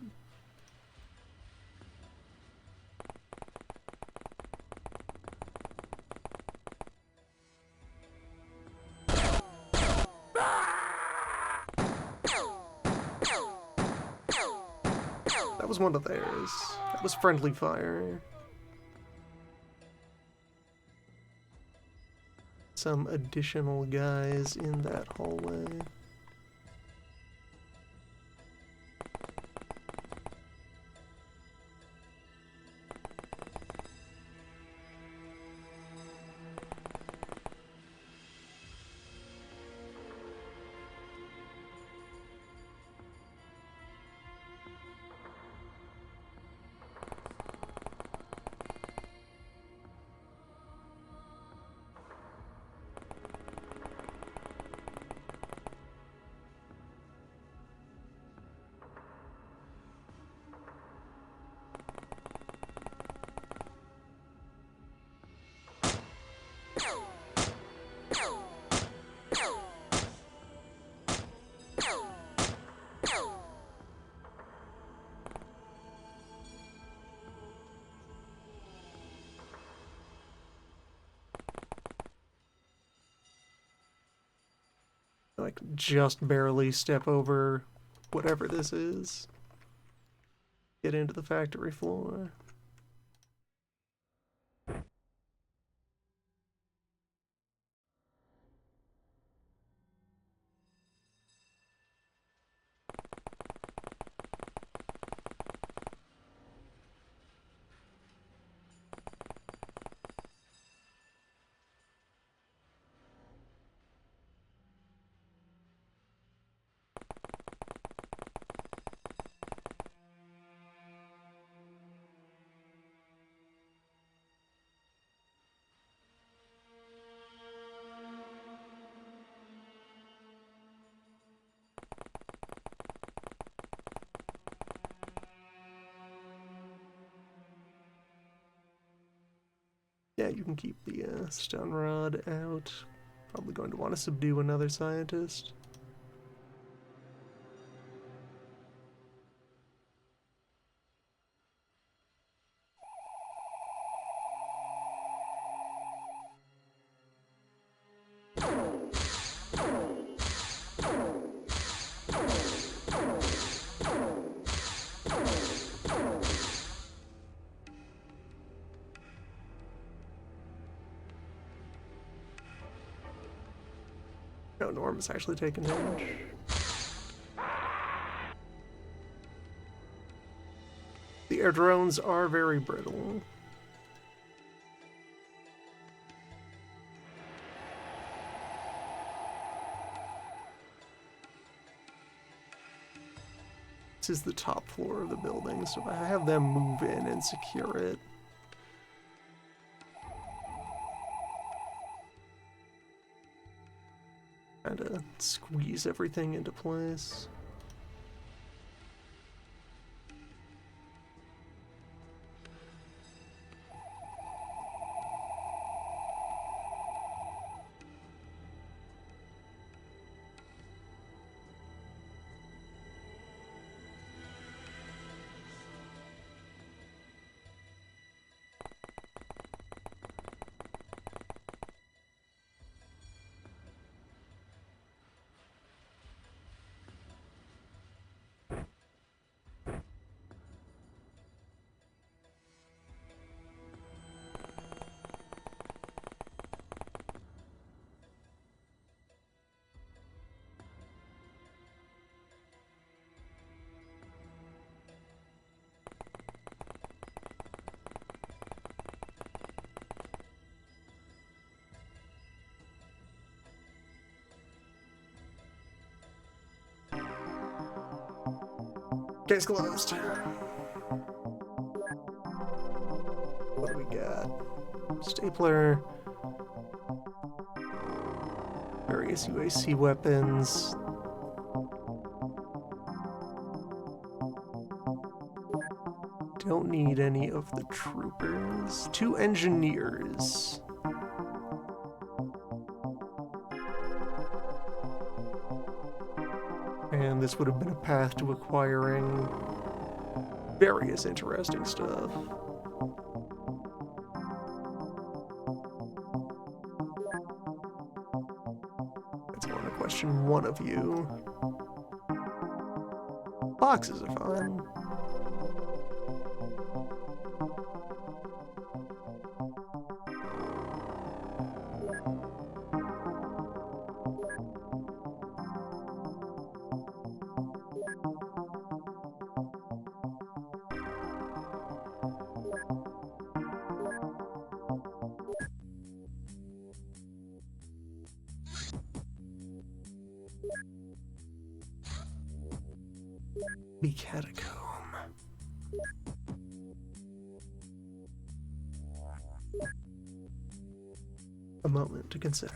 That was one of theirs. That was friendly fire. Some additional guys in that hallway. Like, just barely step over whatever this is. Get into the factory floor. Yeah, you can keep the stun rod out. Probably going to want to subdue another scientist. No, Norm is actually taking damage. The air drones are very brittle. This is the top floor of the building, so I have them move in and secure it. Kind of squeeze everything into place. Case closed. What do we got? Stapler. Various UAC weapons. Don't need any of the troopers. 2 engineers. And this would have been a path to acquiring various interesting stuff. That's going to question one of you. Boxes are fine. The catacomb. A moment to consider.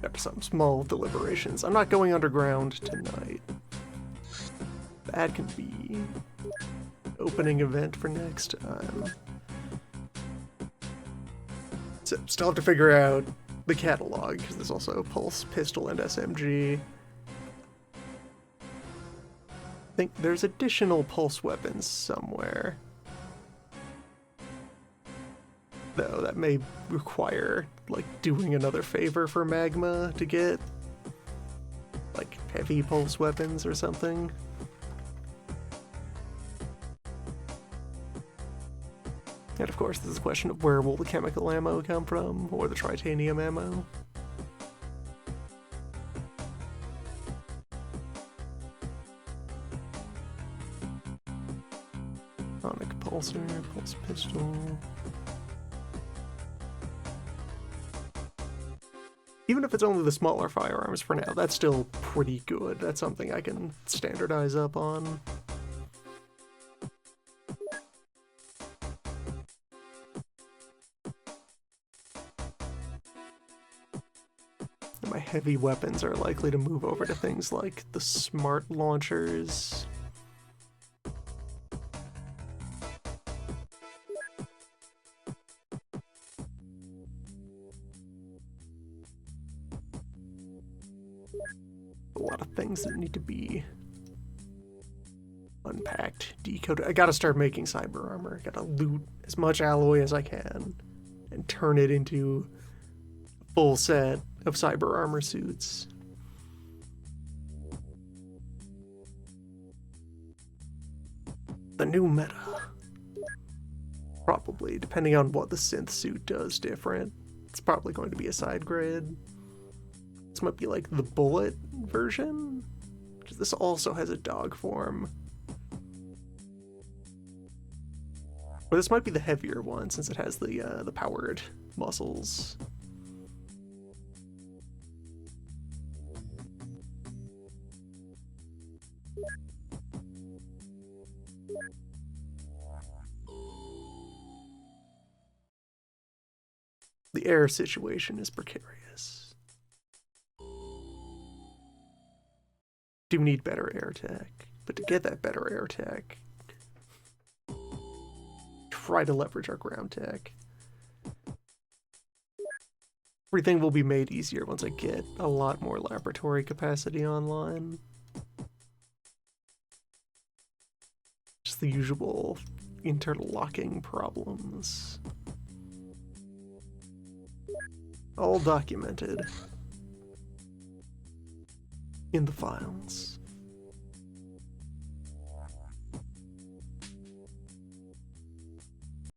After some small deliberations, I'm not going underground tonight. That can be opening event for next time. So still have to figure out the catalog, because there's also Pulse, Pistol, and SMG. I think there's additional Pulse weapons somewhere. Though that may require, like, doing another favor for Magma to get, like, heavy Pulse weapons or something. And of course, there's a question of where will the chemical ammo come from, or the tritanium ammo. Sonic Pulsar, Pulse Pistol. Even if it's only the smaller firearms for now, that's still pretty good. That's something I can standardize up on. My heavy weapons are likely to move over to things like the smart launchers. A lot of things that need to be unpacked, decoded. I gotta start making cyber armor. Gotta loot as much alloy as I can and turn it into a full set of cyber armor suits. The new meta. Probably, depending on what the synth suit does different. It's probably going to be a side grid. This might be like the bullet version, because this also has a dog form. Or this might be the heavier one, since it has the powered muscles. The air situation is precarious. Do need better air tech, but to get that better air tech, try to leverage our ground tech. Everything will be made easier once I get a lot more laboratory capacity online. Just the usual interlocking problems. All documented in the files.